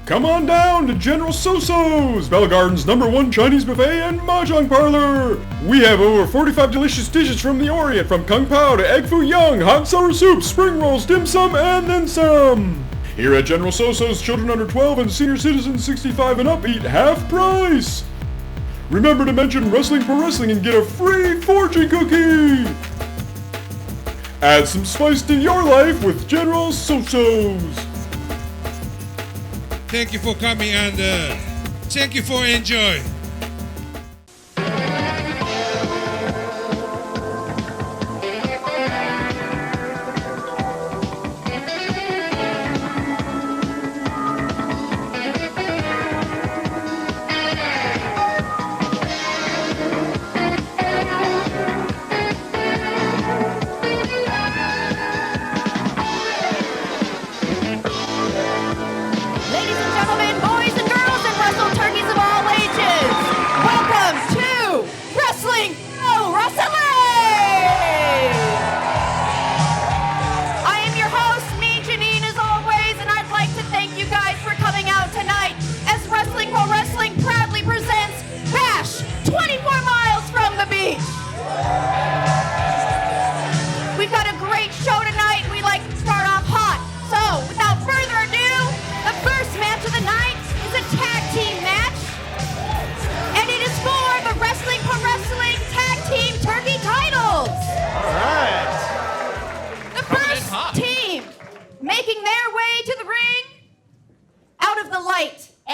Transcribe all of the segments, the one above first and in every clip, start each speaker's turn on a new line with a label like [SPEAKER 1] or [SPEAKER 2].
[SPEAKER 1] Come on down to General So-So's, Bell Garden's #1 Chinese buffet and mahjong parlor. We have over 45 delicious dishes from the Orient, from kung pao to egg foo young, hot sour soup, spring rolls, dim sum, and then some. Here at General So-So's, children under 12 and senior citizens 65 and up eat half price. Remember to mention Wrestling for Wrestling and get a free fortune cookie. Add some spice to your life with General So-So's.
[SPEAKER 2] Thank you for coming and thank you for enjoying.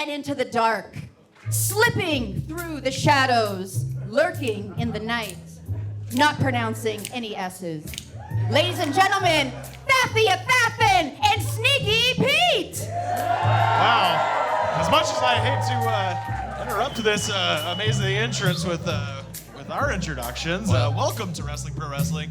[SPEAKER 3] Into the dark, slipping through the shadows, lurking in the night, not pronouncing any S's. Ladies and gentlemen, Sassy Assassin and Sneaky Pete!
[SPEAKER 4] Wow. As much as I hate to interrupt this amazing entrance with our introductions, welcome to Wrestling Pro Wrestling.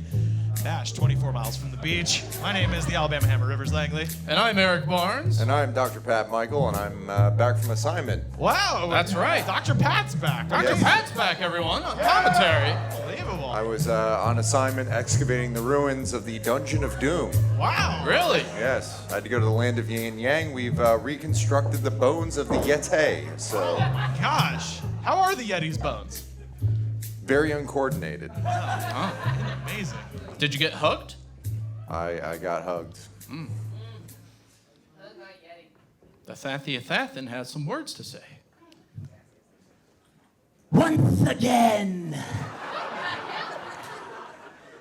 [SPEAKER 4] Bash, 24 miles from the beach. My name is the Alabama Hammer Rivers Langley.
[SPEAKER 5] And I'm Eric Barnes.
[SPEAKER 6] And I'm Dr. Pat Michael, and I'm back from assignment.
[SPEAKER 4] Wow.
[SPEAKER 5] That's right.
[SPEAKER 4] Dr. Pat's back.
[SPEAKER 5] Dr. Pat's back, everyone, on commentary.
[SPEAKER 4] Unbelievable.
[SPEAKER 6] I was on assignment excavating the ruins of the Dungeon of Doom.
[SPEAKER 4] Wow.
[SPEAKER 5] Really?
[SPEAKER 6] Yes. I had to go to the land of yin and yang. We've reconstructed the bones of the Yeti, so...
[SPEAKER 4] Oh my gosh. How are the Yeti's bones?
[SPEAKER 6] Very uncoordinated.
[SPEAKER 4] Oh. Amazing.
[SPEAKER 5] Did you get hugged?
[SPEAKER 6] I got hugged.
[SPEAKER 5] The Sassy Assassin has some words to say.
[SPEAKER 7] Once again,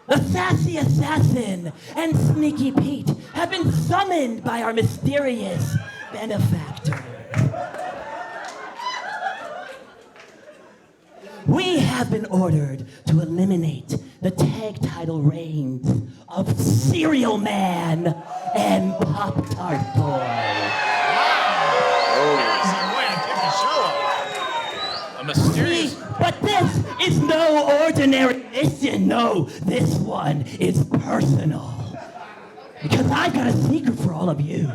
[SPEAKER 7] the Sassy Assassin and Sneaky Pete have been summoned by our mysterious benefactor. We have been ordered to eliminate the tag title reigns of Cereal Man and Poptart Boy.
[SPEAKER 4] Wow. Way to kick the show off.
[SPEAKER 5] A mysterious...
[SPEAKER 7] But this is no ordinary mission. No, this one is personal. Because I've got a secret for all of you.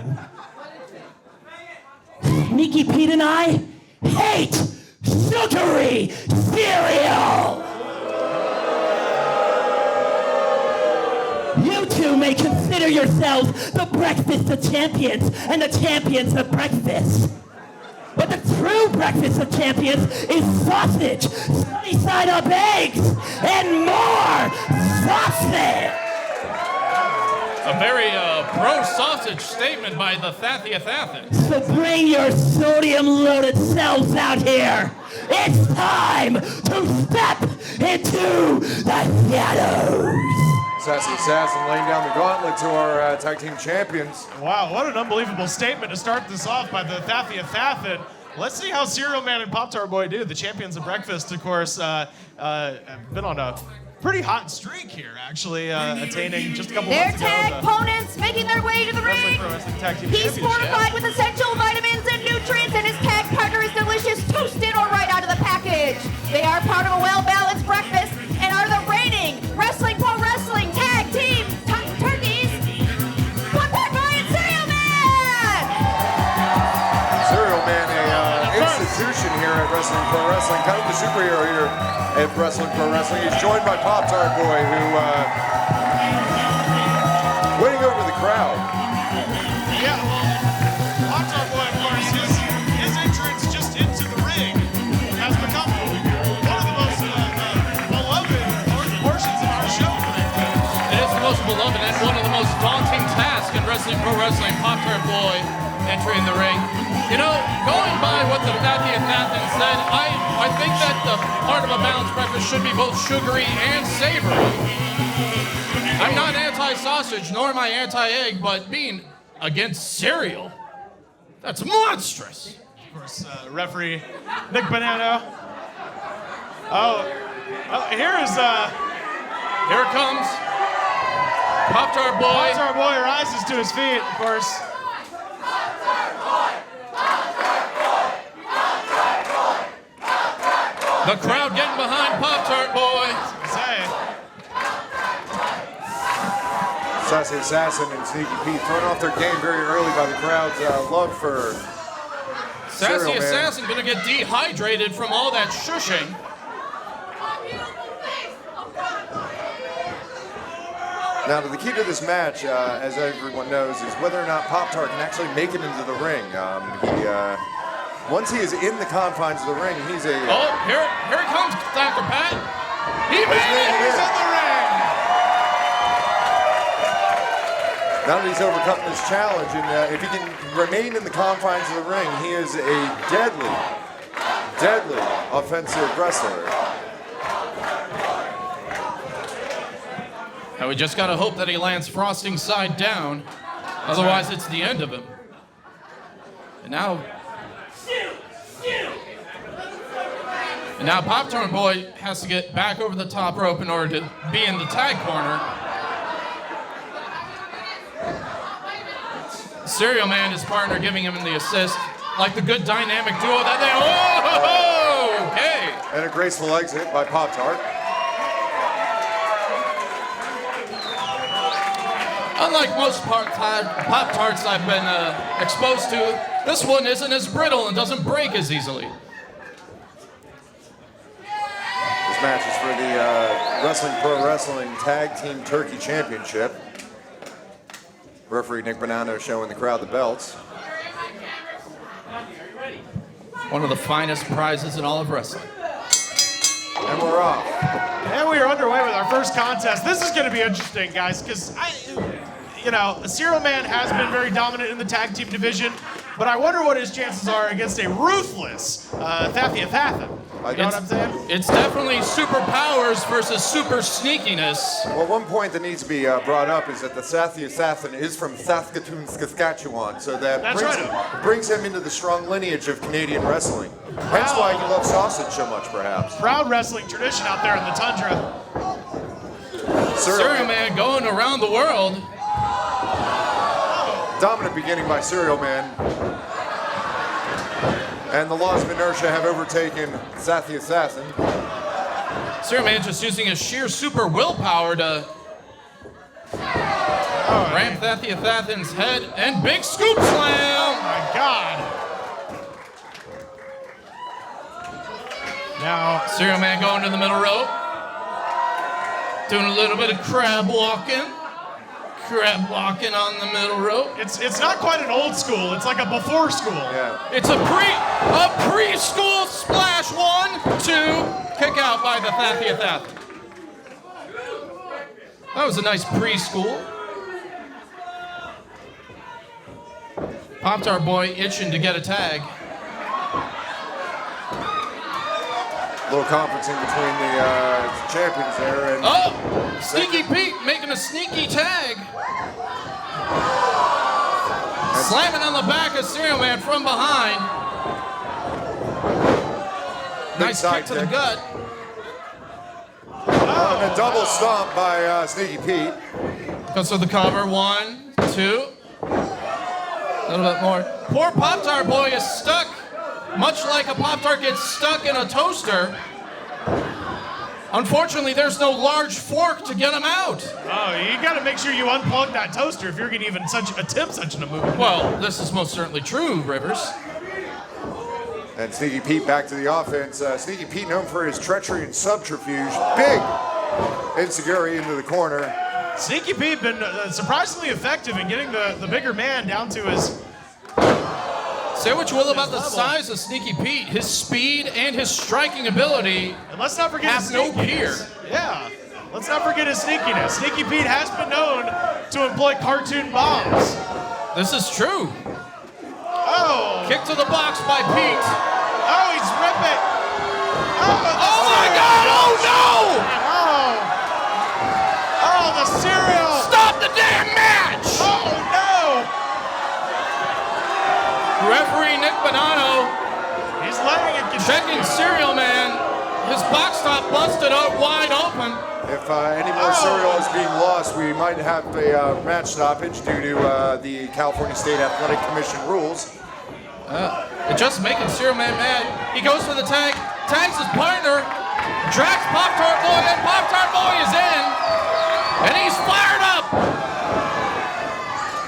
[SPEAKER 7] Sneaky Pete and I hate sugary cereal! You two may consider yourselves the breakfast of champions and the champions of breakfast. But the true breakfast of champions is sausage, sunny side up eggs, and more sausage!
[SPEAKER 5] A very pro-sausage statement by the Sassy Assassin.
[SPEAKER 7] So bring your sodium-loaded selves out here. It's time to step into the shadows.
[SPEAKER 6] Sassy Assassin laying down the gauntlet to our tag team champions.
[SPEAKER 4] Wow, what an unbelievable statement to start this off by the Sassy Assassin. Let's see how Cereal Man and Pop-Tart Boy do. The champions of breakfast, of course, have been on a pretty hot streak here, actually, attaining just a couple months ago.
[SPEAKER 3] Their tag opponents making their way to the ring. He's fortified with essential vitamins and nutrients, and his tag partner is delicious, toasted or right out of the package. They are part of a well-balanced breakfast and are the reigning Wrestling Pro Wrestling Tag Team Turkeys, Poptart Boy and Cereal Man!
[SPEAKER 6] Cereal Man, a institution here at Wrestling Pro Wrestling, kind of the superhero here at Wrestling Pro Wrestling. He's joined by Pop-Tart Boy, who, winning over the crowd.
[SPEAKER 4] Yeah, well, Pop-Tart Boy, of course, his
[SPEAKER 5] Wrestling, Poptart Boy entering the ring. You know, going by what the Sassy Assassin said, I think that the part of a balanced breakfast should be both sugary and savory. I'm not anti-sausage, nor am I anti-egg, but being against cereal, that's monstrous.
[SPEAKER 4] Of course, referee Nick Bonanno. Oh, here it comes.
[SPEAKER 5] Poptart Boy.
[SPEAKER 4] Poptart Boy rises to his feet, of course.
[SPEAKER 5] The crowd getting behind Poptart Boy.
[SPEAKER 6] Sassy Assassin and Sneaky Pete thrown off their game very early by the crowd's love for
[SPEAKER 5] Sassy
[SPEAKER 6] Cereal Man.
[SPEAKER 5] Assassin gonna get dehydrated from all that shushing.
[SPEAKER 6] Now, the key to this match, as everyone knows, is whether or not Poptart can actually make it into the ring. Once he is in the confines of the ring, he's a...
[SPEAKER 5] Oh, here he comes, Dr. Pat. He made it!
[SPEAKER 4] He's in the ring!
[SPEAKER 6] Now that he's overcome this challenge, and if he can remain in the confines of the ring, he is a deadly, deadly offensive wrestler.
[SPEAKER 5] Now we just gotta hope that he lands frosting side down. Otherwise, it's the end of him. And now Poptart Boy has to get back over the top rope in order to be in the tag corner. Cereal Man, his partner, giving him the assist. Like the good dynamic duo that they... Oh, okay.
[SPEAKER 6] And a graceful exit by Poptart.
[SPEAKER 5] Unlike most Pop-Tarts I've been exposed to, this one isn't as brittle and doesn't break as easily.
[SPEAKER 6] This match is for the Wrestling Pro Wrestling Tag Team Turkey Championship. Referee Nick Bonanno showing the crowd the belts.
[SPEAKER 5] One of the finest prizes in all of wrestling.
[SPEAKER 6] And we're off.
[SPEAKER 4] And we are underway with our first contest. This is going to be interesting, guys, because Cereal Man has been very dominant in the tag team division, but I wonder what his chances are against a ruthless athathin. You know what I'm saying?
[SPEAKER 5] It's definitely superpowers versus super sneakiness.
[SPEAKER 6] Well, one point that needs to be brought up is that the Sassy Assassin is from Saskatoon, Saskatchewan, so that brings him into the strong lineage of Canadian wrestling. Hence why he loves sausage so much, perhaps.
[SPEAKER 4] Proud wrestling tradition out there in the tundra.
[SPEAKER 5] Cereal Man going around the world.
[SPEAKER 6] Dominant beginning by Cereal Man. And the laws of inertia have overtaken Sassy Assassin.
[SPEAKER 5] Cereal Man just using his sheer super willpower to ramp Sassy Assassin's head and big scoop slam.
[SPEAKER 4] Oh my God. Now,
[SPEAKER 5] Cereal Man going to the middle rope. Doing a little bit of crab walking. Crab walking on the middle rope.
[SPEAKER 4] It's not quite an old school. It's like a before school.
[SPEAKER 6] Yeah.
[SPEAKER 5] It's a preschool splash 1, 2, kick out by the Sassy Assassin. That was a nice preschool. Poptart Boy itching to get a tag.
[SPEAKER 6] A little conferencing between the champions there. And
[SPEAKER 5] Sneaky Pete making a sneaky tag. Slamming on the back of Cereal Man from behind. Nice kick to the gut.
[SPEAKER 6] And a double stomp by Sneaky Pete.
[SPEAKER 5] Goes for the cover. 1, 2. A little bit more. Poor Poptart Boy is stuck. Much like a Pop-Tart gets stuck in a toaster. Unfortunately, there's no large fork to get him out.
[SPEAKER 4] Oh, you got to make sure you unplug that toaster if you're going to even attempt such a move.
[SPEAKER 5] Well, this is most certainly true, Rivers.
[SPEAKER 6] And Sneaky Pete back to the offense. Sneaky Pete known for his treachery and subterfuge. Big enziguri into the corner.
[SPEAKER 4] Sneaky Pete been surprisingly effective in getting the bigger man down to his...
[SPEAKER 5] Say what you will about the size of Sneaky Pete, his speed and his striking ability
[SPEAKER 4] and let's not forget
[SPEAKER 5] have no peer.
[SPEAKER 4] Yeah, let's not forget his sneakiness. Sneaky Pete has been known to employ cartoon bombs.
[SPEAKER 5] This is true.
[SPEAKER 4] Oh!
[SPEAKER 5] Kick to the box by Pete.
[SPEAKER 4] Oh, he's ripping!
[SPEAKER 5] Oh my God! Oh no!
[SPEAKER 4] Oh, the cereal!
[SPEAKER 5] Stop the damn match!
[SPEAKER 4] Oh no!
[SPEAKER 5] Referee Nick Bonanno,
[SPEAKER 4] He's letting it continue.
[SPEAKER 5] checking Cereal Man. His box top busted out wide open.
[SPEAKER 6] If any more cereal is being lost, we might have a match stoppage due to the California State Athletic Commission rules.
[SPEAKER 5] Just making Cereal Man mad. He goes for the tag, tags his partner, tracks Poptart Boy, and Poptart Boy is in. And he's fired up.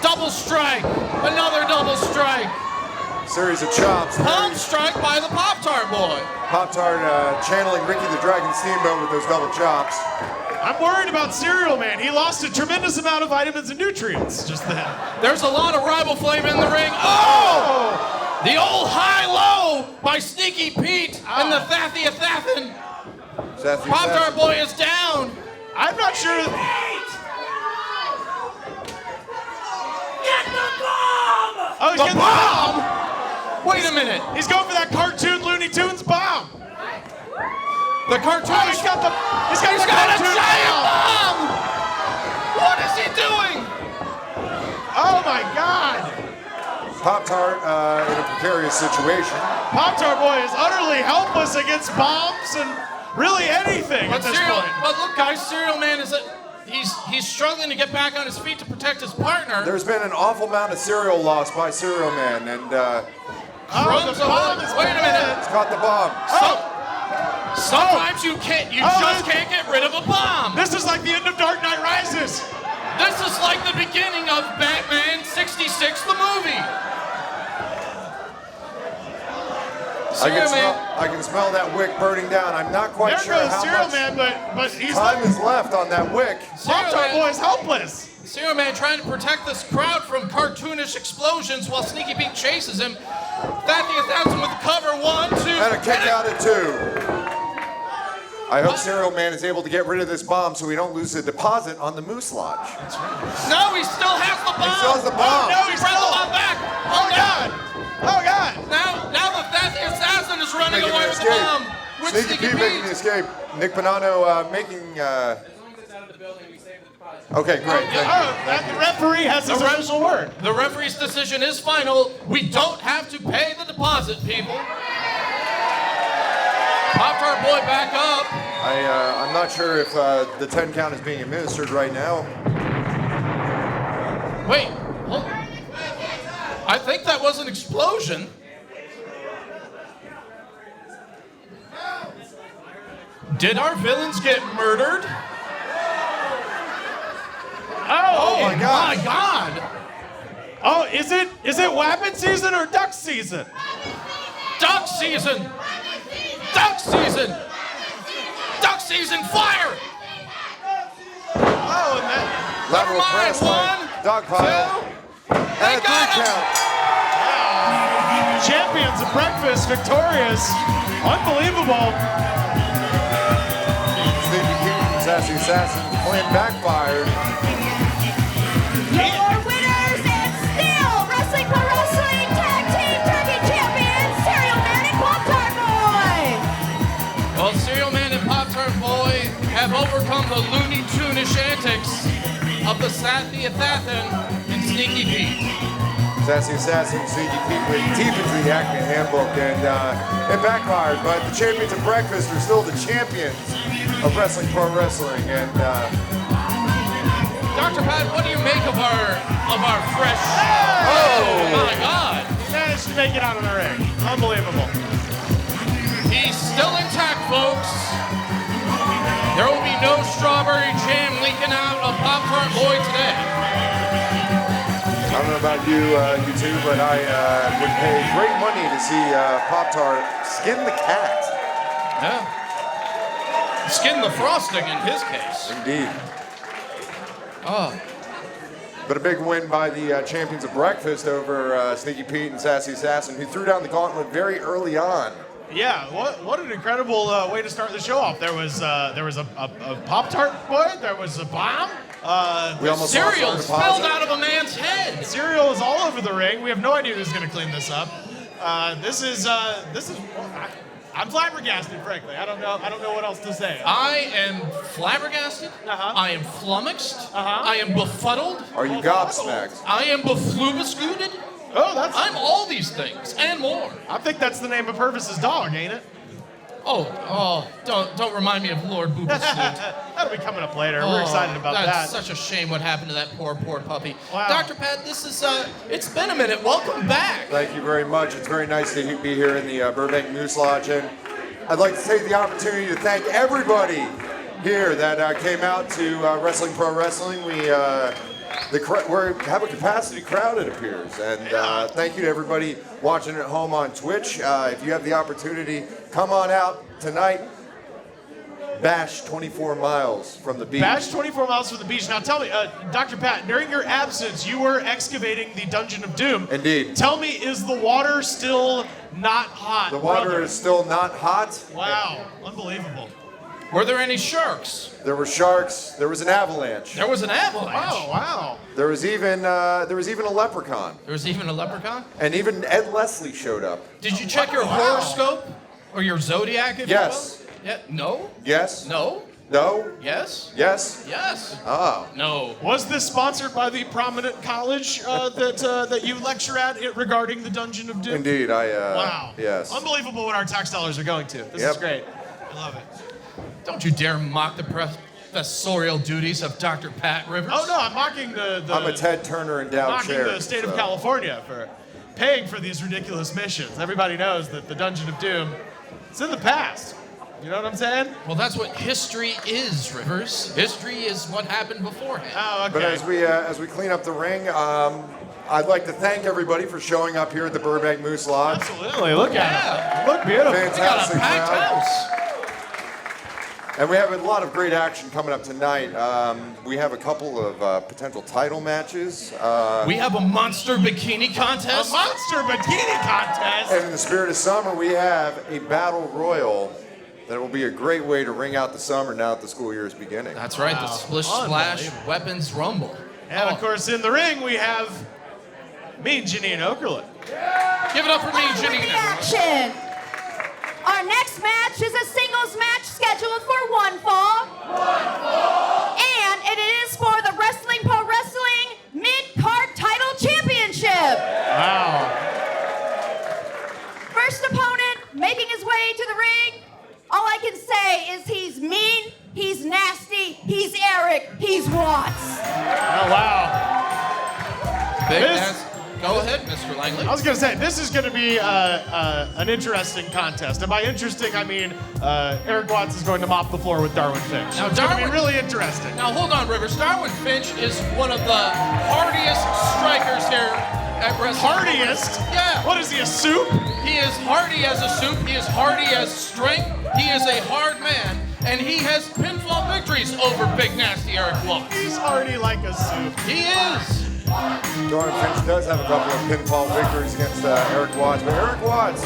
[SPEAKER 5] Double strike. Another double strike.
[SPEAKER 6] Series of chops.
[SPEAKER 5] Palm strike by the Poptart Boy.
[SPEAKER 6] Poptart channeling Ricky the Dragon Steamboat with those double chops.
[SPEAKER 4] I'm worried about Cereal Man. He lost a tremendous amount of vitamins and nutrients just then.
[SPEAKER 5] There's a lot of rival flavor in the ring. Oh! The old high-low by Sneaky Pete and the athathin. Poptart Boy is down.
[SPEAKER 4] I'm not sure.
[SPEAKER 7] Get the bomb!
[SPEAKER 4] Oh, he's getting the bomb!
[SPEAKER 5] Wait a minute.
[SPEAKER 4] He's going for that cartoon Looney Tunes bomb.
[SPEAKER 5] The cartoon.
[SPEAKER 4] Oh, he's got the
[SPEAKER 5] He's got a
[SPEAKER 4] cartoon
[SPEAKER 5] giant
[SPEAKER 4] bomb.
[SPEAKER 5] bomb. What is he doing?
[SPEAKER 4] Oh my God!
[SPEAKER 6] Pop-Tart in a precarious situation.
[SPEAKER 4] Pop-Tart Boy is utterly helpless against bombs and really anything at this point.
[SPEAKER 5] But look, guys, Cereal Man is he's struggling to get back on his feet to protect his partner.
[SPEAKER 6] There's been an awful amount of cereal lost by Cereal Man, and
[SPEAKER 5] Crumbs
[SPEAKER 4] bomb is
[SPEAKER 5] wait a minute.
[SPEAKER 6] he's caught the bomb.
[SPEAKER 5] Sometimes you just can't get rid of a bomb.
[SPEAKER 4] This is like the end of Dark Knight Rises.
[SPEAKER 5] This is like the beginning of Batman 66, the movie.
[SPEAKER 6] I can smell that wick burning down. I'm not quite
[SPEAKER 4] There
[SPEAKER 6] sure
[SPEAKER 4] goes
[SPEAKER 6] how
[SPEAKER 4] Cereal
[SPEAKER 6] much
[SPEAKER 4] Man, but he's
[SPEAKER 6] time is left on that wick.
[SPEAKER 4] Pop-Tart Boy's helpless.
[SPEAKER 5] Cereal Man trying to protect this crowd from cartoonish explosions while Sneaky Pete chases him. Athathin with the cover, 1, 2,
[SPEAKER 6] And a kick out at 2. I hope Cereal Man is able to get rid of this bomb so we don't lose the deposit on the Moose Lodge.
[SPEAKER 5] No, he still has the bomb.
[SPEAKER 6] He still has the bomb.
[SPEAKER 4] Oh, no, he's
[SPEAKER 5] Brought the
[SPEAKER 4] still.
[SPEAKER 5] bomb back.
[SPEAKER 4] Oh God! Oh God!
[SPEAKER 5] Now the Sassy Assassin is running
[SPEAKER 6] Making
[SPEAKER 5] away
[SPEAKER 6] an
[SPEAKER 5] with the
[SPEAKER 6] escape.
[SPEAKER 5] bomb. With
[SPEAKER 6] Sneaky Pete making the escape. Nick Bonanno making. Okay, great. Thank you.
[SPEAKER 4] And the referee has his official word.
[SPEAKER 5] The referee's decision is final. We don't have to pay the deposit, people. Poptart Boy back up.
[SPEAKER 6] I'm not sure if the 10 count is being administered right now.
[SPEAKER 5] Wait. Hold. I think that was an explosion. Did our villains get murdered?
[SPEAKER 4] Oh
[SPEAKER 6] my God.
[SPEAKER 5] My God.
[SPEAKER 4] Oh, is it Wabbit season or duck season?
[SPEAKER 5] Duck season. Duck season. Duck season fire.
[SPEAKER 4] Oh, and that.
[SPEAKER 6] Lateral
[SPEAKER 5] Never mind.
[SPEAKER 6] press line.
[SPEAKER 5] 1,
[SPEAKER 6] Dog pile.
[SPEAKER 5] 2.
[SPEAKER 6] And a 3
[SPEAKER 5] got him.
[SPEAKER 6] count.
[SPEAKER 4] Champions of breakfast, victorious. Unbelievable.
[SPEAKER 6] Sneaky Pete and Sassy Assassin plan backfired.
[SPEAKER 3] Your winners and still Wrestling for Wrestling Tag Team Turkey Champions, Cereal Man and Poptart Boy.
[SPEAKER 5] Well, Cereal Man and Poptart Boy have overcome the Looney Tunish antics of the Sassy Assassin and Sneaky Pete.
[SPEAKER 6] Sassy Assassin and Sneaky Pete went deep into the Acme handbook and it backfired, but the champions of breakfast are still the champions of Wrestling Pro Wrestling. And
[SPEAKER 5] Dr. Pat, what do you make of our fresh?
[SPEAKER 6] Oh!
[SPEAKER 5] My God!
[SPEAKER 4] He managed to make it out of the ring. Unbelievable.
[SPEAKER 5] He's still intact, folks. There will be no strawberry jam leaking out of Poptart Boy today.
[SPEAKER 6] I don't know about you, you two, but I would pay great money to see Pop-Tart skin the cat.
[SPEAKER 5] Yeah. Skin the frosting in his case.
[SPEAKER 6] Indeed.
[SPEAKER 5] Oh.
[SPEAKER 6] But a big win by the champions of breakfast over Sneaky Pete and Sassy Assassin, who threw down the gauntlet very early on.
[SPEAKER 4] Yeah, what an incredible way to start the show off. There was a Pop-Tart Boy, there was a bomb,
[SPEAKER 6] We almost
[SPEAKER 5] Cereal
[SPEAKER 6] lost our
[SPEAKER 5] spilled
[SPEAKER 6] deposit.
[SPEAKER 5] out of a man's head.
[SPEAKER 4] Cereal is all over the ring. We have no idea who's going to clean this up. This is. I'm flabbergasted, frankly. I don't know what else to say.
[SPEAKER 5] I am flabbergasted. I am flummoxed. I am befuddled.
[SPEAKER 6] Are you gobsmacked?
[SPEAKER 5] I am beflubiscuted.
[SPEAKER 4] Oh,
[SPEAKER 5] I'm all these things and more.
[SPEAKER 4] I think that's the name of Purvis's dog, ain't it?
[SPEAKER 5] Oh, don't remind me of Lord Boobasloot.
[SPEAKER 4] That'll be coming up later. We're excited about that.
[SPEAKER 5] That's such a shame what happened to that poor puppy.
[SPEAKER 4] Wow.
[SPEAKER 5] Dr. Pat, this is, it's been a minute. Welcome back.
[SPEAKER 6] Thank you very much. It's very nice to be here in the Burbank Moose Lodge, and I'd like to take the opportunity to thank everybody here that came out to Wrestling Pro Wrestling. We have a capacity crowd, it appears, and thank you to everybody watching at home on Twitch. If you have the opportunity, come on out tonight. Bash 24 miles from the beach.
[SPEAKER 4] Bash 24 miles from the beach. Now tell me, Dr. Pat, during your absence, you were excavating the Dungeon of Doom.
[SPEAKER 6] Indeed.
[SPEAKER 4] Tell me, is the water still not hot?
[SPEAKER 6] The water is still not hot.
[SPEAKER 4] Wow, unbelievable.
[SPEAKER 5] Were there any sharks?
[SPEAKER 6] There were sharks. There was an avalanche.
[SPEAKER 5] There was an avalanche.
[SPEAKER 4] Oh, wow.
[SPEAKER 6] There was even a leprechaun.
[SPEAKER 5] There was even a leprechaun?
[SPEAKER 6] And even Ed Leslie showed up.
[SPEAKER 5] Did you check your horoscope? Or your zodiac, if
[SPEAKER 6] Yes.
[SPEAKER 5] you will? Yeah. No?
[SPEAKER 6] Yes.
[SPEAKER 5] No?
[SPEAKER 6] No.
[SPEAKER 5] Yes?
[SPEAKER 6] Yes.
[SPEAKER 5] Yes.
[SPEAKER 6] Oh.
[SPEAKER 5] No.
[SPEAKER 4] Was this sponsored by the prominent college that you lecture at regarding the Dungeon of Doom?
[SPEAKER 6] Indeed.
[SPEAKER 4] Wow.
[SPEAKER 6] Yes.
[SPEAKER 4] Unbelievable what our tax dollars are going to. This is great. I love it.
[SPEAKER 5] Don't you dare mock the professorial duties of Dr. Pat Rivers.
[SPEAKER 4] Oh, no, I'm mocking the
[SPEAKER 6] I'm a Ted Turner endowed
[SPEAKER 4] mocking
[SPEAKER 6] chair.
[SPEAKER 4] the state of California for paying for these ridiculous missions. Everybody knows that the Dungeon of Doom, it's in the past. You know what I'm saying?
[SPEAKER 5] Well, that's what history is, Rivers. History is what happened beforehand.
[SPEAKER 4] Oh, okay.
[SPEAKER 6] But as we clean up the ring, I'd like to thank everybody for showing up here at the Burbank Moose Lodge.
[SPEAKER 4] Absolutely. Look at it. Look beautiful.
[SPEAKER 6] Fantastic
[SPEAKER 5] We got a packed
[SPEAKER 6] crowd.
[SPEAKER 5] house.
[SPEAKER 6] And we have a lot of great action coming up tonight. We have a couple of potential title matches.
[SPEAKER 5] We have a monster bikini contest.
[SPEAKER 4] A monster bikini contest.
[SPEAKER 6] And in the spirit of summer, we have a battle royal that will be a great way to ring out the summer now that the school year is beginning.
[SPEAKER 5] That's right, the Splish Splash Weapons Rumble.
[SPEAKER 4] And of course, in the ring, we have Mean Janine Okerlund.
[SPEAKER 5] Give it up for Mean
[SPEAKER 3] On with the
[SPEAKER 5] Janine.
[SPEAKER 3] action. Our next match is a singles match scheduled for one fall. And it is for the Wrestling Pro Wrestling Midcard Title Championship.
[SPEAKER 4] Wow.
[SPEAKER 3] First opponent making his way to the ring. All I can say is he's mean, he's nasty, he's Eric, he's Watts.
[SPEAKER 4] Oh, wow.
[SPEAKER 5] Big
[SPEAKER 4] This-
[SPEAKER 5] ass. Go ahead, Mr. Langley.
[SPEAKER 4] I was going to say, this is going to be an interesting contest. And by interesting, I mean Eric Watts is going to mop the floor with Darwin Finch.
[SPEAKER 5] Now,
[SPEAKER 4] It's going to be
[SPEAKER 5] Darwin-
[SPEAKER 4] really interesting.
[SPEAKER 5] Now, hold on, Rivers. Darwin Finch is one of the hardiest strikers here at Wrestling.
[SPEAKER 4] Hardiest?
[SPEAKER 5] Yeah.
[SPEAKER 4] What is he, a soup?
[SPEAKER 5] He is hardy as a soup. He is hardy as strength. He is a hard man. And he has pinfall victories over Big Nasty Eric Watts.
[SPEAKER 4] He's hardy like a soup.
[SPEAKER 5] He is.
[SPEAKER 6] Darwin Finch does have a couple of pinfall victories against Eric Watts, but Eric Watts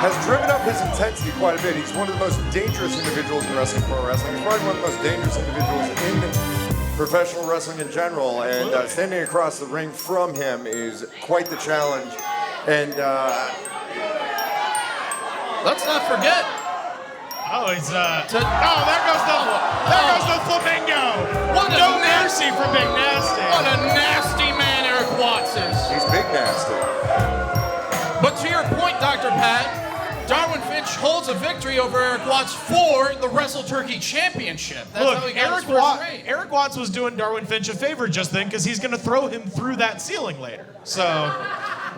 [SPEAKER 6] has driven up his intensity quite a bit. He's one of the most dangerous individuals in Wrestling Pro Wrestling. He's probably one of the most dangerous individuals in professional wrestling in general, and standing across the ring from him is quite the challenge. And
[SPEAKER 5] Let's not forget.
[SPEAKER 4] Oh, he's
[SPEAKER 5] To-
[SPEAKER 4] there goes the flamingo.
[SPEAKER 5] What a
[SPEAKER 4] No
[SPEAKER 5] na-
[SPEAKER 4] mercy for Big Nasty.
[SPEAKER 5] What a nasty man Eric Watts is.
[SPEAKER 6] he's big nasty.
[SPEAKER 5] But to your point, Dr. Pat, Darwin Finch holds a victory over Eric Watts for the Wrestle Turkey Championship. That's how
[SPEAKER 4] Look,
[SPEAKER 5] he got his first reign.
[SPEAKER 4] Eric Watts was doing Darwin Finch a favor just then because he's going to throw him through that ceiling later. So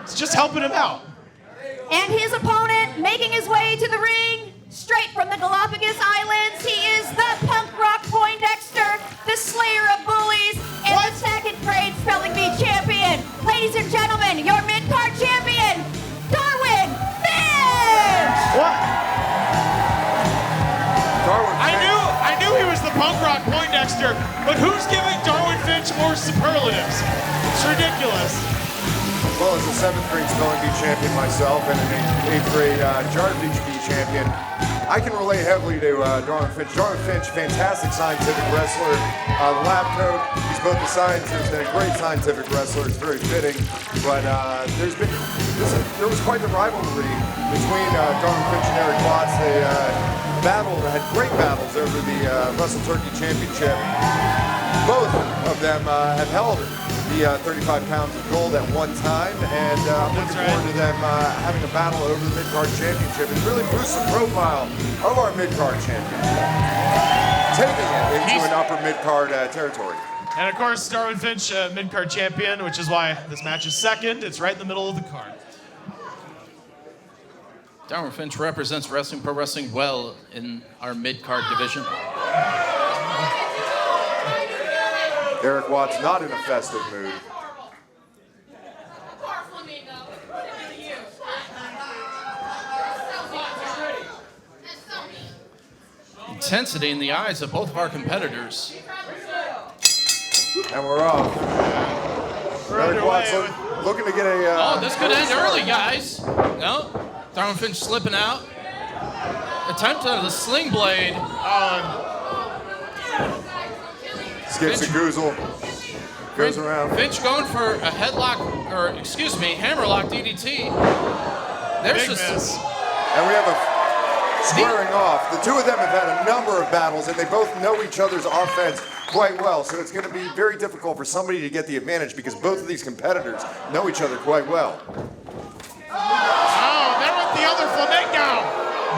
[SPEAKER 4] it's just helping him out.
[SPEAKER 3] And his opponent making his way to the ring, straight from the Galapagos Islands, he is the punk rock Poindexter, the slayer of bullies, and the second grade spelling bee champion. Ladies and gentlemen, your mid-card champion, Darwin Finch!
[SPEAKER 4] What?
[SPEAKER 6] Darwin
[SPEAKER 4] I knew he was the punk rock Poindexter, but who's giving Darwin Finch more superlatives? It's ridiculous.
[SPEAKER 6] As well as a 7th grade spelling bee champion myself and an 8th grade jar beach bee champion. I can relate heavily to Darwin Finch. Darwin Finch, fantastic scientific wrestler. Lab coat, he's both a scientist and a great scientific wrestler. It's very fitting. But there was quite the rivalry between Darwin Finch and Eric Watts. They had great battles over the Wrestle Turkey Championship. Both of them have held the 35 pounds of gold at one time, and I'm looking forward to them having a battle over the Midcard Championship and really boost the profile of our Midcard champion, taking it into an upper Midcard territory.
[SPEAKER 4] And of course, Darwin Finch, Midcard champion, which is why this match is second. It's right in the middle of the card.
[SPEAKER 5] Darwin Finch represents pro wrestling well in our Midcard division.
[SPEAKER 6] Eric Watts not in a festive mood.
[SPEAKER 5] Intensity in the eyes of both of our competitors.
[SPEAKER 6] And we're off. Eric Watts looking to get a...
[SPEAKER 5] this could end early, guys. No, Darwin Finch slipping out. Attempt on the sling blade.
[SPEAKER 6] Skips a goozle. Goes around.
[SPEAKER 5] Finch going for a headlock, hammerlock DDT. There's
[SPEAKER 6] miss. And we have a squaring off. The two of them have had a number of battles, and they both know each other's offense quite well. So it's going to be very difficult for somebody to get the advantage because both of these competitors know each other quite well.
[SPEAKER 4] Oh, there went the other flamingo.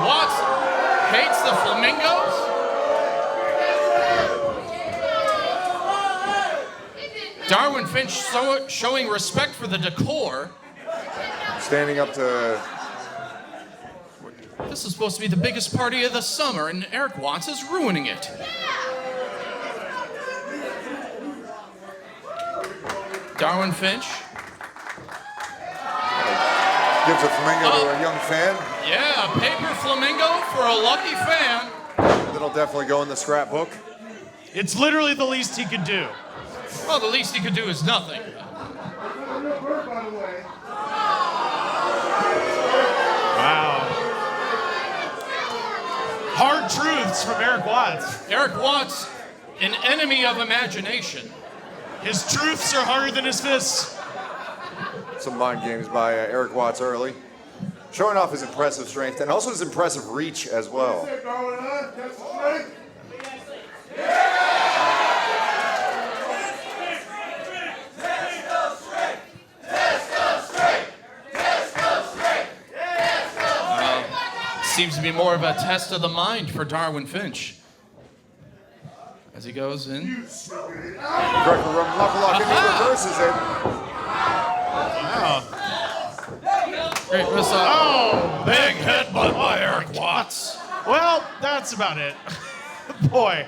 [SPEAKER 5] Watts hates the flamingos. Darwin Finch showing respect for the decor.
[SPEAKER 6] Standing up to...
[SPEAKER 5] This is supposed to be the biggest party of the summer, and Eric Watts is ruining it. Darwin Finch.
[SPEAKER 6] Gives a flamingo to a young fan.
[SPEAKER 5] Yeah, a paper flamingo for a lucky fan.
[SPEAKER 6] That'll definitely go in the scrapbook.
[SPEAKER 4] It's literally the least he could do.
[SPEAKER 5] Well, the least he could do is nothing.
[SPEAKER 4] Wow. Hard truths from Eric Watts.
[SPEAKER 5] Eric Watts, an enemy of imagination.
[SPEAKER 4] His truths are harder than his fists.
[SPEAKER 6] Some mind games by Eric Watts early. Showing off his impressive strength and also his impressive reach as well.
[SPEAKER 5] Seems to be more of a test of the mind for Darwin Finch. As he goes in.
[SPEAKER 6] Greco-Roman knuckle-lock, and he reverses it.
[SPEAKER 5] Wow. Great whistle. Oh, big headbutt by Eric Watts.
[SPEAKER 4] Well, that's about it. Boy,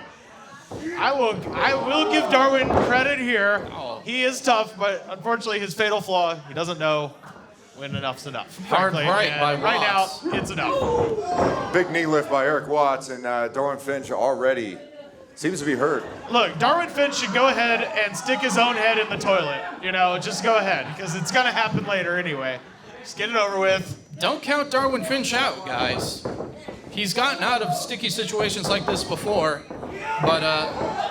[SPEAKER 4] I will give Darwin credit here.
[SPEAKER 5] Oh.
[SPEAKER 4] He is tough, but unfortunately his fatal flaw, he doesn't know when enough's enough.
[SPEAKER 5] Hard
[SPEAKER 4] frankly.
[SPEAKER 5] right by
[SPEAKER 4] right
[SPEAKER 5] Watts.
[SPEAKER 4] now, it's enough.
[SPEAKER 6] Big knee lift by Eric Watts, and Darwin Finch already seems to be hurt.
[SPEAKER 4] Look, Darwin Finch should go ahead and stick his own head in the toilet. You know, just go ahead, because it's going to happen later anyway. Just get it over with.
[SPEAKER 5] Don't count Darwin Finch out, guys. He's gotten out of sticky situations like this before. But,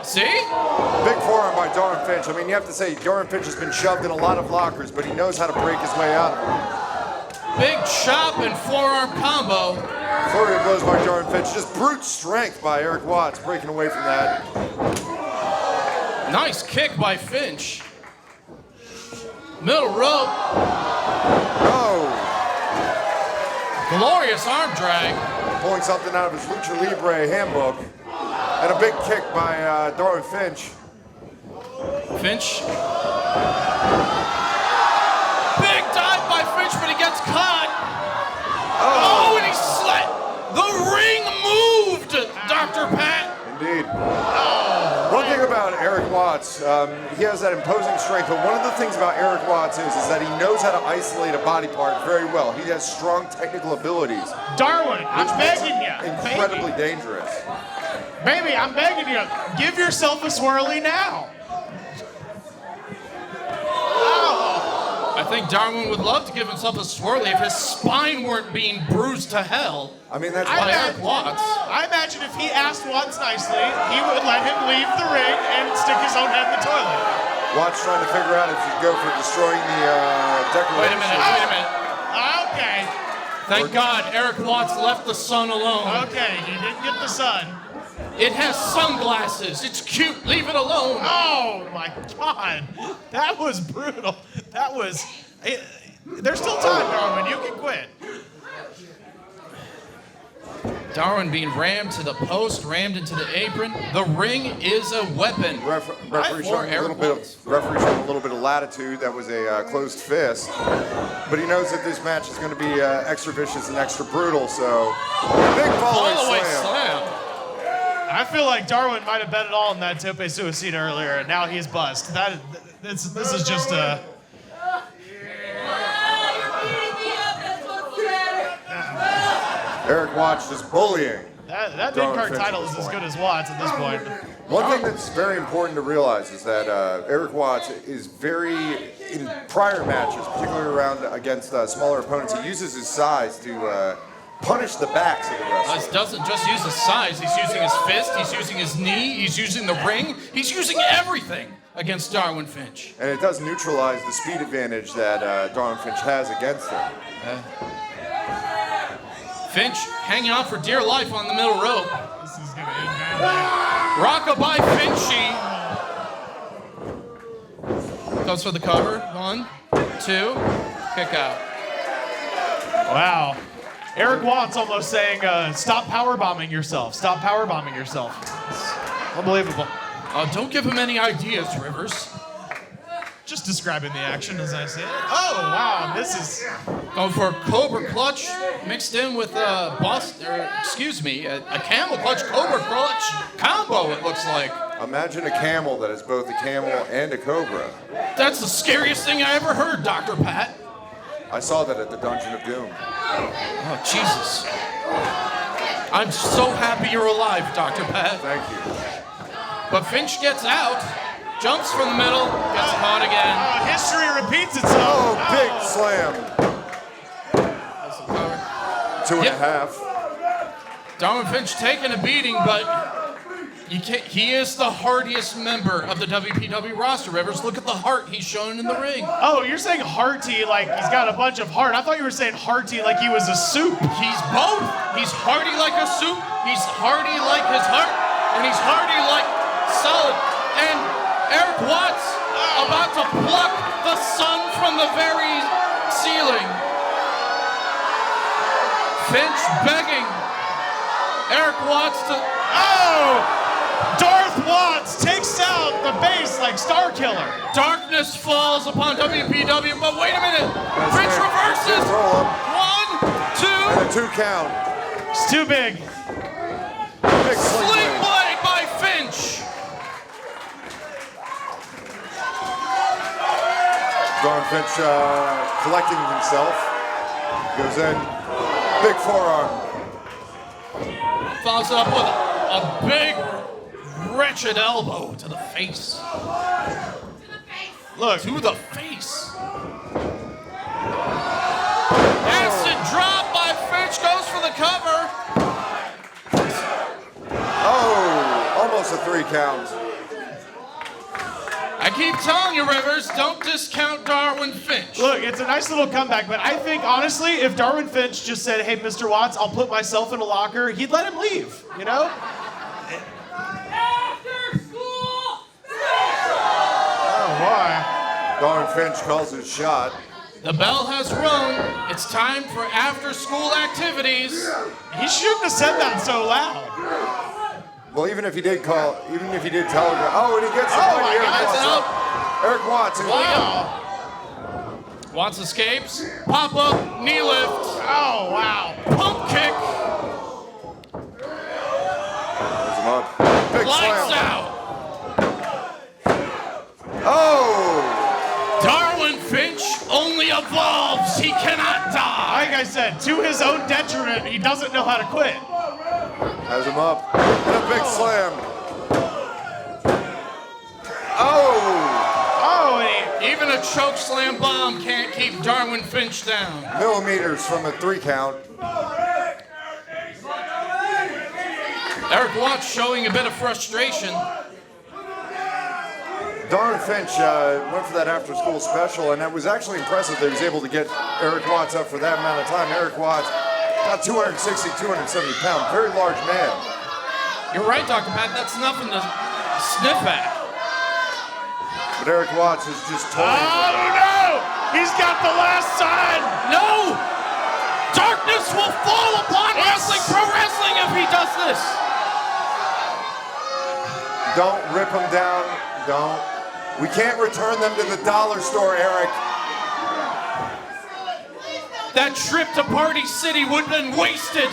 [SPEAKER 5] see?
[SPEAKER 6] Big forearm by Darwin Finch. I mean, you have to say, Darwin Finch has been shoved in a lot of lockers, but he knows how to break his way out of them.
[SPEAKER 5] Big chop and forearm combo.
[SPEAKER 6] Flurry of blows by Darwin Finch. Just brute strength by Eric Watts, breaking away from that.
[SPEAKER 5] Nice kick by Finch. Middle rope.
[SPEAKER 6] Oh.
[SPEAKER 5] Glorious arm drag.
[SPEAKER 6] Pulling something out of his Lucha Libre handbook. And a big kick by Darwin Finch.
[SPEAKER 5] Finch. Big dive by Finch, but he gets caught. Oh, and he slit. The ring moved, Dr. Pat.
[SPEAKER 6] Indeed. One thing about Eric Watts, he has that imposing strength, but one of the things about Eric Watts is that he knows how to isolate a body part very well. He has strong technical abilities.
[SPEAKER 4] Darwin, I'm begging you.
[SPEAKER 6] Incredibly dangerous.
[SPEAKER 4] Baby, I'm begging you. Give yourself a swirly now.
[SPEAKER 5] I think Darwin would love to give himself a swirly if his spine weren't being bruised to hell.
[SPEAKER 6] I mean, that's
[SPEAKER 5] by Eric Watts.
[SPEAKER 4] I imagine if he asked Watts nicely, he would let him leave the ring and stick his own head in the toilet.
[SPEAKER 6] Watts trying to figure out if he'd go for destroying the decoration.
[SPEAKER 5] Wait a minute.
[SPEAKER 4] Okay.
[SPEAKER 5] Thank God Eric Watts left the sun alone.
[SPEAKER 4] Okay, he didn't get the sun.
[SPEAKER 5] It has sunglasses. It's cute. Leave it alone.
[SPEAKER 4] Oh my God. That was brutal. That was... There's still time, Darwin. You can quit.
[SPEAKER 5] Darwin being rammed to the post, rammed into the apron. The ring is a weapon.
[SPEAKER 6] Referee showing a little bit of latitude. That was a closed fist. But he knows that this match is going to be extra vicious and extra brutal, so big fallaway slam.
[SPEAKER 4] I feel like Darwin might have bet it all on that tope suicida earlier, and now he's bust. This is just a...
[SPEAKER 6] Eric Watts just bullying.
[SPEAKER 4] That Midcard title is as good as Watts at this point.
[SPEAKER 6] One thing that's very important to realize is that Eric Watts is in prior matches, particularly around against smaller opponents, he uses his size to punish the backs of the wrestlers.
[SPEAKER 5] He doesn't just use his size, he's using his fist, he's using his knee, he's using the ring, he's using everything against Darwin Finch.
[SPEAKER 6] And it does neutralize the speed advantage that Darwin Finch has against him.
[SPEAKER 5] Finch hanging on for dear life on the middle rope.
[SPEAKER 4] This is going to end badly.
[SPEAKER 5] Rockabye Finchy. Goes for the cover. 1, 2, kick out.
[SPEAKER 4] Wow. Eric Watts almost saying, stop powerbombing yourself. Stop powerbombing yourself. It's unbelievable.
[SPEAKER 5] Don't give him any ideas, Rivers.
[SPEAKER 4] Just describing the action as I see it. Oh, wow. This is...
[SPEAKER 5] Going for a Cobra Clutch mixed in with a Camel Clutch Cobra Clutch combo, it looks like.
[SPEAKER 6] Imagine a camel that is both a camel and a cobra.
[SPEAKER 5] That's the scariest thing I ever heard, Dr. Pat.
[SPEAKER 6] I saw that at the Dungeon of Doom.
[SPEAKER 5] Oh, Jesus. I'm so happy you're alive, Dr. Pat.
[SPEAKER 6] Thank you.
[SPEAKER 5] But Finch gets out, jumps from the middle, gets caught again.
[SPEAKER 4] History repeats itself.
[SPEAKER 6] Big slam. 2.5.
[SPEAKER 5] Darwin Finch taking a beating, but he is the hardiest member of the WPW roster. Rivers, look at the heart he's shown in the ring.
[SPEAKER 4] Oh, you're saying hearty like he's got a bunch of heart. I thought you were saying hearty like he was a soup.
[SPEAKER 5] He's both. He's hardy like a soup, he's hardy like his heart, and he's hardy like solid. And Eric Watts about to pluck the sun from the very ceiling. Finch begging Eric Watts to...
[SPEAKER 4] Oh! Darth Watts takes out the base like Star Killer.
[SPEAKER 5] Darkness falls upon WPW, but wait a minute. Finch reverses. 1, 2.
[SPEAKER 6] And a 2 count.
[SPEAKER 4] It's too big.
[SPEAKER 6] Big
[SPEAKER 5] Sling blade by Finch.
[SPEAKER 6] Darwin Finch collecting himself. Goes in. Big forearm.
[SPEAKER 5] Follows up with a big, wretched elbow to the face.
[SPEAKER 4] Look.
[SPEAKER 5] To the face. Acid drop by Finch, goes for the cover.
[SPEAKER 6] Oh, almost a 3 count.
[SPEAKER 5] I keep telling you, Rivers, don't discount Darwin Finch.
[SPEAKER 4] Look, it's a nice little comeback, but I think, honestly, if Darwin Finch just said, hey, Mr. Watts, I'll put myself in a locker, he'd let him leave, you know?
[SPEAKER 5] After school special!
[SPEAKER 4] Oh, boy.
[SPEAKER 6] Darwin Finch calls his shot.
[SPEAKER 5] The bell has rung. It's time for after-school activities.
[SPEAKER 4] He shouldn't have said that so loud.
[SPEAKER 6] Well, even if he did tell him, and he gets the money. Eric Watts.
[SPEAKER 4] Wow.
[SPEAKER 5] Watts escapes. Pop-up, knee lift.
[SPEAKER 4] Oh, wow.
[SPEAKER 5] Pump kick.
[SPEAKER 6] Pulls him up. Big
[SPEAKER 5] Lights
[SPEAKER 6] slam.
[SPEAKER 5] out.
[SPEAKER 6] Oh!
[SPEAKER 5] Darwin Finch only evolves. He cannot die.
[SPEAKER 4] Like I said, to his own detriment, he doesn't know how to quit.
[SPEAKER 6] Has him up. And a big slam. Oh!
[SPEAKER 4] Oh, and
[SPEAKER 5] Even Even a choke slam bomb can't keep Darwin Finch down.
[SPEAKER 6] Millimeters from a 3 count.
[SPEAKER 5] Eric Watts showing a bit of frustration.
[SPEAKER 6] Darwin Finch went for that after-school special, and that was actually impressive that he was able to get Eric Watts up for that amount of time. Eric Watts, about 260, 270 pounds, very large man.
[SPEAKER 5] You're right, Dr. Pat, that's nothing to sniff at.
[SPEAKER 6] But Eric Watts is just toying.
[SPEAKER 4] Oh no! He's got the last sign!
[SPEAKER 5] No! Darkness will fall upon wrestling, pro wrestling, if he does this.
[SPEAKER 6] Don't rip him down, don't. We can't return them to the dollar store, Eric.
[SPEAKER 5] That trip to Party City would have been wasted.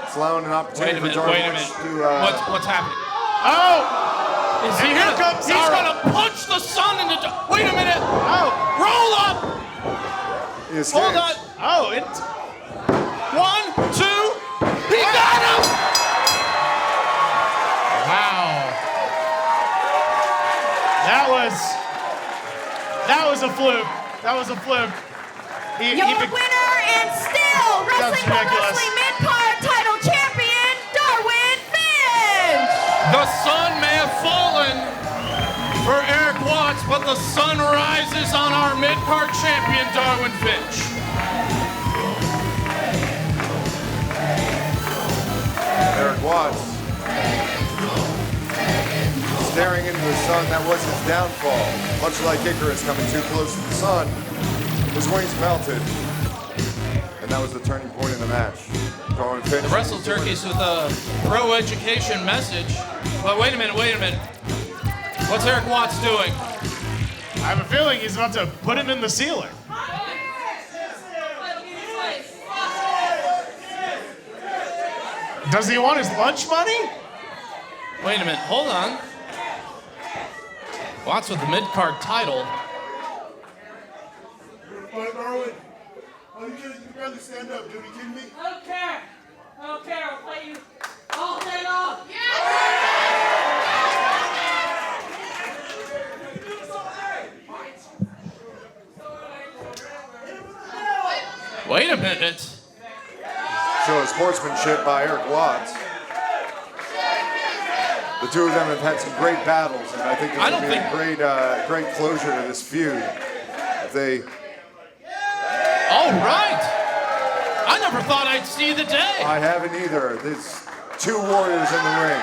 [SPEAKER 6] It's allowing an opportunity for Darwin Finch to...
[SPEAKER 5] What's happening?
[SPEAKER 4] Oh!
[SPEAKER 5] Is he
[SPEAKER 4] here comes
[SPEAKER 5] He's
[SPEAKER 4] our...
[SPEAKER 5] gonna punch the sun in the... Wait a minute!
[SPEAKER 4] Oh!
[SPEAKER 5] Roll up! Hold on!
[SPEAKER 4] Oh, it's...
[SPEAKER 5] 1, 2... He got him!
[SPEAKER 4] Wow. That was a fluke. That was a fluke.
[SPEAKER 3] Your winner and still Wrestling Pro Wrestling Midcard title champion, Darwin Finch!
[SPEAKER 5] The sun may have fallen for Eric Watts, but the sun rises on our Midcard champion, Darwin Finch.
[SPEAKER 6] Eric Watts staring into the sun. That was his downfall. Much like Icarus coming too close to the sun, his wings melted. And that was the turning point in the match. Darwin Finch.
[SPEAKER 5] The Wrestle Turkeys with a pro-education message. But wait a minute. What's Eric Watts doing?
[SPEAKER 4] I have a feeling he's about to put him in the ceiling. Does he want his lunch money?
[SPEAKER 5] Wait a minute, hold on. Watts with the mid-card title.
[SPEAKER 8] Darwin, all you rather stand up, dude. You kidding me?
[SPEAKER 9] I don't care. I'll fight you all day long.
[SPEAKER 5] Wait a minute.
[SPEAKER 6] Show of sportsmanship by Eric Watts. The two of them have had some great battles, and I think this will be a great closure to this feud. If they...
[SPEAKER 5] All right. I never thought I'd see the day.
[SPEAKER 6] I haven't either. There's two warriors in the ring.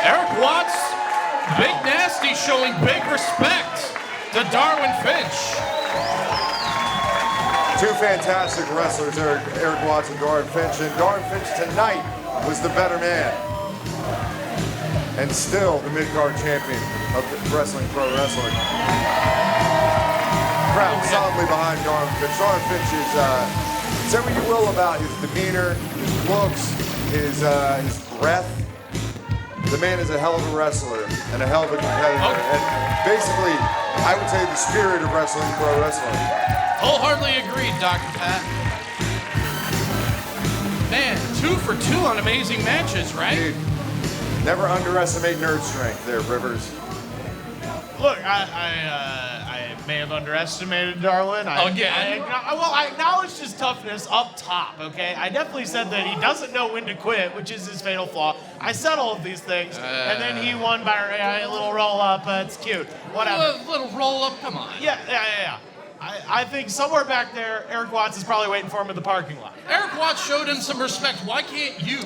[SPEAKER 5] Eric Watts, Big Nasty showing big respect to Darwin Finch.
[SPEAKER 6] Two fantastic wrestlers, Eric Watts and Darwin Finch. And Darwin Finch tonight was the better man. And still the mid-card champion of Wrestling Pro Wrestling. Crowd solidly behind Darwin Finch. Darwin Finch is, say what you will about his demeanor, his looks, his breath. The man is a hell of a wrestler and a hell of a competitor. And basically, I would say the spirit of Wrestling Pro Wrestling.
[SPEAKER 5] Wholeheartedly agreed, Dr. Pat. Man, 2 for 2 on amazing matches, right?
[SPEAKER 6] Dude, never underestimate nerd strength there, Rivers.
[SPEAKER 4] Look, I may have underestimated Darwin.
[SPEAKER 5] Again?
[SPEAKER 4] I acknowledged his toughness up top, okay? I definitely said that he doesn't know when to quit, which is his fatal flaw. I said all of these things, and then he won by a little roll-up. It's cute. Whatever.
[SPEAKER 5] A little roll-up, come on.
[SPEAKER 4] Yeah. I think somewhere back there, Eric Watts is probably waiting for him in the parking lot.
[SPEAKER 5] Eric Watts showed him some respect. Why can't you?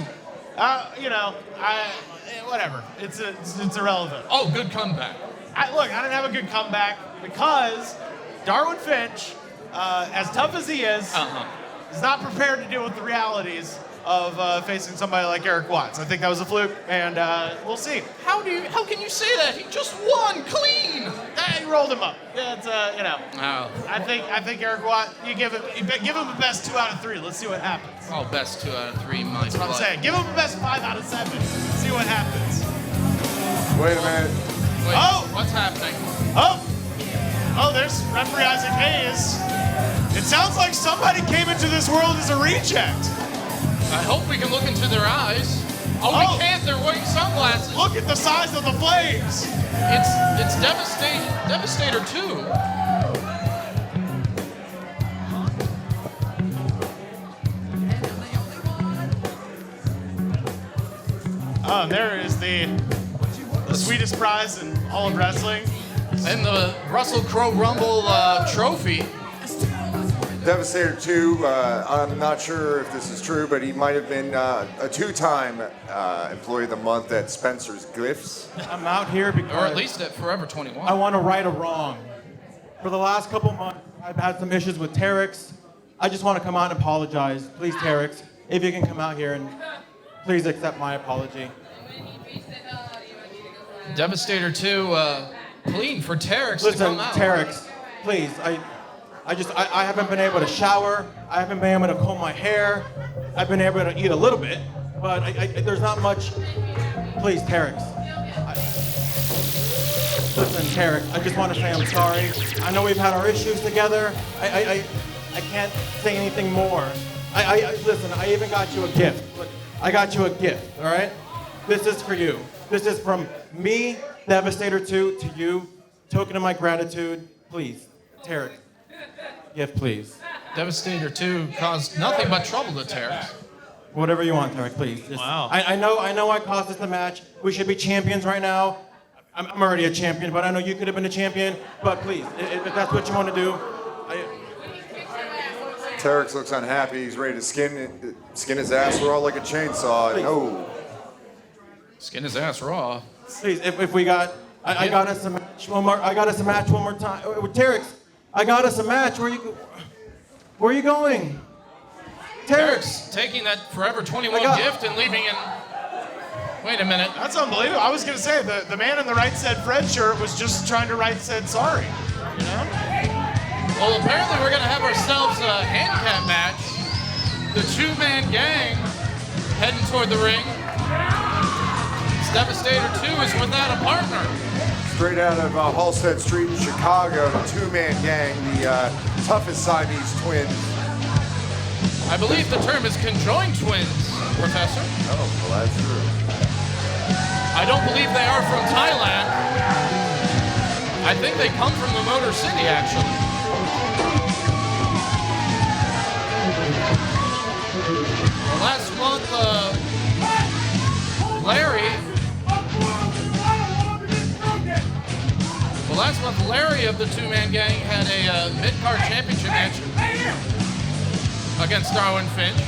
[SPEAKER 4] Whatever. It's irrelevant.
[SPEAKER 5] Oh, good comeback.
[SPEAKER 4] I didn't have a good comeback because Darwin Finch, as tough as he is not prepared to deal with the realities of facing somebody like Eric Watts. I think that was a fluke, and we'll see.
[SPEAKER 5] How can you say that? He just won clean.
[SPEAKER 4] He rolled him up. It's
[SPEAKER 5] Oh.
[SPEAKER 4] I think Eric Watts. You give him the best 2 out of 3. Let's see what happens.
[SPEAKER 5] Oh, best 2 out of 3.
[SPEAKER 4] That's what I'm saying. Give him the best 5 out of 7. See what happens.
[SPEAKER 6] Wait a minute.
[SPEAKER 5] Wait,
[SPEAKER 4] oh!
[SPEAKER 5] What's happening?
[SPEAKER 4] Oh, there's referee Isaac Hayes. It sounds like somebody came into this world as a reject.
[SPEAKER 5] I hope we can look into their eyes. Oh, we can't. They're wearing sunglasses.
[SPEAKER 4] Look at the size of the flames.
[SPEAKER 5] It's Devastator 2.
[SPEAKER 4] Oh, and there is the sweetest prize in all of wrestling.
[SPEAKER 5] And the Russell Crowe Rumble trophy.
[SPEAKER 6] Devastator 2, I'm not sure if this is true, but he might have been a two-time Employee of the Month at Spencer's Gifts.
[SPEAKER 10] I'm out here because...
[SPEAKER 5] Or at least at Forever 21.
[SPEAKER 10] I want to right a wrong. For the last couple months, I've had some issues with Terex. I just want to come out and apologize. Please, Terex, if you can come out here and please accept my apology.
[SPEAKER 5] Devastator 2, pleading for Terex to
[SPEAKER 10] Listen,
[SPEAKER 5] come out.
[SPEAKER 10] Terex, please, I haven't been able to shower. I haven't been able to comb my hair. I've been able to eat a little bit, but there's not much. Please, Terex. Listen, Terex, I just want to say I'm sorry. I know we've had our issues together. I can't say anything more. Listen, I even got you a gift. Look, I got you a gift, all right? This is for you. This is from me, Devastator 2, to you. Token of my gratitude. Please, Terex. Gift, please.
[SPEAKER 5] Devastator 2 caused nothing but trouble to Terex.
[SPEAKER 10] Whatever you want, Terex, please.
[SPEAKER 4] Wow.
[SPEAKER 10] I know I caused this a match. We should be champions right now. I'm already a champion, but I know you could have been a champion. But please, if that's what you want to do,
[SPEAKER 6] Terex looks unhappy. He's ready to skin his ass raw like a chainsaw. No.
[SPEAKER 5] Skin his ass raw.
[SPEAKER 10] Please, if we got, I got us a match one more. I got us a match one more time. Terex, I got us a match. Where are you going?
[SPEAKER 5] Terex taking that Forever 21 gift and leaving in. Wait a minute.
[SPEAKER 4] That's unbelievable. I was going to say, the man in the Right Said Fred shirt was just trying to right said sorry. You know?
[SPEAKER 5] Well, apparently we're going to have ourselves a handicap match. The two-man gang heading toward the ring. Devastator 2 is without a partner.
[SPEAKER 6] Straight out of Halstead Street in Chicago, the two-man gang, the toughest Siamese twins.
[SPEAKER 5] I believe the term is conjoined twins, Professor.
[SPEAKER 6] Oh, well, that's true.
[SPEAKER 5] I don't believe they are from Thailand. I think they come from the Motor City, actually. Well, last month, Larry of the two-man gang had a Midcard championship match against Darwin Finch,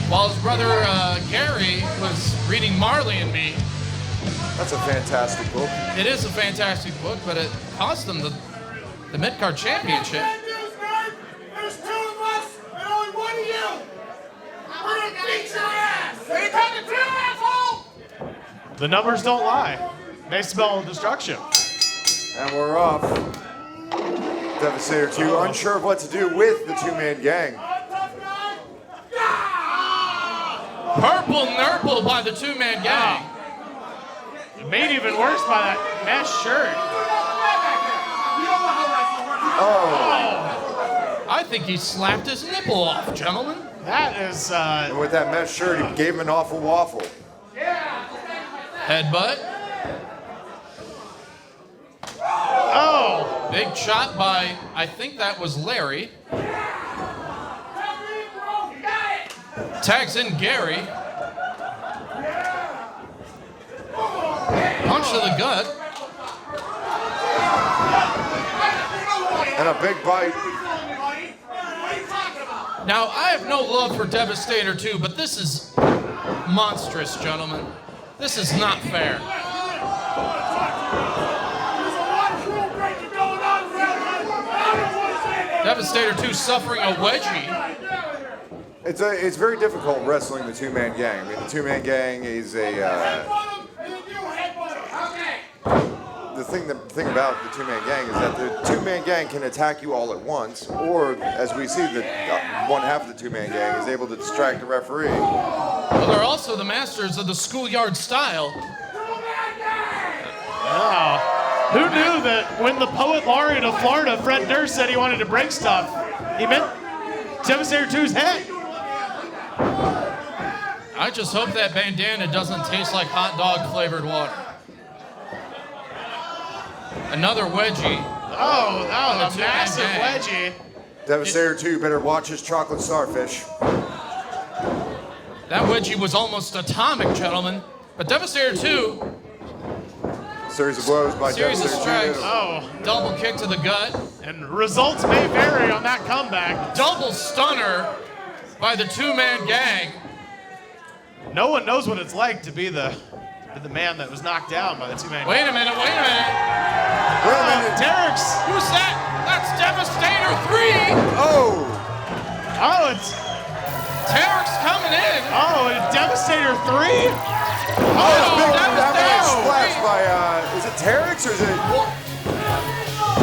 [SPEAKER 5] while his brother Gary was reading Marley and Me.
[SPEAKER 6] That's a fantastic book.
[SPEAKER 5] It is a fantastic book, but it cost them the Midcard championship.
[SPEAKER 8] There's two of us and only one of you. We're gonna beat your ass. Are you talking to, asshole?
[SPEAKER 4] The numbers don't lie. They spell destruction.
[SPEAKER 6] And we're off. Devastator 2, unsure of what to do with the two-man gang.
[SPEAKER 5] Purple Nurple by the two-man gang.
[SPEAKER 4] Made even worse by that mesh shirt.
[SPEAKER 6] Oh.
[SPEAKER 5] I think he slapped his nipple off, gentlemen.
[SPEAKER 4] That is,
[SPEAKER 6] And with that mesh shirt, he gave him an awful waffle.
[SPEAKER 5] Headbutt.
[SPEAKER 4] Oh!
[SPEAKER 5] Big shot by, I think that was Larry. Tags in Gary. Punch to the gut.
[SPEAKER 6] And a big bite.
[SPEAKER 5] Now, I have no love for Devastator 2, but this is monstrous, gentlemen. This is not fair. Devastator 2 suffering a wedgie.
[SPEAKER 6] It's very difficult wrestling the two-man gang. I mean, the two-man gang is a... The thing about the two-man gang is that the two-man gang can attack you all at once, or, as we see, the one half of the two-man gang is able to distract the referee.
[SPEAKER 5] Well, they're also the masters of the schoolyard style.
[SPEAKER 4] Oh. Who knew that when the poet laureate of Florida, Fred Durst, said he wanted to break stuff, he meant Devastator 2's head?
[SPEAKER 5] I just hope that bandana doesn't taste like hot dog flavored water. Another wedgie.
[SPEAKER 4] Oh, that was a massive wedgie.
[SPEAKER 6] Devastator 2 better watch his chocolate starfish.
[SPEAKER 5] That wedgie was almost atomic, gentlemen. But Devastator 2.
[SPEAKER 6] Series of blows by
[SPEAKER 5] Series of
[SPEAKER 6] Devastator 2.
[SPEAKER 5] strikes. Oh. Double kick to the gut.
[SPEAKER 4] And results may vary on that comeback.
[SPEAKER 5] Double stunner by the two-man gang.
[SPEAKER 4] No one knows what it's like to be the man that was knocked down by the two-man gang.
[SPEAKER 5] Wait a minute.
[SPEAKER 6] Wait a minute.
[SPEAKER 4] Derek's.
[SPEAKER 5] Who's that? That's Devastator 3.
[SPEAKER 4] Oh, it's
[SPEAKER 5] Derek's coming in.
[SPEAKER 4] Oh, and Devastator 3?
[SPEAKER 6] That big splash by, is it Terex or is it?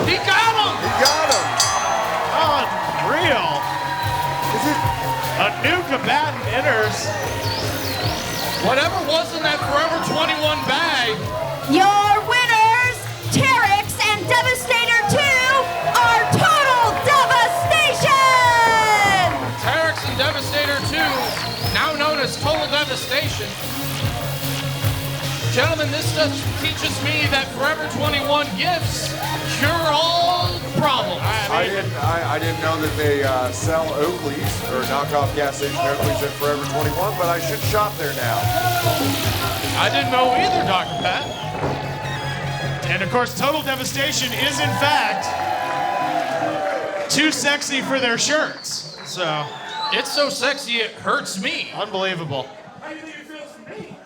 [SPEAKER 5] He got him!
[SPEAKER 6] He got him!
[SPEAKER 4] Unreal.
[SPEAKER 6] Is it?
[SPEAKER 4] A new combatant enters.
[SPEAKER 5] Whatever was in that Forever 21 bag.
[SPEAKER 3] Your winners, Terex and Devastator 2, are Total Devastation!
[SPEAKER 5] Terex and Devastator 2, now known as Total Devastation. Gentlemen, this teaches me that Forever 21 gifts cure all problems.
[SPEAKER 6] I didn't know that they sell Oakleys or knockoff gas station Oakleys at Forever 21, but I should shop there now.
[SPEAKER 5] I didn't know either, Dr. Pat.
[SPEAKER 4] And of course, Total Devastation is in fact too sexy for their shirts. So
[SPEAKER 5] it's so sexy it hurts me.
[SPEAKER 4] Unbelievable.
[SPEAKER 8] How do you think it feels for me?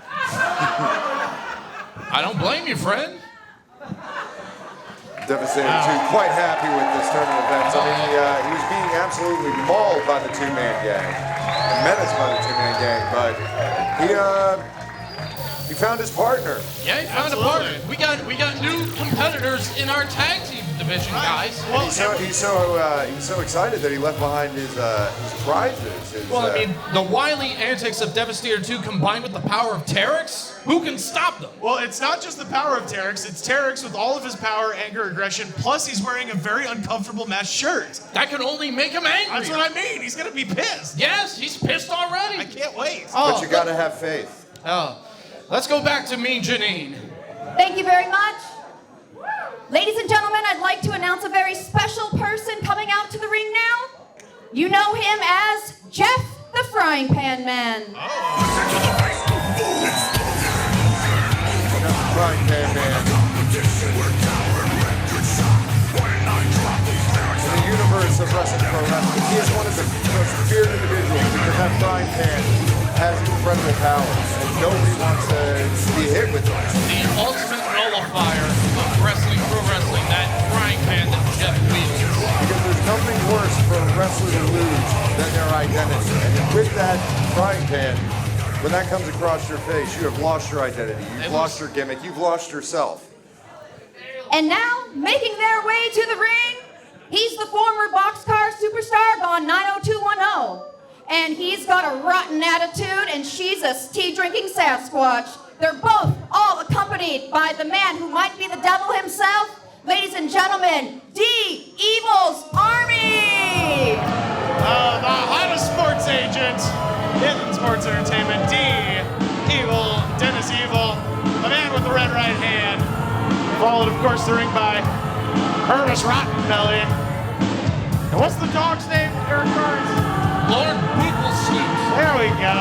[SPEAKER 5] I don't blame you, friend.
[SPEAKER 6] Devastator 2 quite happy with this turn of events. I mean, he was being absolutely mauled by the two-man gang, and menaced by the two-man gang, but he found his partner.
[SPEAKER 5] Yeah, he found a partner. We got new competitors in our tag team division, guys.
[SPEAKER 6] Well, he's so excited that he left behind his prizes.
[SPEAKER 5] Well, I mean, the wily antics of Devastator 2 combined with the power of Terex, who can stop them?
[SPEAKER 4] Well, it's not just the power of Terex, it's Terex with all of his power, anger, aggression, plus he's wearing a very uncomfortable mesh shirt.
[SPEAKER 5] That can only make him angry.
[SPEAKER 4] That's what I mean, he's gonna be pissed.
[SPEAKER 5] Yes, he's pissed already.
[SPEAKER 4] I can't wait.
[SPEAKER 6] But you gotta have faith.
[SPEAKER 5] Oh, let's go back to Mean Janine.
[SPEAKER 3] Thank you very much. Ladies and gentlemen, I'd like to announce a very special person coming out to the ring now. You know him as Jeff the Frying Pan Man.
[SPEAKER 6] Frying Pan Man. In the universe of wrestling pro wrestling, he is one of the most feared individuals because that frying pan has incredible power, and nobody wants to be hit with it.
[SPEAKER 5] The ultimate nullifier of wrestling, pro wrestling, that frying pan that Jeff wields.
[SPEAKER 6] Because there's nothing worse for a wrestler to lose than their identity. And with that frying pan, when that comes across your face, you have lost your identity. You've lost your gimmick. You've lost yourself.
[SPEAKER 3] And now, making their way to the ring, he's the former boxcar superstar gone 90210. And he's got a rotten attitude, and she's a tea-drinking Sasquatch. They're both all accompanied by the man who might be the devil himself. Ladies and gentlemen, D. Evil's Army!
[SPEAKER 4] The hottest sports agent in sports entertainment, D. Evil, Dennis Evil, the man with the red right hand. Followed, of course, the ring by Hermes Rottenbelly. And what's the dog's name, Eric Carnes?
[SPEAKER 5] Lord Bootlesnoot.
[SPEAKER 4] There we go.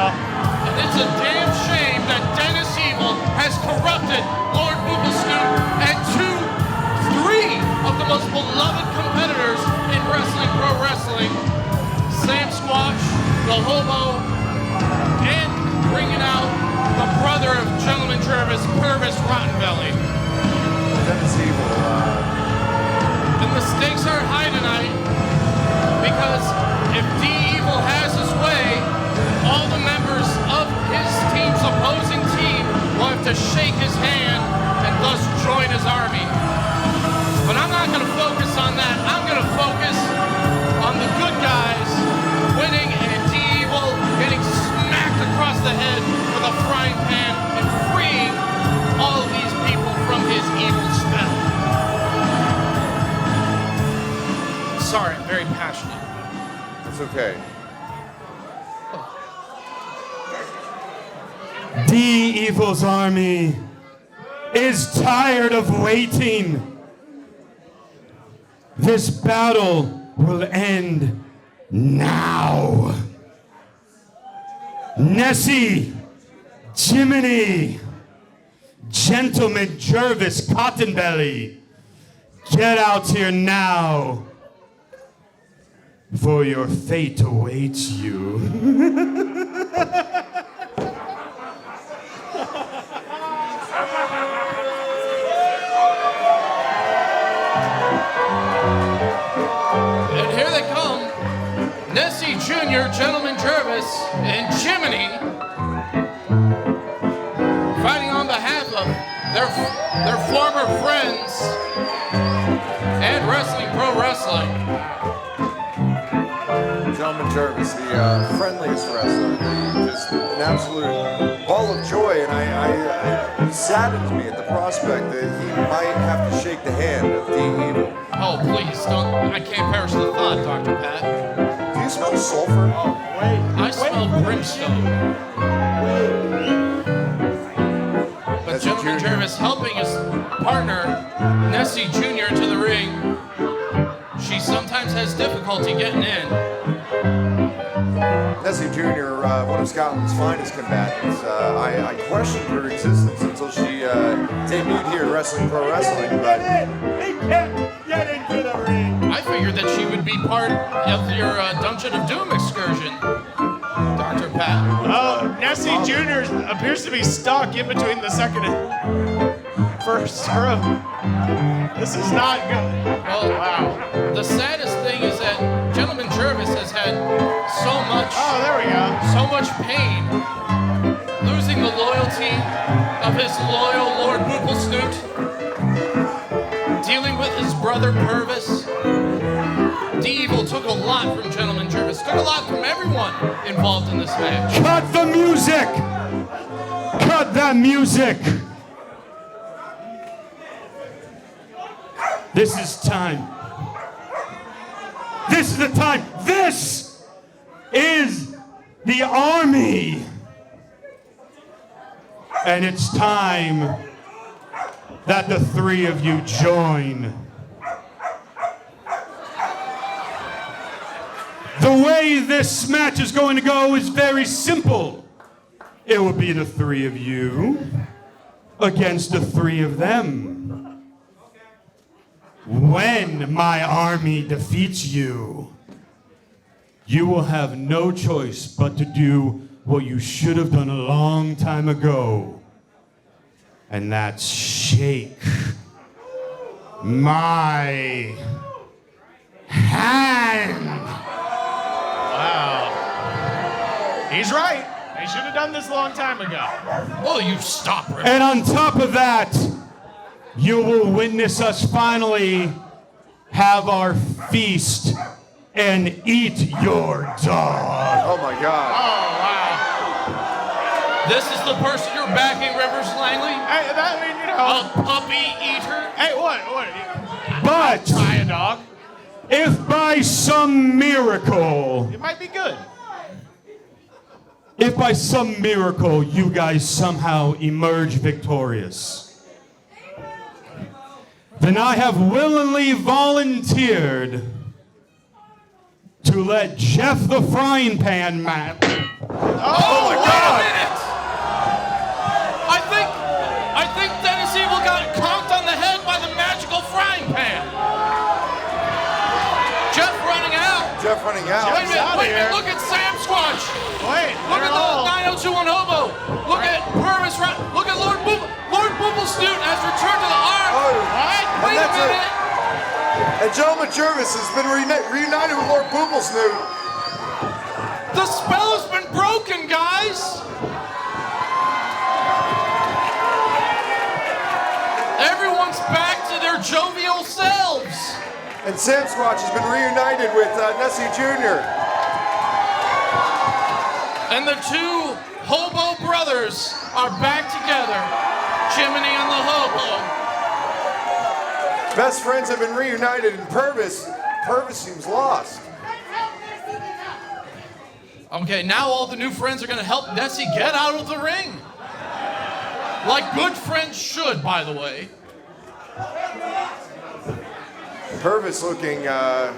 [SPEAKER 5] And it's a damn shame that Dennis Evil has corrupted Lord Bootlesnoot and three of the most beloved competitors in wrestling, pro wrestling. Sam Squash, the Hobo, and bringing out the brother of Gentleman Jervis, Purvis Rottenbelly.
[SPEAKER 6] Dennis Evil.
[SPEAKER 5] And the stakes are high tonight because if D. Evil has his way, all the members of his team's opposing team will have to shake his hand and thus join his army. But I'm not going to focus on that. I'm going to focus on the good guys winning and D. Evil getting smacked across the head with a frying pan and freeing all of these people from his evil spell. Sorry, I'm very passionate.
[SPEAKER 6] It's okay.
[SPEAKER 11] D. Evil's army is tired of waiting. This battle will end now. Nessie, Jiminy, Gentleman Jervis Cottonbelly, get out here now, for your fate awaits you.
[SPEAKER 5] And here they come, Nessie Jr., Gentleman Jervis, and Jiminy, fighting on behalf of their former friends and Pro Wrestling.
[SPEAKER 6] Gentleman Jervis, the friendliest wrestler, just an absolute ball of joy, and it saddens me at the prospect that he might have to shake the hand of the evil.
[SPEAKER 5] Oh, please, don't. I can't perish the thought, Dr. Pat.
[SPEAKER 6] Do you smell sulfur?
[SPEAKER 10] Oh, wait.
[SPEAKER 5] I smell brimstone. But Gentleman Jervis helping his partner, Nessie Jr., to the ring. She sometimes has difficulty getting in.
[SPEAKER 6] Nessie Jr., one of Scotland's finest combatants. I questioned her existence until she debuted here at Pro Wrestling, but
[SPEAKER 11] He can't get into the ring.
[SPEAKER 5] I figured that she would be part of your Dungeon of Doom excursion, Dr. Pat.
[SPEAKER 4] Oh, Nessie Jr. appears to be stuck in between the second and first row. This is not good.
[SPEAKER 5] Well, wow. The saddest thing is that Gentleman Jervis has had so much.
[SPEAKER 4] Oh, there we go.
[SPEAKER 5] So much pain, losing the loyalty of his loyal Lord Booplesnoot, dealing with his brother Purvis. The Evil took a lot from Gentleman Jervis, took a lot from everyone involved in this match.
[SPEAKER 11] Cut the music! Cut that music! This is time. This is the time. This is the army. And it's time that the three of you join. The way this match is going to go is very simple. It will be the three of you against the three of them. When my army defeats you, you will have no choice but to do what you should have done a long time ago. And that's shake my hand.
[SPEAKER 4] Wow. He's right. He should have done this a long time ago.
[SPEAKER 5] Oh, you stop, Rick.
[SPEAKER 11] And on top of that, you will witness us finally have our feast and eat your dog.
[SPEAKER 6] oh my God.
[SPEAKER 5] Oh, wow. This is the person you're backing, Rivers Langley?
[SPEAKER 4] Hey, that mean, you know.
[SPEAKER 5] A puppy eater?
[SPEAKER 4] Hey, what?
[SPEAKER 11] But
[SPEAKER 4] Try a dog.
[SPEAKER 11] if by some miracle,
[SPEAKER 4] It might be good.
[SPEAKER 11] if by some miracle you guys somehow emerge victorious, then I have willingly volunteered to let Jeff the Frying Pan man.
[SPEAKER 5] Oh my God! Wait a minute! I think Dennis Evil got conked on the head by the magical frying pan. Jeff running out.
[SPEAKER 6] Jeff running out.
[SPEAKER 5] Wait a minute, look at Sam Squatch.
[SPEAKER 4] Wait,
[SPEAKER 5] Look at the 9021 Hobo. Look at Purvis. Look at Lord Booplesnoot has returned to the ark.
[SPEAKER 6] Oh,
[SPEAKER 5] What? Wait a
[SPEAKER 6] that's it.
[SPEAKER 5] minute.
[SPEAKER 6] And Gentleman Jervis has been reunited with Lord Booplesnoot.
[SPEAKER 5] The spell has been broken, guys. Everyone's back to their jovial selves.
[SPEAKER 6] And Sam Squatch has been reunited with Nessie Jr.
[SPEAKER 5] And the two hobo brothers are back together. Jiminy and the hobo.
[SPEAKER 6] Best friends have been reunited, and Purvis seems lost.
[SPEAKER 5] Okay, now all the new friends are going to help Nessie get out of the ring. Like good friends should, by the way.
[SPEAKER 6] Purvis looking a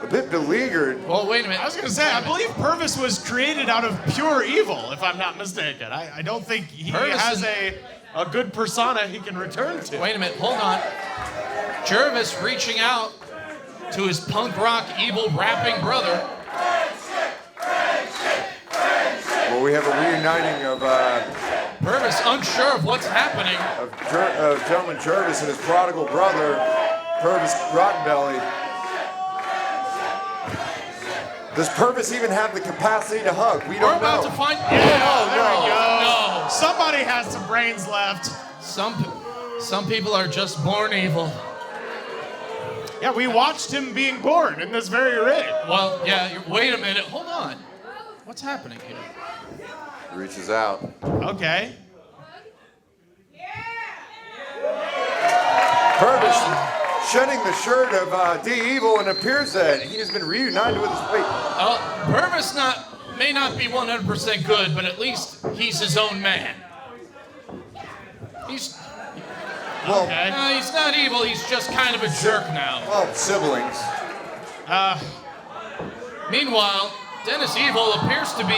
[SPEAKER 6] bit beleaguered.
[SPEAKER 5] Well, wait a minute.
[SPEAKER 4] I was going to say, I believe Purvis was created out of pure evil, if I'm not mistaken. I don't think he has a good persona he can return to.
[SPEAKER 5] Wait a minute, hold on. Jervis reaching out to his punk rock evil rapping brother.
[SPEAKER 6] Well, we have a reuniting of
[SPEAKER 5] Purvis unsure of what's happening.
[SPEAKER 6] Of gentleman Jervis and his prodigal brother, Purvis Rottenbelly. Does Purvis even have the capacity to hug? We don't know.
[SPEAKER 5] We're about to find.
[SPEAKER 4] Yeah, there we go.
[SPEAKER 5] No.
[SPEAKER 4] Somebody has some brains left.
[SPEAKER 5] Some people are just born evil.
[SPEAKER 4] Yeah, we watched him being born in this very ring.
[SPEAKER 5] Well, yeah. Wait a minute. Hold on. What's happening here?
[SPEAKER 6] He reaches out.
[SPEAKER 4] Okay.
[SPEAKER 6] Purvis shedding the shirt of D-Evil, and appears that he has been reunited with his fate.
[SPEAKER 5] Purvis may not be 100% good, but at least he's his own man. He's not evil. He's just kind of a jerk now.
[SPEAKER 6] Well, siblings.
[SPEAKER 5] Meanwhile, Dennis Evil appears to be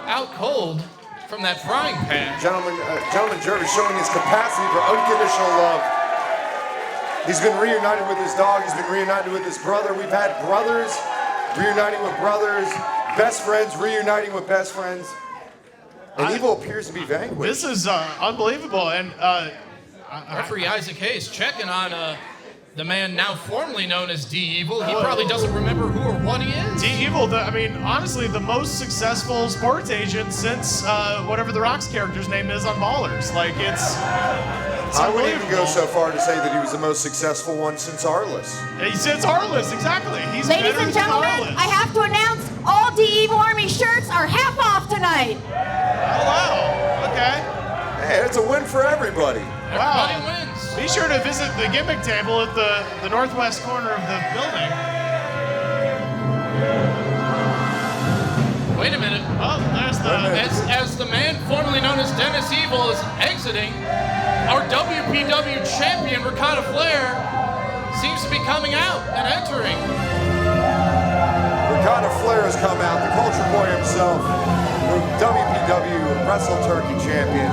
[SPEAKER 5] out cold from that frying pan.
[SPEAKER 6] Gentleman Jervis showing his capacity for unconditional love. He's been reunited with his dog. He's been reunited with his brother. We've had brothers reuniting with brothers, best friends reuniting with best friends. And Evil appears to be vanquished.
[SPEAKER 4] This is unbelievable. And
[SPEAKER 5] Referee Isaac Hayes checking on the man now formerly known as D-Evil. He probably doesn't remember who or what he is.
[SPEAKER 4] D-Evil, honestly, the most successful sports agent since whatever the Rock's character's name is on Ballers. Like, it's
[SPEAKER 6] I wouldn't even go so far to say that he was the most successful one since Arliss.
[SPEAKER 4] Since Arliss, exactly. He's
[SPEAKER 3] Ladies
[SPEAKER 4] better
[SPEAKER 3] and
[SPEAKER 4] than
[SPEAKER 3] gentlemen,
[SPEAKER 4] Arliss.
[SPEAKER 3] I have to announce all D-Evil Army shirts are half off tonight.
[SPEAKER 4] Oh, wow. Okay.
[SPEAKER 6] Hey, it's a win for everybody.
[SPEAKER 5] Everybody wins.
[SPEAKER 4] Be sure to visit the gimmick table at the northwest corner of the building.
[SPEAKER 5] Wait a minute.
[SPEAKER 4] Oh, there's
[SPEAKER 5] As the man formerly known as Dennis Evil is exiting, our WPW champion, Ricotta Flair, seems to be coming out and entering.
[SPEAKER 6] Ricotta Flair has come out, the Culture Boy himself, the WPW Wrestle Turkey champion,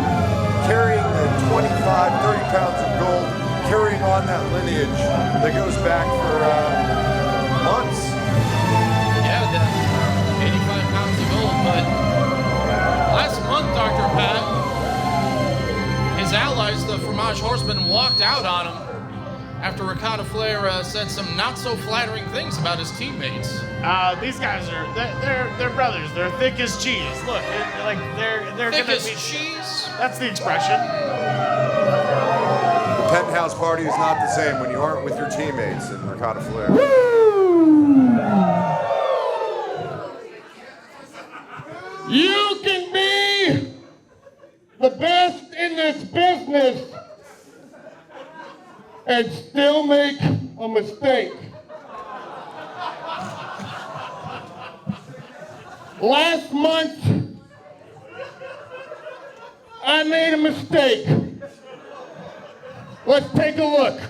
[SPEAKER 6] carrying the 25, 30 pounds of gold, carrying on that lineage that goes back for months.
[SPEAKER 5] Yeah, the 85 pounds of gold, but last month, Dr. Pat, his allies, the Fromage Horsemen, walked out on him after Ricotta Flair said some not so flattering things about his teammates.
[SPEAKER 4] These guys they're brothers. They're thick as cheese. Look, they're
[SPEAKER 5] thick
[SPEAKER 4] gonna
[SPEAKER 5] as
[SPEAKER 4] be
[SPEAKER 5] cheese.
[SPEAKER 4] That's the expression.
[SPEAKER 6] The penthouse party is not the same when you aren't with your teammates in Ricotta Flair.
[SPEAKER 8] You can be the best in this business and still make a mistake. Last month, I made a mistake. Let's take a look.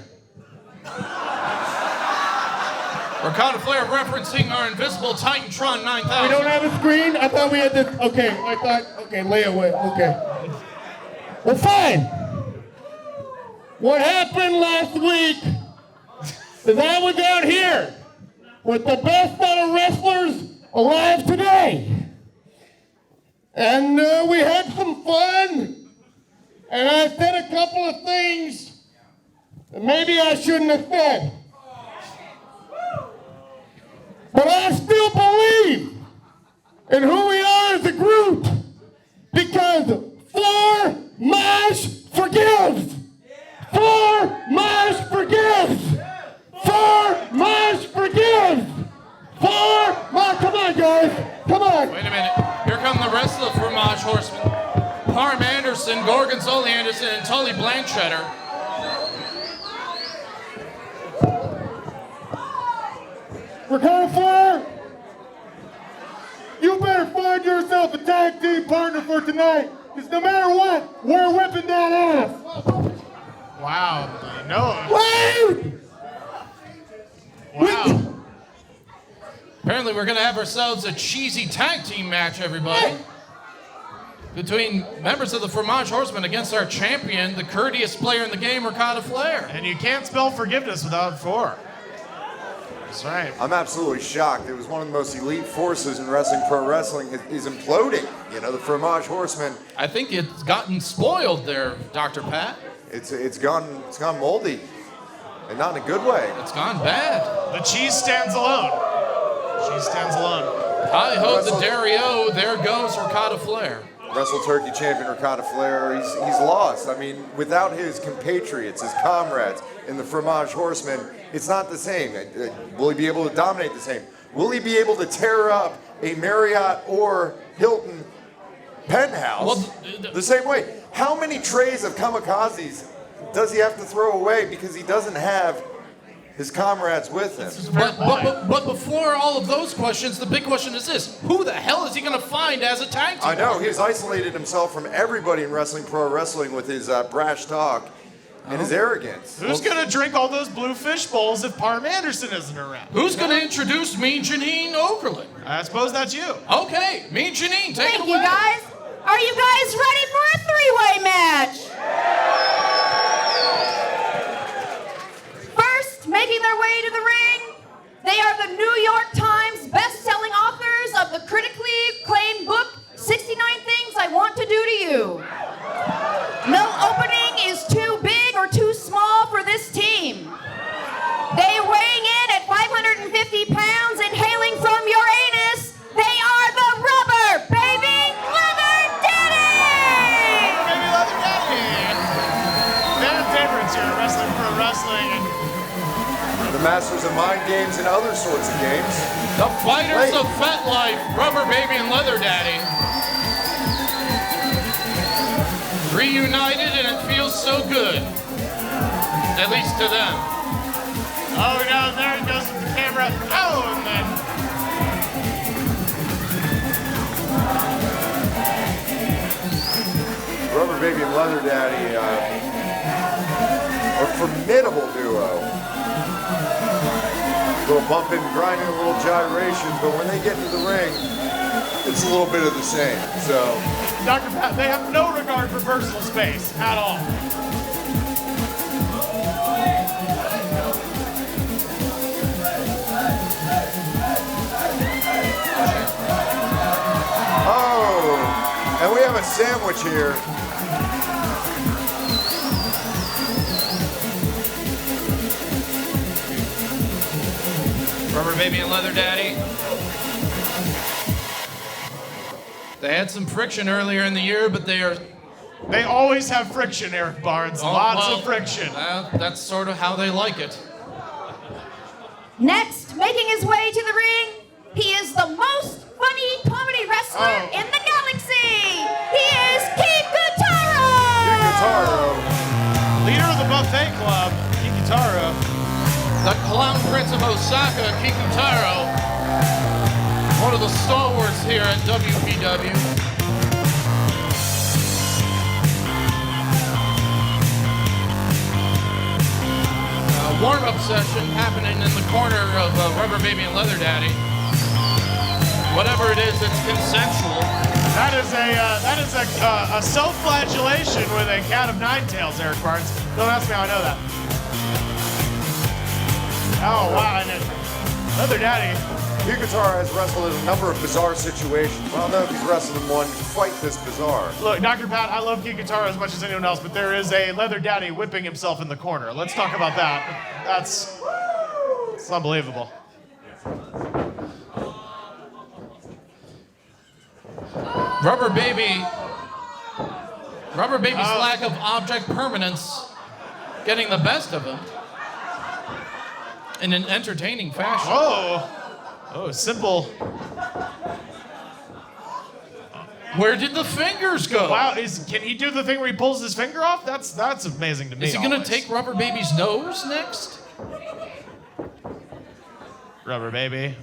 [SPEAKER 5] Ricotta Flair referencing our invisible Titantron 9000.
[SPEAKER 8] We don't have a screen? I thought we had this. Okay, layaway. Okay. Well, fine. What happened last week is I was out here with the best out of wrestlers alive today. And we had some fun. And I said a couple of things that maybe I shouldn't have said. But I still believe in who we are as a group, because Fromage forgives. Fromage forgives. Fromage forgives. Come on, guys. Come on.
[SPEAKER 5] Wait a minute. Here come the rest of the Fromage Horsemen. Parm Anderson, Gorgonzola Anderson, and Tully Blancheddar.
[SPEAKER 8] Ricotta Flair, you better find yourself a tag team partner for tonight, because no matter what, we're whipping that ass.
[SPEAKER 4] Wow. No.
[SPEAKER 8] Wait!
[SPEAKER 5] Wow. Apparently we're going to have ourselves a cheesy tag team match, everybody. Between members of the Fromage Horsemen against our champion, the courteous player in the game, Ricotta Flair.
[SPEAKER 4] And you can't spell forgiveness without four. That's right.
[SPEAKER 6] I'm absolutely shocked. It was one of the most elite forces in wrestling. Pro wrestling is imploding. You know, the Fromage Horsemen.
[SPEAKER 5] I think it's gotten spoiled there, Dr. Pat.
[SPEAKER 6] It's gone moldy, and not in a good way.
[SPEAKER 5] It's gone bad.
[SPEAKER 4] The cheese stands alone. Cheese stands alone.
[SPEAKER 5] I hope the Dario. There goes Ricotta Flair.
[SPEAKER 6] Wrestle Turkey champion Ricotta Flair, he's lost. I mean, without his compatriots, his comrades in the Fromage Horsemen, it's not the same. Will he be able to dominate the same? Will he be able to tear up a Marriott or Hilton penthouse the same way? How many trays of kamikazes does he have to throw away because he doesn't have his comrades with him?
[SPEAKER 5] But before all of those questions, the big question is this: who the hell is he going to find as a tag team?
[SPEAKER 6] I know, he's isolated himself from everybody in wrestling, pro wrestling, with his brash talk and his arrogance.
[SPEAKER 4] Who's going to drink all those blue fish bowls if Parm Anderson isn't around?
[SPEAKER 5] Who's going to introduce Mean Janine Okerlund?
[SPEAKER 4] I suppose that's you.
[SPEAKER 5] Okay, Mean Janine, take it away.
[SPEAKER 3] Thank you, guys. Are you guys ready for a three-way match? First, making their way to the ring, they are the New York Times best-selling authors of the critically acclaimed book, 69 Things I Want to Do to You. No opening is too big or too small for this team. They weighing in at 550 pounds and hailing from Uranus, they are the Rubber Baby Leather Daddy!
[SPEAKER 4] Baby Leather Daddy! Fan favorites here at Wrestling Pro Wrestling.
[SPEAKER 6] The masters of mind games and other sorts of games.
[SPEAKER 5] The fighters of Fat Life, Rubber Baby and Leather Daddy. Reunited, and it feels so good. At least to them.
[SPEAKER 4] Oh no, there it goes with the camera. Oh, and then...
[SPEAKER 6] Rubber Baby and Leather Daddy, a formidable duo. A little bumping, grinding, a little gyrations, but when they get into the ring, it's a little bit of the same. So,
[SPEAKER 4] Dr. Pat, they have no regard for personal space at all.
[SPEAKER 6] oh, and we have a sandwich here.
[SPEAKER 5] Rubber Baby and Leather Daddy. They had some friction earlier in the year, but
[SPEAKER 4] They always have friction, Eric Barnes. Lots of friction.
[SPEAKER 5] That's sort of how they like it.
[SPEAKER 3] Next, making his way to the ring, he is the most funny comedy wrestler in the galaxy. He is Kikutaro!
[SPEAKER 4] Leader of the Buffet Club, Kikutaro.
[SPEAKER 5] The Clown Prince of Osaka, Kikutaro. One of the stalwarts here at WPW. Warm-up session happening in the corner of Rubber Baby and Leather Daddy. Whatever it is, it's consensual.
[SPEAKER 4] That is a self-flagellation with a cat of nine tails, Eric Barnes. Don't ask me how I know that. Oh wow! Leather Daddy.
[SPEAKER 6] Kikutaro has wrestled in a number of bizarre situations. I don't know if he's wrestled in one quite this bizarre.
[SPEAKER 4] Look, Dr. Pat, I love Kikutaro as much as anyone else, but there is a Leather Daddy whipping himself in the corner. Let's talk about that. It's unbelievable.
[SPEAKER 5] Rubber Baby's lack of object permanence getting the best of him in an entertaining fashion.
[SPEAKER 4] Oh, simple.
[SPEAKER 5] Where did the fingers go?
[SPEAKER 4] Wow, can he do the thing where he pulls his finger off? That's amazing to me.
[SPEAKER 5] Is he gonna take Rubber Baby's nose next?
[SPEAKER 4] Rubber Baby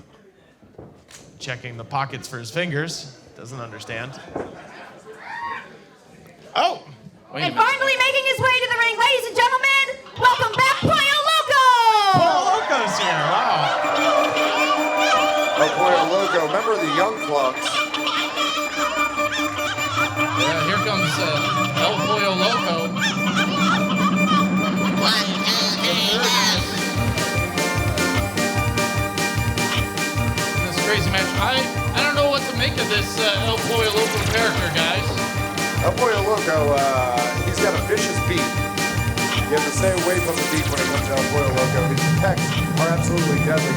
[SPEAKER 4] checking the pockets for his fingers. Doesn't understand. Oh!
[SPEAKER 3] And finally making his way to the ring, ladies and gentlemen, welcome back, Pollo Loco!
[SPEAKER 4] Pollo Loco's here, wow.
[SPEAKER 6] El Pollo Loco, member of the Young Clucks.
[SPEAKER 5] Yeah, here comes El Pollo Loco. This crazy match. I don't know what to make of this El Pollo Loco character, guys.
[SPEAKER 6] El Pollo Loco, he's got a vicious beat. You have to stay away from the beat when it comes to El Pollo Loco. His pecs are absolutely deadly.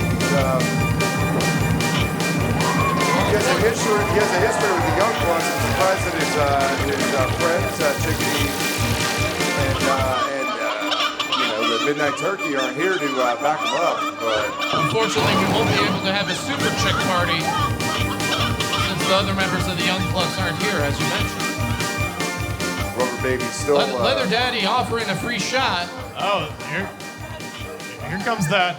[SPEAKER 6] He has a history with the Young Ones. I'm surprised that his friends, Chickadee and the Midnight Turkey aren't here to back him up. But
[SPEAKER 5] unfortunately, we won't be able to have a super chick party since the other members of the Young Clucks aren't here, as you mentioned.
[SPEAKER 6] Rubber Baby still.
[SPEAKER 5] Leather Daddy offering a free shot.
[SPEAKER 4] Oh, here comes that.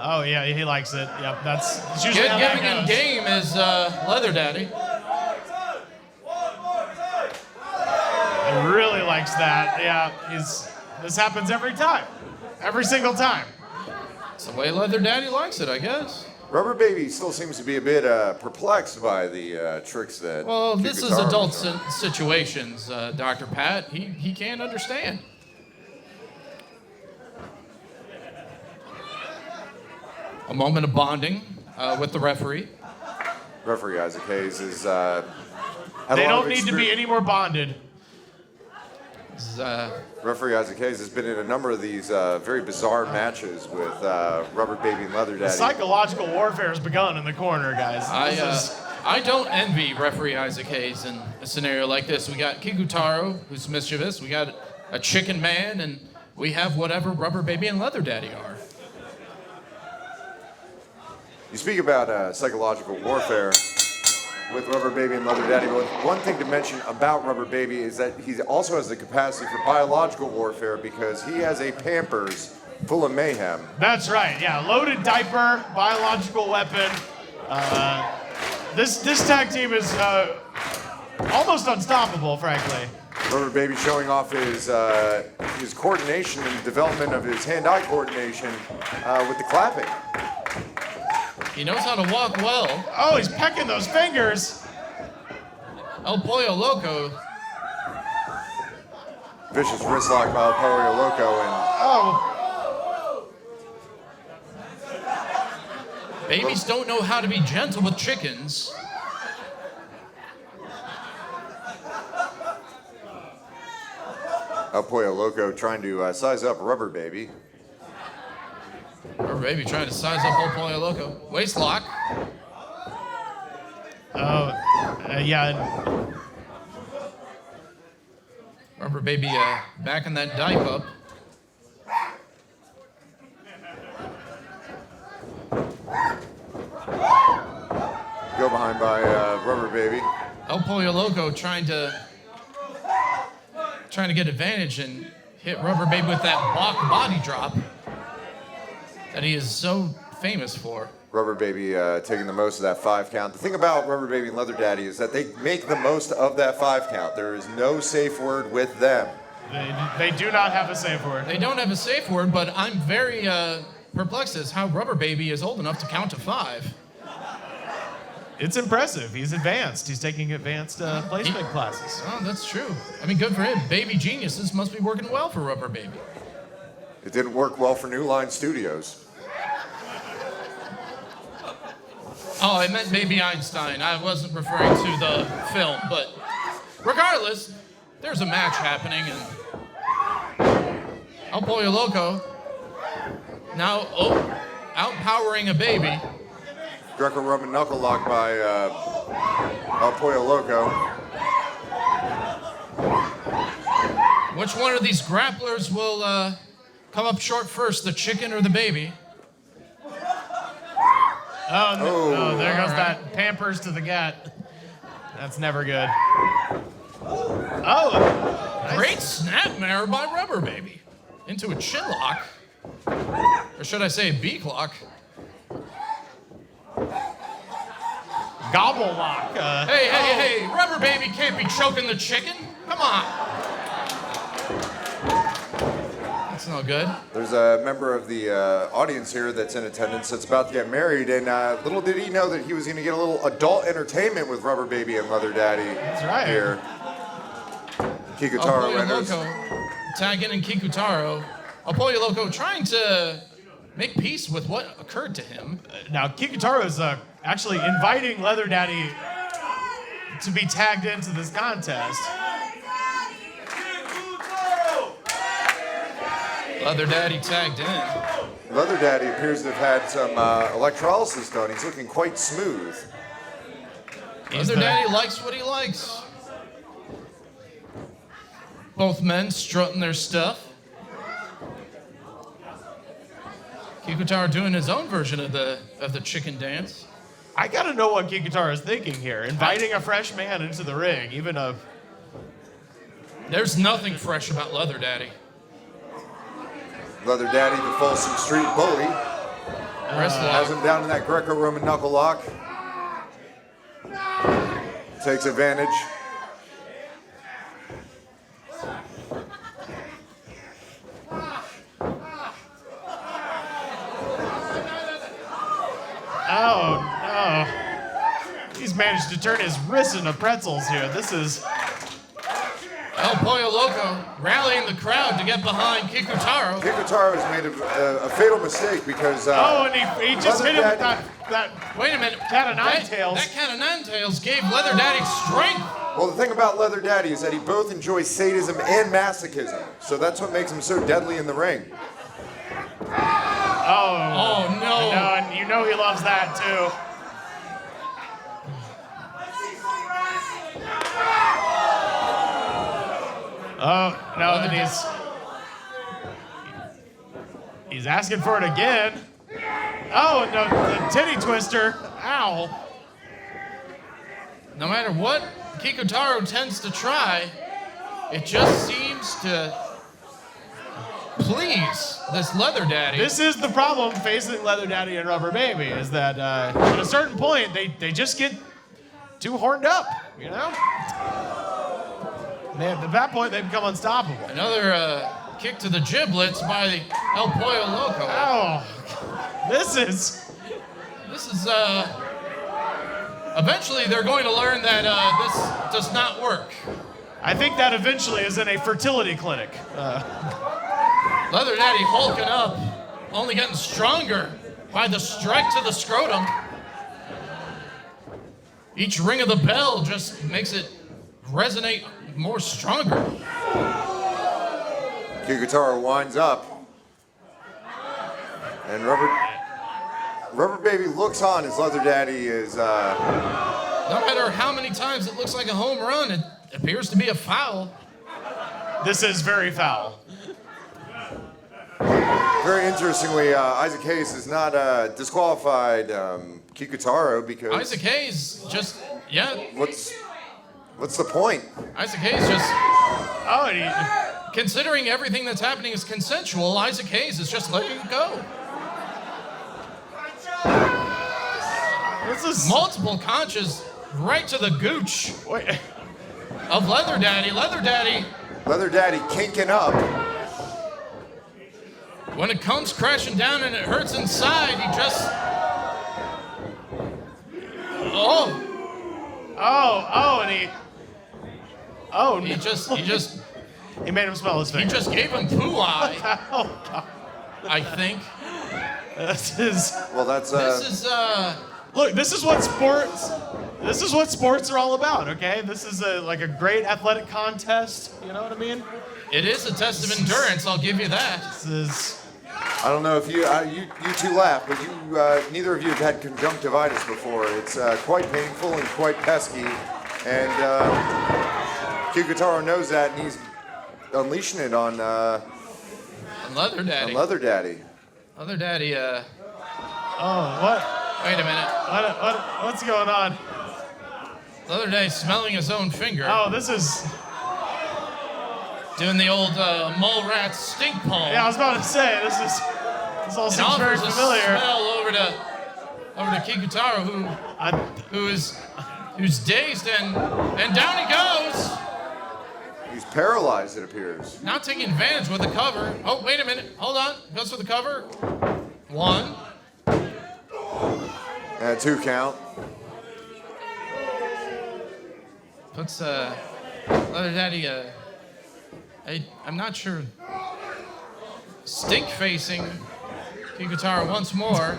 [SPEAKER 4] Oh yeah, he likes it. Yep, that's usually how that
[SPEAKER 5] Giving in
[SPEAKER 4] goes.
[SPEAKER 5] game is Leather Daddy.
[SPEAKER 4] He really likes that. Yeah, this happens every time, every single time.
[SPEAKER 5] It's the way Leather Daddy likes it, I guess.
[SPEAKER 6] Rubber Baby still seems to be a bit perplexed by the tricks that.
[SPEAKER 5] Well,
[SPEAKER 6] Cute
[SPEAKER 5] this is
[SPEAKER 6] Guitar
[SPEAKER 5] adult
[SPEAKER 6] was doing.
[SPEAKER 5] situations, Dr. Pat. He can't understand. A moment of bonding with the referee.
[SPEAKER 6] Referee Isaac Hayes is.
[SPEAKER 4] They don't need to be any more bonded.
[SPEAKER 6] Referee Isaac Hayes has been in a number of these very bizarre matches with Rubber Baby and Leather
[SPEAKER 4] The
[SPEAKER 6] Daddy.
[SPEAKER 4] psychological warfare has begun in the corner, guys.
[SPEAKER 5] I don't envy referee Isaac Hayes in a scenario like this. We got Kigutaro, who's mischievous. We got a chicken man, and we have whatever Rubber Baby and Leather Daddy are.
[SPEAKER 6] You speak about psychological warfare with Rubber Baby and Leather Daddy, but one thing to mention about Rubber Baby is that he also has the capacity for biological warfare because he has a Pampers full of mayhem.
[SPEAKER 4] That's right. Yeah, loaded diaper, biological weapon. This tag team is almost unstoppable, frankly.
[SPEAKER 6] Rubber Baby showing off his coordination and development of his hand-eye coordination with the clapping.
[SPEAKER 5] He knows how to walk well.
[SPEAKER 4] Oh, he's pecking those fingers.
[SPEAKER 5] El Pollo Loco.
[SPEAKER 6] Vicious wrist lock by El Pollo Loco and
[SPEAKER 5] Babies don't know how to be gentle with chickens.
[SPEAKER 6] El Pollo Loco trying to size up Rubber Baby.
[SPEAKER 5] Rubber Baby trying to size up El Pollo Loco. Waist lock.
[SPEAKER 4] Yeah.
[SPEAKER 5] Rubber Baby backing that dive up.
[SPEAKER 6] Go behind by Rubber Baby.
[SPEAKER 5] El Pollo Loco trying to get advantage and hit Rubber Baby with that Bach body drop that he is so famous for.
[SPEAKER 6] Rubber Baby taking the most of that 5 count. The thing about Rubber Baby and Leather Daddy is that they make the most of that 5 count. There is no safe word with them.
[SPEAKER 4] They do not have a safe word.
[SPEAKER 5] They don't have a safe word, but I'm very perplexed as how Rubber Baby is old enough to count to 5.
[SPEAKER 4] It's impressive. He's advanced. He's taking advanced placement classes.
[SPEAKER 5] Oh, that's true. I mean, good for him. Baby geniuses must be working well for Rubber Baby.
[SPEAKER 6] It didn't work well for New Line Studios.
[SPEAKER 5] Oh, I meant Baby Einstein. I wasn't referring to the film, but regardless, there's a match happening, and El Pollo Loco now outpowering a baby.
[SPEAKER 6] Greco-Roman knuckle lock by El Pollo Loco.
[SPEAKER 5] Which one of these grapplers will come up short first, the chicken or the baby?
[SPEAKER 4] Oh, there goes that Pampers to the gut. That's never good. Oh, nice.
[SPEAKER 5] Great snapmare by Rubber Baby into a chin lock, or should I say a beak lock?
[SPEAKER 4] Gobble lock.
[SPEAKER 5] Hey, Rubber Baby can't be choking the chicken. Come on. no good.
[SPEAKER 6] There's a member of the audience here that's in attendance that's about to get married, and little did he know that he was going to get a little adult entertainment with Rubber Baby and Leather Daddy.
[SPEAKER 4] That's right.
[SPEAKER 6] Here. Kikutaro
[SPEAKER 5] Pollo
[SPEAKER 6] enters.
[SPEAKER 5] Loco tagging in Kikutaro. Pollo Loco trying to make peace with what occurred to him.
[SPEAKER 4] Now, Kikutaro is actually inviting Leather Daddy to be tagged into this contest.
[SPEAKER 5] Leather Daddy tagged in.
[SPEAKER 6] Leather Daddy appears to have had some electrolysis done. He's looking quite smooth.
[SPEAKER 5] Leather Daddy likes what he likes. Both men strutting their stuff. Kikutaro doing his own version of the chicken dance.
[SPEAKER 4] I gotta know what Kikutaro is thinking here. Inviting a fresh man into the ring, even a...
[SPEAKER 5] There's nothing fresh about Leather Daddy.
[SPEAKER 6] Leather Daddy, the Folsom Street bully, has him down in that Greco-Roman knuckle lock. Takes advantage.
[SPEAKER 4] Oh, no. He's managed to turn his wrist into pretzels here. This is...
[SPEAKER 5] El Pollo Loco rallying the crowd to get behind Kikutaro.
[SPEAKER 6] Kikutaro has made a fatal mistake because...
[SPEAKER 4] and he just hit him with that...
[SPEAKER 5] Wait a minute.
[SPEAKER 4] Cat of nine tails.
[SPEAKER 5] That cat of nine tails gave Leather Daddy strength.
[SPEAKER 6] Well, the thing about Leather Daddy is that he both enjoys sadism and masochism. So that's what makes him so deadly in the ring.
[SPEAKER 4] Oh
[SPEAKER 5] no.
[SPEAKER 4] And you know he loves that, too. Oh, no, and he's asking for it again. Oh, no, the titty twister. Ow.
[SPEAKER 5] No matter what Kikutaro tends to try, it just seems to please this Leather Daddy.
[SPEAKER 4] This is the problem facing Leather Daddy and Rubber Baby, is that at a certain point, they just get too horned up, you know? At that point, they become unstoppable.
[SPEAKER 5] Another kick to the giblets by El Pollo Loco.
[SPEAKER 4] Oh, this is...
[SPEAKER 5] Eventually, they're going to learn that this does not work.
[SPEAKER 4] I think that eventually is in a fertility clinic.
[SPEAKER 5] Leather Daddy hulking up, only getting stronger by the strike to the scrotum. Each ring of the bell just makes it resonate more stronger.
[SPEAKER 6] Kikutaro winds up. And Rubber Baby looks on as Leather Daddy is...
[SPEAKER 5] No matter how many times it looks like a home run, it appears to be a foul.
[SPEAKER 4] This is very foul.
[SPEAKER 6] Very interestingly, Isaac Hayes has not disqualified Kikutaro because...
[SPEAKER 5] Isaac Hayes just,
[SPEAKER 6] What's the point?
[SPEAKER 5] Isaac Hayes just... Considering everything that's happening is consensual, Isaac Hayes is just letting it go.
[SPEAKER 4] This is...
[SPEAKER 5] Multiple conches right to the gooch of Leather Daddy. Leather
[SPEAKER 6] Daddy kinking up.
[SPEAKER 5] When it comes crashing down and it hurts inside, he just...
[SPEAKER 4] He made him smell his finger.
[SPEAKER 5] He just gave him poo eye. I think.
[SPEAKER 6] This is...
[SPEAKER 4] Look, this is what sports are all about, okay? This is like a great athletic contest, you know what I mean?
[SPEAKER 5] It is a test of endurance, I'll give you that.
[SPEAKER 4] This is...
[SPEAKER 6] I don't know if you two laugh, but neither of you have had conjunctivitis before. It's quite painful and quite pesky, and Kikutaro knows that, and he's unleashing it on
[SPEAKER 5] Leather Daddy.
[SPEAKER 6] Leather Daddy.
[SPEAKER 5] Leather Daddy,
[SPEAKER 4] what?
[SPEAKER 5] Wait a minute.
[SPEAKER 4] What's going on?
[SPEAKER 5] Leather Daddy smelling his own finger.
[SPEAKER 4] Oh, this is...
[SPEAKER 5] Doing the old mole rat stink palm.
[SPEAKER 4] Yeah, I was about to say, this all seems very familiar.
[SPEAKER 5] Smell over to Kikutaro, who's dazed, and down he goes.
[SPEAKER 6] He's paralyzed, it appears.
[SPEAKER 5] Not taking advantage with the cover. Oh, wait a minute. Hold on. Goes for the cover. 1.
[SPEAKER 6] And 2 count.
[SPEAKER 5] Puts Leather Daddy, I'm not sure. Stink facing Kikutaro once more.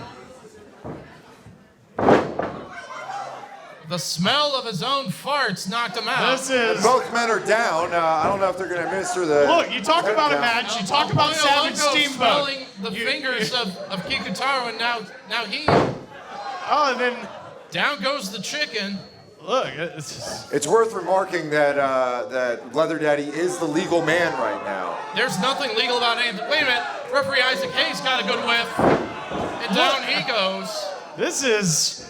[SPEAKER 5] The smell of his own farts knocked him out.
[SPEAKER 6] Both men are down. I don't know if they're going to administer the...
[SPEAKER 4] Look, you talk about a match. You talk about Savage Steamboat.
[SPEAKER 5] Smelling the fingers of Kikutaro, and now he...
[SPEAKER 4] Oh, and then...
[SPEAKER 5] Down goes the chicken.
[SPEAKER 4] Look,
[SPEAKER 6] it's worth remarking that that Leather Daddy is the legal man right now.
[SPEAKER 5] There's nothing legal about anything. Wait a minute. Referee Isaac Hayes got a good whiff. And down he goes.
[SPEAKER 4] This is...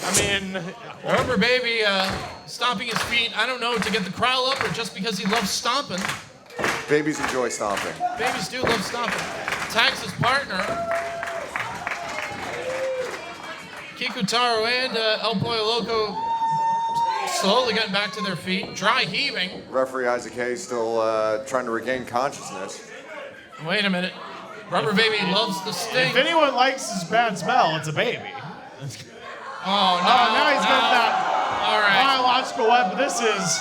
[SPEAKER 4] I mean...
[SPEAKER 5] Rubber Baby stomping his feet. I don't know, to get the crowd up or just because he loves stomping.
[SPEAKER 6] Babies enjoy stomping.
[SPEAKER 5] Babies do love stomping. Tags his partner. Kikutaro and El Pollo Loco slowly getting back to their feet. Dry heaving.
[SPEAKER 6] Referee Isaac Hayes still trying to regain consciousness.
[SPEAKER 5] Wait a minute. Rubber Baby loves the sting.
[SPEAKER 4] If anyone likes his bad smell, it's a baby.
[SPEAKER 5] Oh, no.
[SPEAKER 4] Now he's got that
[SPEAKER 5] All right.
[SPEAKER 4] biological weapon. This is...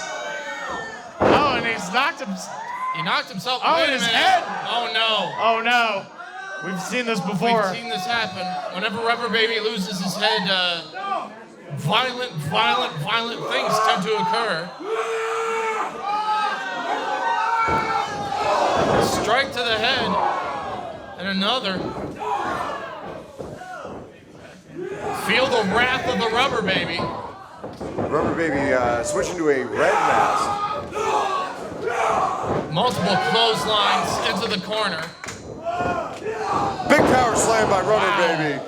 [SPEAKER 4] Oh, and he's knocked him...
[SPEAKER 5] He knocked himself...
[SPEAKER 4] Oh,
[SPEAKER 5] Wait
[SPEAKER 4] in
[SPEAKER 5] a
[SPEAKER 4] his
[SPEAKER 5] minute.
[SPEAKER 4] head.
[SPEAKER 5] Oh, no.
[SPEAKER 4] Oh, no. We've seen this before.
[SPEAKER 5] We've seen this happen. Whenever Rubber Baby loses his head, violent things tend to occur. Strike to the head. And another. Feel the wrath of the Rubber Baby.
[SPEAKER 6] Rubber Baby switching to a red mask.
[SPEAKER 5] Multiple clotheslines into the corner.
[SPEAKER 6] Big power slam by Rubber Baby.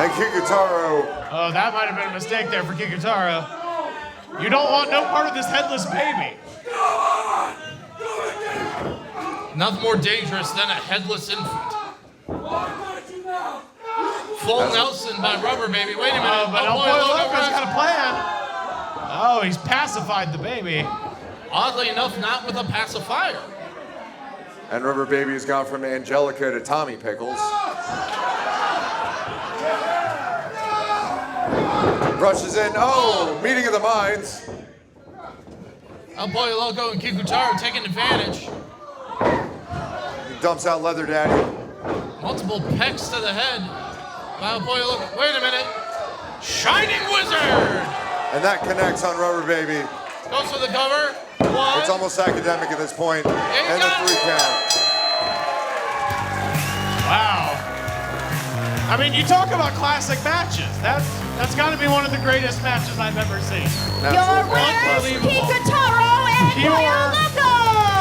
[SPEAKER 6] And Kikutaro.
[SPEAKER 4] Oh, that might have been a mistake there for Kikutaro. You don't want no part of this headless baby.
[SPEAKER 5] Nothing more dangerous than a headless infant. Full Nelson by Rubber Baby. Wait a minute.
[SPEAKER 4] But El Pollo Loco's got a plan. Oh, he's pacified the baby.
[SPEAKER 5] Oddly enough, not with a pacifier.
[SPEAKER 6] And Rubber Baby has gone from Angelica to Tommy Pickles. Rushes in. Oh, meeting of the minds.
[SPEAKER 5] El Pollo Loco and Kikutaro taking advantage.
[SPEAKER 6] He dumps out Leather Daddy.
[SPEAKER 5] Multiple pecks to the head by El Pollo Loco. Wait a minute. Shining Wizard.
[SPEAKER 6] And that connects on Rubber Baby.
[SPEAKER 5] Goes for the cover. 1.
[SPEAKER 6] It's almost academic at this point. And the 3 count.
[SPEAKER 4] Wow. I mean, you talk about classic matches. That's got to be one of the greatest matches I've ever seen.
[SPEAKER 3] Your winners, Kikutaro and Pollo Loco.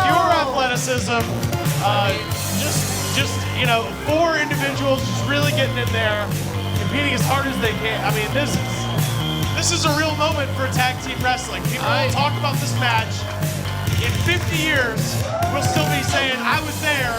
[SPEAKER 4] Pure athleticism. Just 4 individuals just really getting in there, competing as hard as they can. I mean, this is a real moment for tag team wrestling. People will talk about this match. In 50 years, we'll still be saying, I was there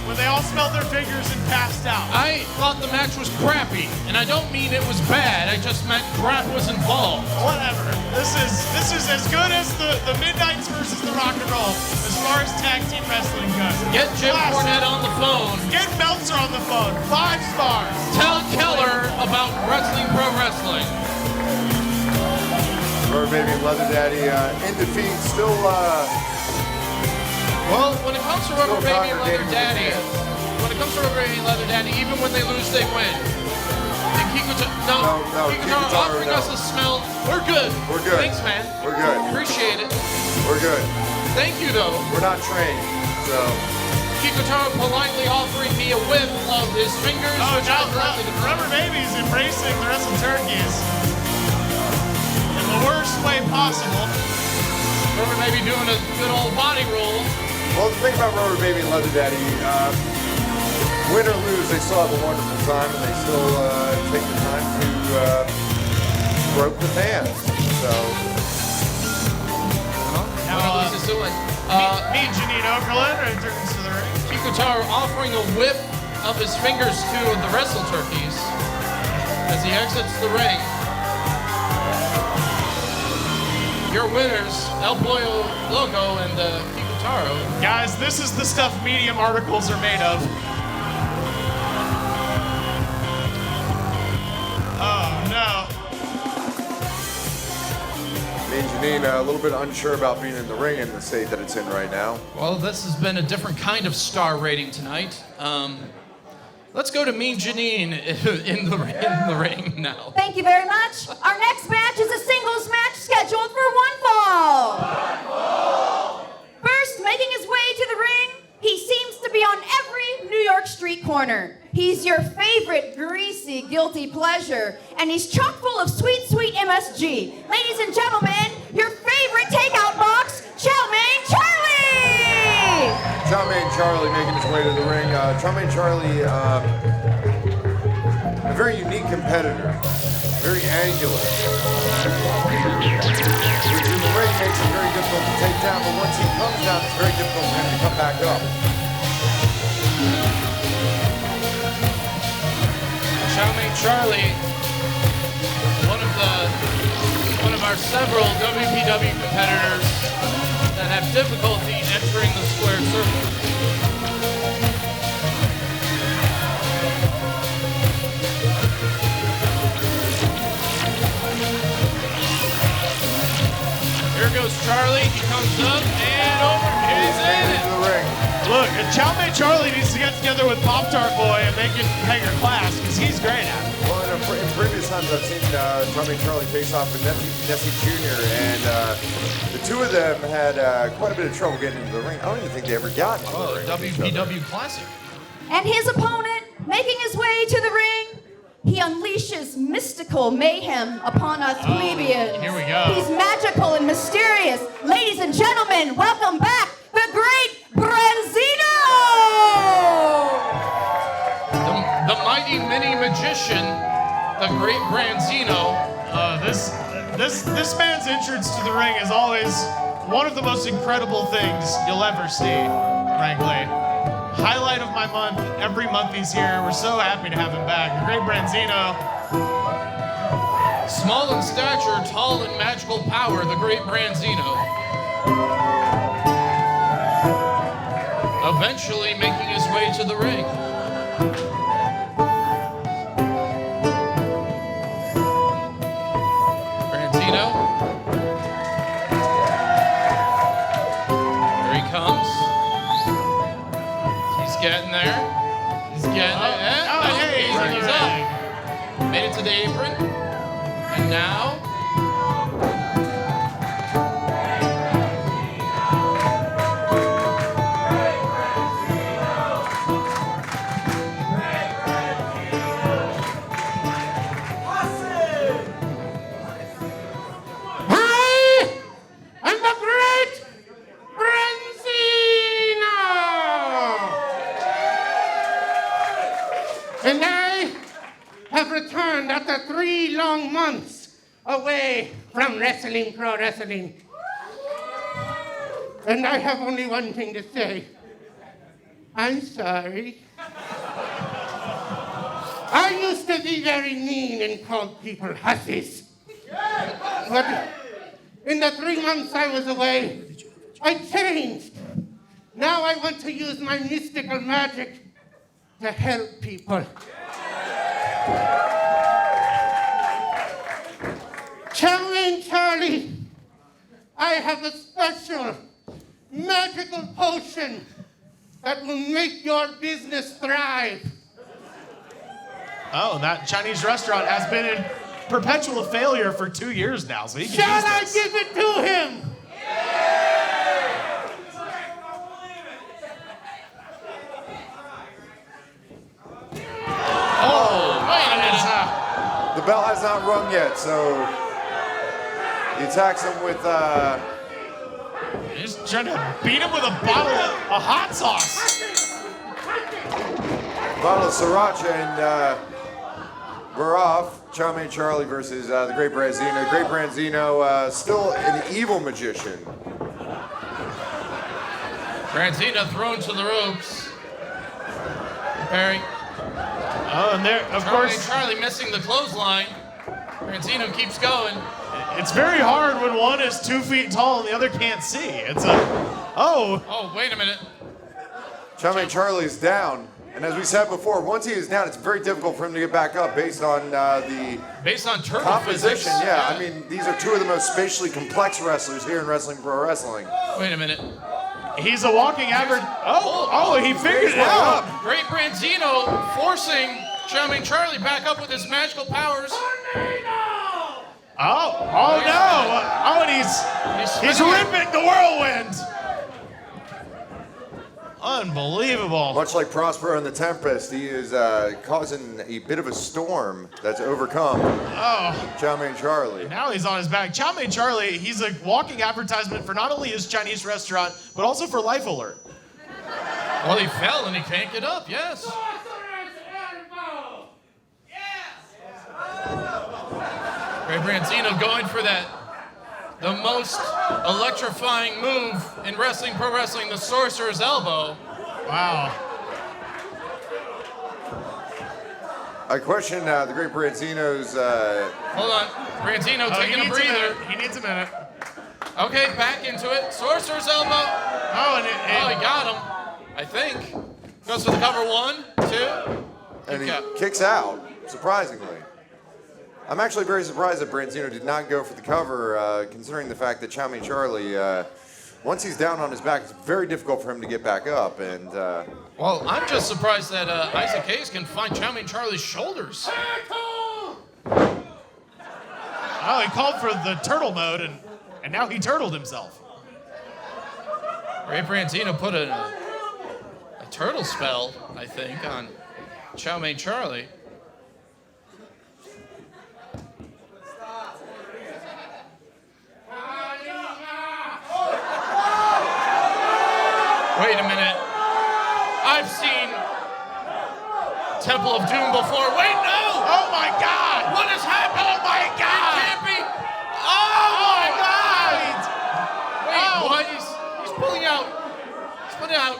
[SPEAKER 4] when they all smelled their fingers and passed out.
[SPEAKER 5] I thought the match was crappy, and I don't mean it was bad. I just meant crap was involved.
[SPEAKER 4] Whatever. This is as good as the Midnights versus the Rock and Roll as far as tag team wrestling goes.
[SPEAKER 5] Get Jim Cornette on the phone.
[SPEAKER 4] Get Meltzer on the phone. 5 stars.
[SPEAKER 5] Tell Keller about Wrestling Pro Wrestling.
[SPEAKER 6] Rubber Baby and Leather Daddy in defeat. Still,
[SPEAKER 5] well, when it comes to Rubber Baby and Leather Daddy, even when they lose, they win. And Kikutaro offering us a smell. We're good.
[SPEAKER 6] We're good.
[SPEAKER 5] Thanks, man.
[SPEAKER 6] We're good.
[SPEAKER 5] Appreciate it.
[SPEAKER 6] We're good.
[SPEAKER 5] Thank you, though.
[SPEAKER 6] We're not trained, so.
[SPEAKER 5] Kikutaro politely offering me a whiff of his fingers.
[SPEAKER 4] Oh, Rubber Baby's embracing the Wrestle Turkeys in the worst way possible.
[SPEAKER 5] Rubber Baby doing a good old body roll.
[SPEAKER 6] Well, the thing about Rubber Baby and Leather Daddy, win or lose, they still have a wonderful time, and they still take the time to broke the fans. So.
[SPEAKER 5] Now he loses to it.
[SPEAKER 4] Meet Janine Okerlund returns to the ring.
[SPEAKER 5] Kikutaro offering a whip of his fingers to the Wrestle Turkeys as he exits the ring. your winners, El Pollo Loco and Kikutaro.
[SPEAKER 4] Guys, this is the stuff Medium articles are made of. Oh, no.
[SPEAKER 6] Me and Janine a little bit unsure about being in the ring in the state that it's in right now.
[SPEAKER 5] Well, this has been a different kind of star rating tonight. Let's go to Mean Janine in the ring now.
[SPEAKER 3] Thank you very much. Our next match is a singles match scheduled for one fall. First, making his way to the ring, he seems to be on every New York street corner. He's your favorite greasy, guilty pleasure, and he's chock full of sweet, sweet MSG. Ladies and gentlemen, your favorite takeout box, Chow Mein Charlie!
[SPEAKER 6] Chow Mein Charlie making his way to the ring. Chow Mein Charlie, a very unique competitor, very angular. Which in the ring makes it very difficult to take down, but once he comes down, it's very difficult for him to come back up.
[SPEAKER 5] Chow Mein Charlie, one of our several WPW competitors that have difficulty entering the square circle. Here goes Charlie. He comes up and over. He's in it.
[SPEAKER 4] Look, Chow Mein Charlie needs to get together with Poptart Boy and make it hang her class, because he's great at it.
[SPEAKER 6] Well, in previous times I've seen Chow Mein Charlie face off with Nessie Jr., and the two of them had quite a bit of trouble getting into the ring. I don't even think they ever got into the ring.
[SPEAKER 5] WPW Classic.
[SPEAKER 3] And his opponent, making his way to the ring, he unleashes mystical mayhem upon us plebeians.
[SPEAKER 5] Here we go.
[SPEAKER 3] He's magical and mysterious. Ladies and gentlemen, welcome back, the Great Branzino!
[SPEAKER 5] The mighty mini magician, the Great Branzino.
[SPEAKER 4] This man's entrance to the ring is always one of the most incredible things you'll ever see, frankly. Highlight of my month, every month he's here. We're so happy to have him back. The Great Branzino.
[SPEAKER 5] Small in stature, tall in magical power, the Great Branzino. Eventually making his way to the ring. Branzino. Here he comes. He's getting there. He's getting there. He's up. Made it to the apron. And now.
[SPEAKER 8] And I have returned after 3 long months away from wrestling, pro wrestling. And I have only one thing to say. I'm sorry. I used to be very mean and called people hussies. But in the 3 months I was away, I changed. Now I want to use my mystical magic to help people. Chow Mein Charlie, I have a special magical potion that will make your business thrive.
[SPEAKER 4] Oh, that Chinese restaurant has been in perpetual failure for 2 years now, so he can
[SPEAKER 8] Shall
[SPEAKER 4] use
[SPEAKER 8] I
[SPEAKER 4] this.
[SPEAKER 8] give it to him?
[SPEAKER 6] The bell has not rung yet, so he attacks him with
[SPEAKER 4] He's trying to beat him with a bottle of hot sauce.
[SPEAKER 6] bottle of sriracha, and we're off. Chow Mein Charlie versus the Great Branzino. Great Branzino, still an evil magician.
[SPEAKER 5] Branzino thrown to the ropes. Preparing.
[SPEAKER 4] Oh, and there, of course.
[SPEAKER 5] Charlie missing the clothesline. Branzino keeps going.
[SPEAKER 4] It's very hard when one is 2 feet tall and the other can't see. It's a...
[SPEAKER 5] Oh, wait a minute.
[SPEAKER 6] Chow Mein Charlie is down. And as we said before, once he is down, it's very difficult for him to get back up based on
[SPEAKER 5] Based on turtle
[SPEAKER 6] composition.
[SPEAKER 5] physics.
[SPEAKER 6] Yeah, I mean, these are two of the most spatially complex wrestlers here in Wrestling Pro Wrestling.
[SPEAKER 5] Wait a minute.
[SPEAKER 4] He's a walking average. He figured it out.
[SPEAKER 5] Great Branzino forcing Chow Mein Charlie back up with his magical powers.
[SPEAKER 4] And he's ripping the whirlwind. Unbelievable.
[SPEAKER 6] Much like Prospero and the Tempest, he is causing a bit of a storm that's overcome Chow Mein Charlie.
[SPEAKER 4] Now he's on his back. Chow Mein Charlie, he's a walking advertisement for not only his Chinese restaurant, but also for Life Alert.
[SPEAKER 5] Well, he fell and he can't get up, yes. Great Branzino going for the most electrifying move in Wrestling Pro Wrestling, the Sorcerer's Elbow.
[SPEAKER 4] Wow.
[SPEAKER 6] I question the Great Branzino's...
[SPEAKER 5] Hold on. Branzino taking a breather.
[SPEAKER 4] He needs a minute.
[SPEAKER 5] Okay, back into it. Sorcerer's Elbow. He got him, I think. Goes for the cover, 1, 2.
[SPEAKER 6] And he kicks out, surprisingly. I'm actually very surprised that Branzino did not go for the cover, considering the fact that Chow Mein Charlie, once he's down on his back, it's very difficult for him to get back up. And
[SPEAKER 5] well, I'm just surprised that Isaac Hayes can find Chow Mein Charlie's shoulders.
[SPEAKER 4] He called for the turtle mode, and now he turtled himself.
[SPEAKER 5] Great Branzino put a turtle spell, I think, on Chow Mein Charlie. Wait a minute. I've seen Temple of Doom before. Wait, no!
[SPEAKER 4] Oh my God!
[SPEAKER 5] What has happened?
[SPEAKER 4] Oh my God!
[SPEAKER 5] It can't be. Oh my God! Wait, what? He's pulling out. He's putting out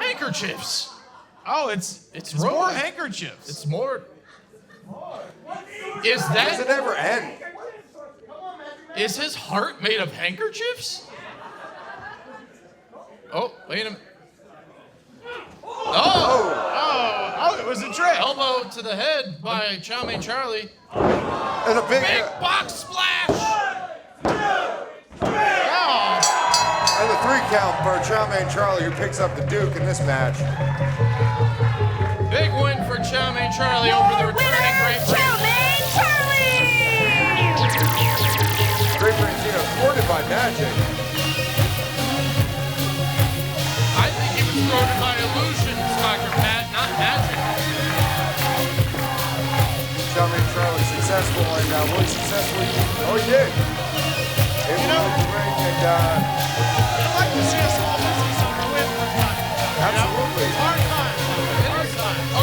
[SPEAKER 5] handkerchiefs.
[SPEAKER 4] It's more handkerchiefs.
[SPEAKER 5] It's more. Is that?
[SPEAKER 6] Does it ever end?
[SPEAKER 5] Is his heart made of handkerchiefs? Oh, wait a minute.
[SPEAKER 4] It was a trick.
[SPEAKER 5] Elbow to the head by Chow Mein Charlie.
[SPEAKER 6] And a big
[SPEAKER 5] box splash.
[SPEAKER 6] And the 3 count for Chow Mein Charlie, who picks up the Duke in this match.
[SPEAKER 5] Big win for Chow Mein Charlie over the returning Great Branzino.
[SPEAKER 3] Chow Mein Charlie!
[SPEAKER 6] Great Branzino thwarted by magic.
[SPEAKER 5] I think he was thwarted by illusions, Dr. Pat, not magic.
[SPEAKER 6] Chow Mein Charlie successful and really successfully. Oh, he did. Able to make the ring and
[SPEAKER 4] I'd like to see a small business owner win for fun.
[SPEAKER 6] absolutely.
[SPEAKER 4] Hard time.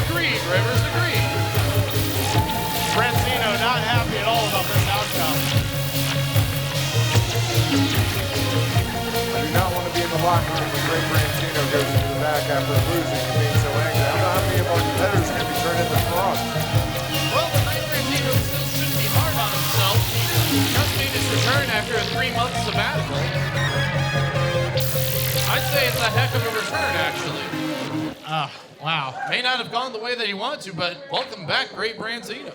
[SPEAKER 5] Agreed, Rivers, agreed.
[SPEAKER 4] Branzino not happy at all about this outcome.
[SPEAKER 6] I do not want to be in the locker room when Great Branzino goes into the back after losing and being so angry. I don't know how many of our competitors are going to be turned into frogs.
[SPEAKER 5] Well, the Great Branzino still shouldn't be hard on himself. He just made his return after a 3-month sabbatical. I'd say it's a heck of a return, actually.
[SPEAKER 4] Wow.
[SPEAKER 5] May not have gone the way that he wanted to, but welcome back, Great Branzino.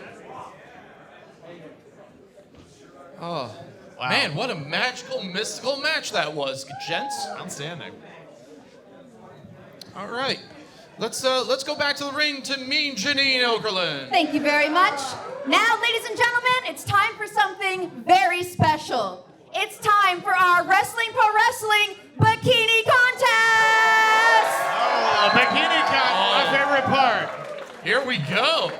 [SPEAKER 5] Oh, wow. Man, what a magical, mystical match that was, gents.
[SPEAKER 4] Outstanding.
[SPEAKER 5] All right, let's go back to the ring to Mean Janine Okerlund.
[SPEAKER 3] Thank you very much. Now, ladies and gentlemen, it's time for something very special. It's time for our Wrestling Pro Wrestling Bikini Contest!
[SPEAKER 4] Oh, bikini contest, my favorite part.
[SPEAKER 5] Here we go.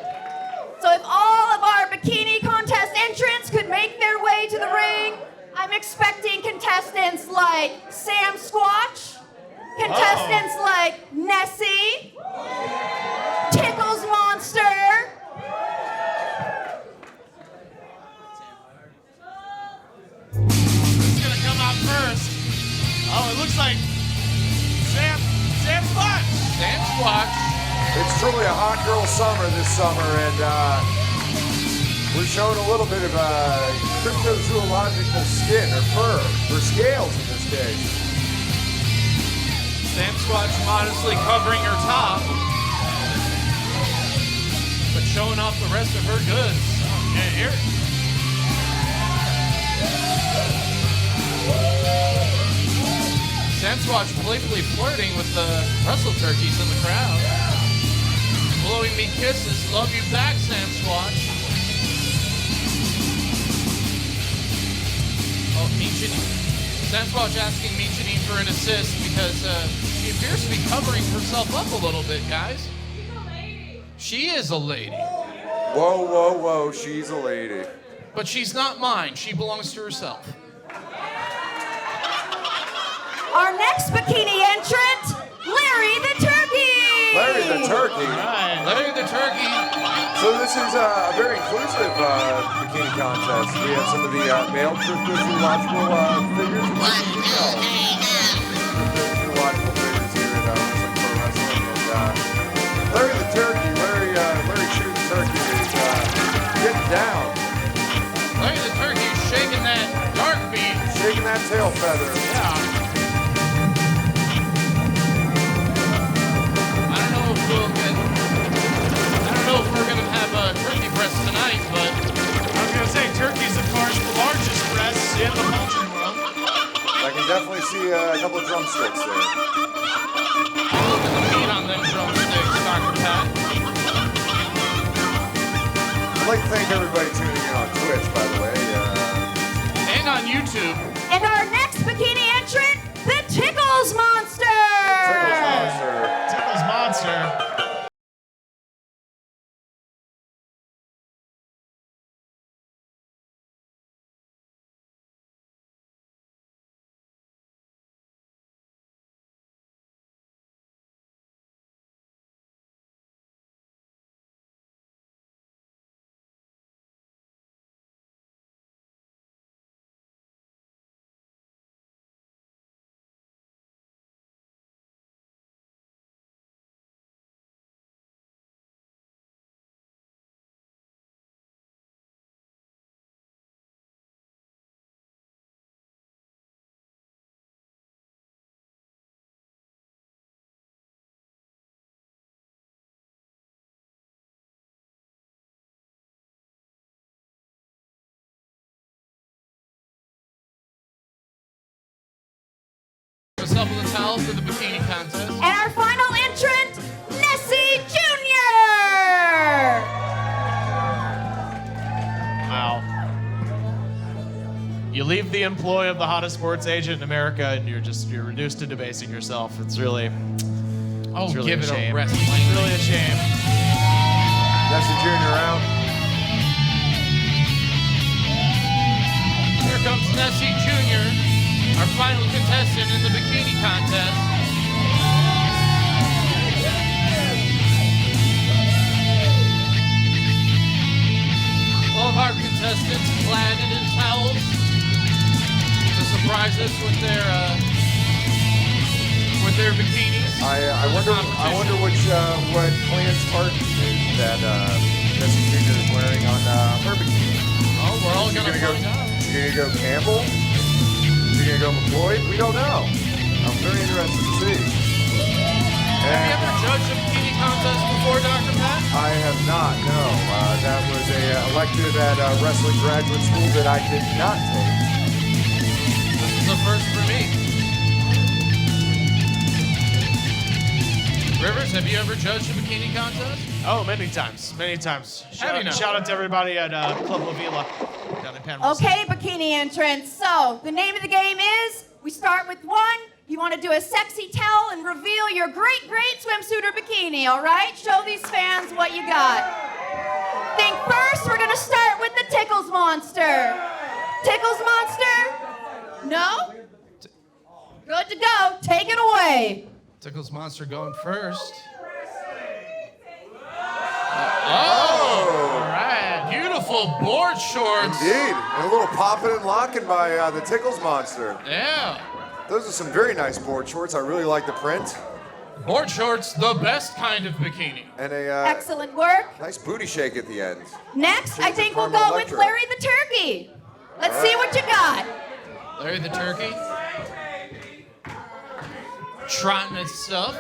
[SPEAKER 3] So if all of our bikini contest entrants could make their way to the ring, I'm expecting contestants like Sam Squatch, contestants like Nessie, Tickles Monster,
[SPEAKER 4] Who's gonna come out first? Oh, it looks like Sam Squatch.
[SPEAKER 5] Sam Squatch.
[SPEAKER 6] It's truly a hot girl summer this summer, and we're showing a little bit of cryptozoological skin or fur, or scales in this case.
[SPEAKER 5] Sasquatch modestly covering her top, but showing off the rest of her goods. Yeah, here. Sasquatch playfully flirting with the wrestle turkeys in the crowd. Blowing me kisses, love you back, Sasquatch. Oh, Sasquatch asking Mean Janine for an assist because she appears to be covering herself up a little bit, guys.
[SPEAKER 9] She's a lady.
[SPEAKER 5] She is a lady.
[SPEAKER 6] Whoa, whoa, whoa, she's a lady.
[SPEAKER 5] But she's not mine. She belongs to herself.
[SPEAKER 3] Our next bikini entrant, Larry the Turkey.
[SPEAKER 6] Larry the Turkey.
[SPEAKER 5] Right. Larry the Turkey.
[SPEAKER 6] So this is a very inclusive bikini contest. We have some of the male cryptozoological figures and some female cryptozoological figures here at Wrestling Pro Wrestling. And Larry the Turkey, Larry Chew the Turkey is getting down.
[SPEAKER 5] Larry the Turkey is shaking that dark beat.
[SPEAKER 6] Shaking that tail feather.
[SPEAKER 5] Yeah. I don't know if we're gonna have turkey breast tonight, but
[SPEAKER 4] I was gonna say turkey's of course the largest breast in the poultry world.
[SPEAKER 6] I can definitely see a couple of drumsticks there.
[SPEAKER 5] look at the meat on them drumsticks, Dr. Pat.
[SPEAKER 6] I'd like to thank everybody tuning in on Twitch, by the way.
[SPEAKER 5] And on YouTube.
[SPEAKER 3] And our next bikini entrant, the Tickles Monster.
[SPEAKER 6] Tickles Monster.
[SPEAKER 4] Tickles Monster.
[SPEAKER 5] What's up with the towel for the bikini contest?
[SPEAKER 3] And our final entrant, Nessie Jr.
[SPEAKER 4] Wow. You leave the employ of the hottest sports agent in America and you're reduced to debasing yourself. It's really
[SPEAKER 5] Give
[SPEAKER 4] a
[SPEAKER 5] it
[SPEAKER 4] shame.
[SPEAKER 5] a rest.
[SPEAKER 4] It's really a shame.
[SPEAKER 6] Nessie Jr. out.
[SPEAKER 5] Here comes Nessie Jr., our final contestant in the bikini contest. All of our contestants clad in towels to surprise us with their bikinis.
[SPEAKER 6] I wonder what clan's part that Nessie Jr. is wearing on her bikini.
[SPEAKER 5] Oh, we're all gonna find out.
[SPEAKER 6] Is she gonna go Campbell? Is she gonna go McCoy? We don't know. I'm very interested to see.
[SPEAKER 5] Have you ever judged a bikini contest before, Dr. Pat?
[SPEAKER 6] I have not, no. That was a elective at wrestling graduate school that I did not take.
[SPEAKER 5] This is a first for me. Rivers, have you ever judged a bikini contest?
[SPEAKER 4] Oh, many times.
[SPEAKER 5] Have you now?
[SPEAKER 4] Shout out to everybody at Club La Vila down in Panama City.
[SPEAKER 3] Okay, bikini entrants. So the name of the game is, we start with one. You want to do a sexy towel and reveal your great swimsuit or bikini, all right? Show these fans what you got. Think first, we're going to start with the Tickles Monster. Tickles Monster? No? Good to go. Take it away.
[SPEAKER 5] Tickles Monster going first.
[SPEAKER 6] Oh!
[SPEAKER 5] All right, beautiful board shorts.
[SPEAKER 6] Indeed. And a little popping and locking by the Tickles Monster.
[SPEAKER 5] Yeah.
[SPEAKER 6] Those are some very nice board shorts. I really like the print.
[SPEAKER 5] Board shorts, the best kind of bikini.
[SPEAKER 6] And a
[SPEAKER 3] Excellent work.
[SPEAKER 6] nice booty shake at the end.
[SPEAKER 3] Next, I think we'll
[SPEAKER 6] Caramel
[SPEAKER 3] go with
[SPEAKER 6] Electra.
[SPEAKER 3] Larry the Turkey. Let's see what you got.
[SPEAKER 5] Larry the turkey. Trotting his stuff.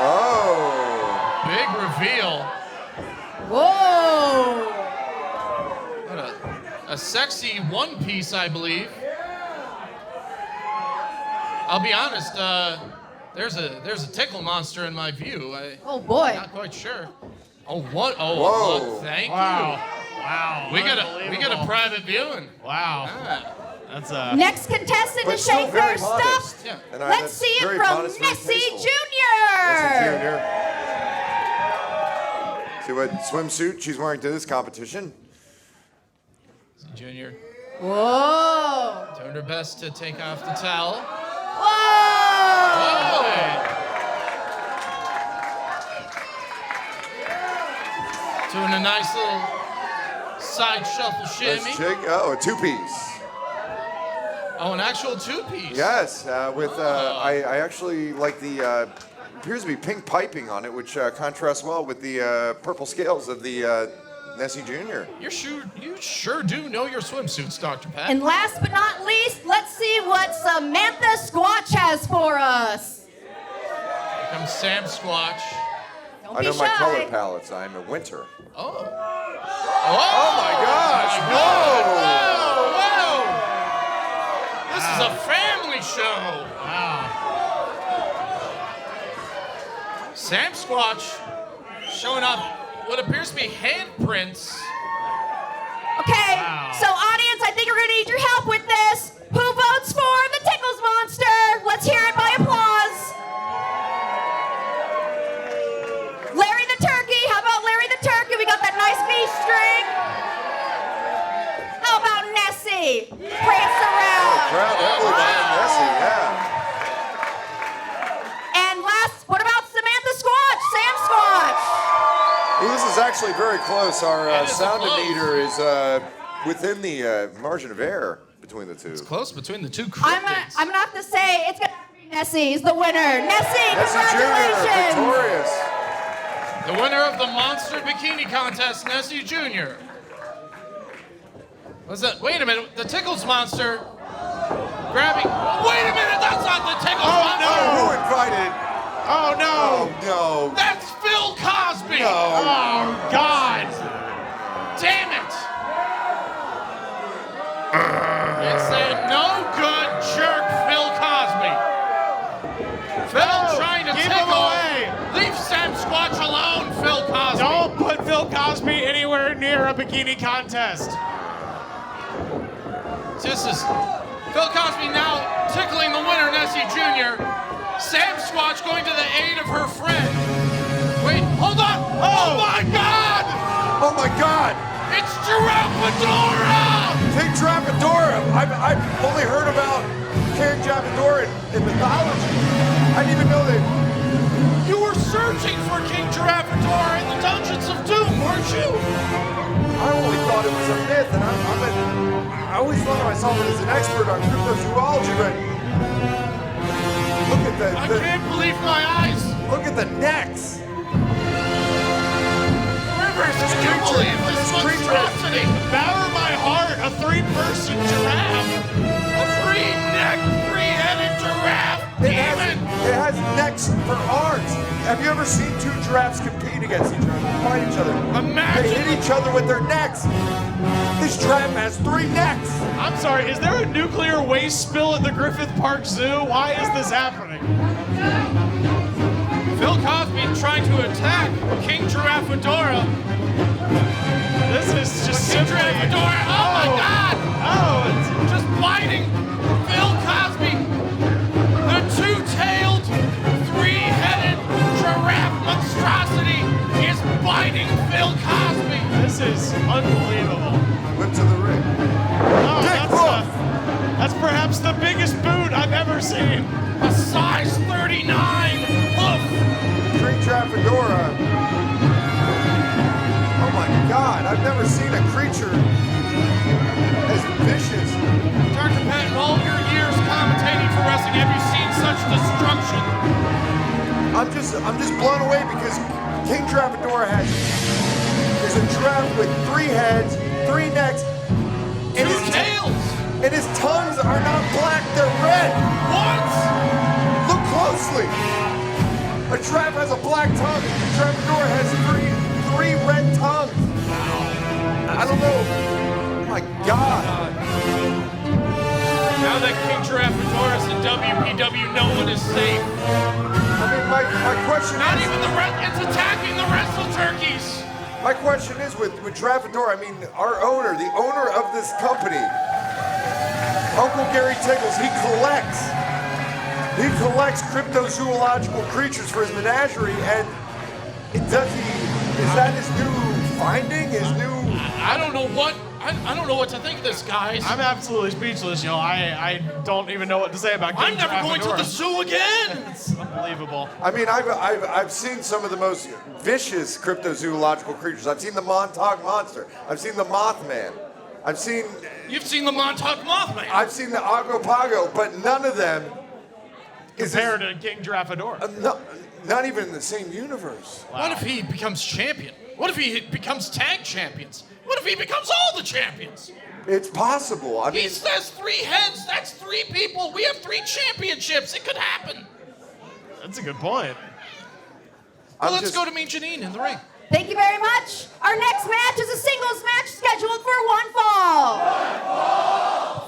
[SPEAKER 6] Oh.
[SPEAKER 5] Big reveal.
[SPEAKER 3] Whoa.
[SPEAKER 5] What a sexy one piece, I believe. I'll be honest, there's a tickle monster in my view.
[SPEAKER 3] Oh boy.
[SPEAKER 5] Not quite sure. Oh, what? Oh,
[SPEAKER 6] Whoa.
[SPEAKER 5] look, thank you.
[SPEAKER 4] Wow.
[SPEAKER 5] We got a private viewing.
[SPEAKER 4] Wow.
[SPEAKER 5] Ah.
[SPEAKER 4] That's
[SPEAKER 3] Next contestant
[SPEAKER 6] But
[SPEAKER 3] to
[SPEAKER 6] still
[SPEAKER 3] shake
[SPEAKER 6] very
[SPEAKER 3] their
[SPEAKER 6] modest.
[SPEAKER 3] stuff.
[SPEAKER 5] Yeah.
[SPEAKER 6] And
[SPEAKER 3] Let's
[SPEAKER 6] that's
[SPEAKER 3] see it
[SPEAKER 6] very
[SPEAKER 3] from
[SPEAKER 6] modest, very
[SPEAKER 3] Nessie
[SPEAKER 6] tasteful.
[SPEAKER 3] Jr.
[SPEAKER 6] See what swimsuit she's wearing to this competition.
[SPEAKER 5] Junior
[SPEAKER 3] Whoa.
[SPEAKER 5] doing her best to take off the towel.
[SPEAKER 3] Whoa.
[SPEAKER 5] Doing a nice little side shuffle shimmy.
[SPEAKER 6] Let's check. Oh, a two-piece.
[SPEAKER 5] Oh, an actual two-piece.
[SPEAKER 6] Yes, I actually like the appears to be pink piping on it, which contrasts well with the purple scales of the Nessie Jr.
[SPEAKER 5] You sure do know your swimsuits, Dr. Pat.
[SPEAKER 3] And last but not least, let's see what Samantha Squatch has for us.
[SPEAKER 5] Here comes Sam Squatch.
[SPEAKER 3] Don't
[SPEAKER 6] I
[SPEAKER 3] be
[SPEAKER 6] know
[SPEAKER 3] shy.
[SPEAKER 6] my color palettes. I'm a winter.
[SPEAKER 5] Oh.
[SPEAKER 6] Oh my gosh! Whoa!
[SPEAKER 5] Whoa! This is a family show.
[SPEAKER 4] Wow.
[SPEAKER 5] Sam Squatch showing off what appears to be handprints.
[SPEAKER 3] Okay,
[SPEAKER 4] Wow.
[SPEAKER 3] so audience, I think we're gonna need your help with this. Who votes for the Tickles Monster? Let's hear it by applause. Larry the Turkey, how about Larry the Turkey? We got that nice V-string. How about Nessie? Prance around.
[SPEAKER 6] Crowd heavily behind Nessie, yeah.
[SPEAKER 3] And last, what about Samantha Squatch? Sam Squatch.
[SPEAKER 6] Well, this is actually very close. Our
[SPEAKER 5] It is
[SPEAKER 6] sound
[SPEAKER 5] close.
[SPEAKER 6] meter is within the margin of error between the two.
[SPEAKER 5] It's close between the two
[SPEAKER 3] I'm
[SPEAKER 5] cryptids.
[SPEAKER 3] gonna have to say it's gonna be Nessie is the winner. Nessie,
[SPEAKER 6] Nessie Jr.
[SPEAKER 3] congratulations.
[SPEAKER 6] victorious.
[SPEAKER 5] The winner of the Monster Bikini Contest, Nessie Jr. What's that? Wait a minute. The Tickles Monster grabbing. Wait a minute. That's not the Tickles Monster.
[SPEAKER 6] Oh, who invited?
[SPEAKER 4] Oh no!
[SPEAKER 6] Oh no!
[SPEAKER 5] That's Phil Cosby.
[SPEAKER 6] No.
[SPEAKER 4] Oh God!
[SPEAKER 5] Damn it. It's a no good jerk, Phil Cosby. Phil trying to
[SPEAKER 4] Keep
[SPEAKER 5] tickle.
[SPEAKER 4] him away.
[SPEAKER 5] Leave Sam Squatch alone, Phil Cosby.
[SPEAKER 4] Don't put Phil Cosby anywhere near a bikini contest.
[SPEAKER 5] This is Phil Cosby now tickling the winner, Nessie Jr. Sam Squatch going to the aid of her friend. Wait, hold on. Oh my God!
[SPEAKER 6] Oh my God!
[SPEAKER 5] It's Giraffadora!
[SPEAKER 6] King Giraffadora! I've only heard about King Giraffadora in mythology. I didn't even know that.
[SPEAKER 5] You were searching for King Giraffadora in the Dungeons of Doom, weren't you?
[SPEAKER 6] I only thought it was a myth, and I always thought of myself as an expert on cryptozoology, but look at
[SPEAKER 5] I can't believe my eyes.
[SPEAKER 6] look at the necks.
[SPEAKER 5] Rivers,
[SPEAKER 6] This
[SPEAKER 5] can you
[SPEAKER 6] creature-
[SPEAKER 5] believe this
[SPEAKER 6] this creature-
[SPEAKER 5] monstrosity?
[SPEAKER 4] Batter my heart, a three-person giraffe.
[SPEAKER 5] A three-necked, three-headed giraffe. Demon.
[SPEAKER 6] It has necks for arms. Have you ever seen two giraffes compete against each other, fight each other?
[SPEAKER 5] Imagine.
[SPEAKER 6] They hit each other with their necks. This giraffe has 3 necks.
[SPEAKER 4] I'm sorry, is there a nuclear waste spill at the Griffith Park Zoo? Why is this happening?
[SPEAKER 5] Phil Cosby trying to attack King Giraffadora.
[SPEAKER 4] This is just
[SPEAKER 5] King
[SPEAKER 4] simply...
[SPEAKER 5] Giraffadora, oh my God!
[SPEAKER 4] Oh, it's...
[SPEAKER 5] Just biting Phil Cosby. The two-tailed, three-headed giraffe monstrosity is biting Phil Cosby.
[SPEAKER 4] This is unbelievable.
[SPEAKER 6] Whip to the ring.
[SPEAKER 4] Oh,
[SPEAKER 6] Dick
[SPEAKER 4] that's perhaps the biggest boot I've ever seen.
[SPEAKER 5] A size 39 hoof.
[SPEAKER 6] King Giraffadora. Oh my God, I've never seen a creature as vicious.
[SPEAKER 5] Dr. Pat, in all your years commentating for wrestling, have you seen such destruction?
[SPEAKER 6] I'm just blown away because King Giraffadora is a giraffe with 3 heads, 3 necks. And his
[SPEAKER 5] tails.
[SPEAKER 6] And his tongues are not black, they're red.
[SPEAKER 5] What?
[SPEAKER 6] Look closely. A giraffe has a black tongue. A Giraffador has three red tongues. I don't know. Oh my God.
[SPEAKER 5] Now that King Giraffador is in WPW, no one is safe.
[SPEAKER 6] I mean, my question
[SPEAKER 5] Not
[SPEAKER 6] is...
[SPEAKER 5] even it's attacking the wrestle turkeys.
[SPEAKER 6] My question is with Giraffador, I mean, our owner, the owner of this company, Uncle Gary Tickles, he collects cryptozoological creatures for his menagerie, and is that his new finding?
[SPEAKER 5] I don't know what I don't know what to think of this, guys.
[SPEAKER 4] I'm absolutely speechless, I don't even know what to say about King
[SPEAKER 5] I'm never going to the zoo again.
[SPEAKER 4] It's unbelievable.
[SPEAKER 6] I mean, I've seen some of the most vicious cryptozoological creatures. I've seen the Montauk Monster. I've seen the Mothman.
[SPEAKER 5] You've seen the Montauk Mothman.
[SPEAKER 6] I've seen the Ogopogo, but none of them
[SPEAKER 4] compared to King Giraffador.
[SPEAKER 6] Not even in the same universe.
[SPEAKER 5] Wow. What if he becomes champion? What if he becomes tag champions? What if he becomes all the champions?
[SPEAKER 6] It's possible.
[SPEAKER 5] He says 3 heads. That's 3 people. We have 3 championships. It could happen.
[SPEAKER 4] That's a good point.
[SPEAKER 5] Well, let's go to Mean Janine in the ring.
[SPEAKER 3] Thank you very much. Our next match is a singles match scheduled for 1 fall.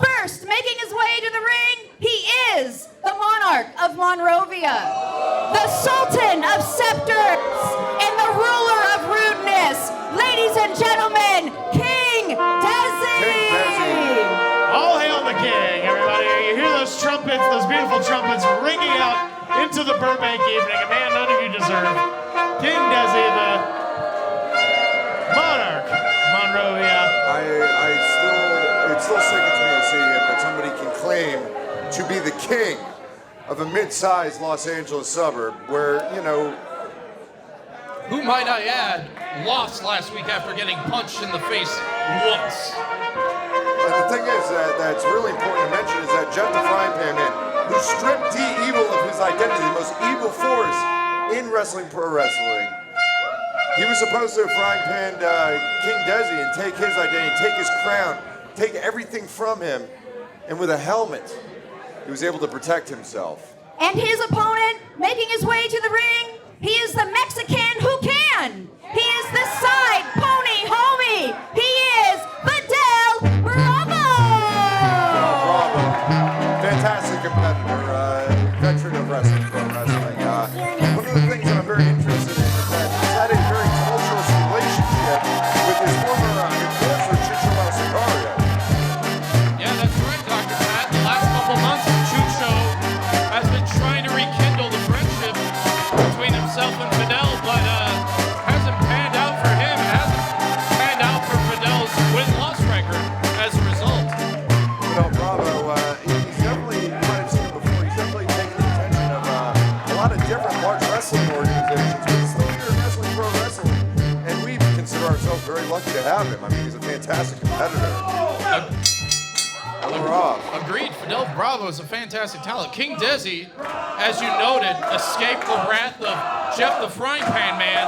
[SPEAKER 3] First, making his way to the ring, he is the Monarch of Monrovia, the Sultan of Scepters, and the ruler of rudeness. Ladies and gentlemen, King Desi.
[SPEAKER 4] All hail the king, everybody. You hear those trumpets, those beautiful trumpets ringing out into the Burbank evening. A man none of you deserve. King Desi, the Monarch Monrovia.
[SPEAKER 6] It still sickens me to see that somebody can claim to be the king of a mid-sized Los Angeles suburb where,
[SPEAKER 5] who, might I add, lost last week after getting punched in the face once.
[SPEAKER 6] And the thing is that's really important to mention is that Jeff the Frying Pan Man, who stripped D Evil of his identity, the most evil force in pro wrestling, he was supposed to have frying panned King Desi and take his identity, take his crown, take everything from him, and with a helmet, he was able to protect himself.
[SPEAKER 3] And his opponent, making his way to the ring, he is the Mexican who can. He is the side pony homie. He is Thereal Bravo.
[SPEAKER 6] Fantastic competitor, veteran of wrestling, pro wrestling. One of the things that I'm very interested in is that he's had a very tumultuous relationship with his former enforcer, Chicho Sicario.
[SPEAKER 5] Yeah, that's right, Dr. Pat. The last couple months, Chucho has been trying to rekindle the friendship between himself and Fidel, but hasn't panned out for him. It hasn't panned out for Fidel's win-loss record as a result.
[SPEAKER 6] Theal Bravo, he's definitely, you might have seen him before, he's definitely taken the attention of a lot of different large wrestling organizations, but he's still here in wrestling, pro wrestling, and we consider ourselves very lucky to have him. I mean, he's a fantastic competitor.
[SPEAKER 5] Agreed. Theal Bravo is a fantastic talent. King Desi, as you noted, escaped the wrath of Jeff the Frying Pan Man,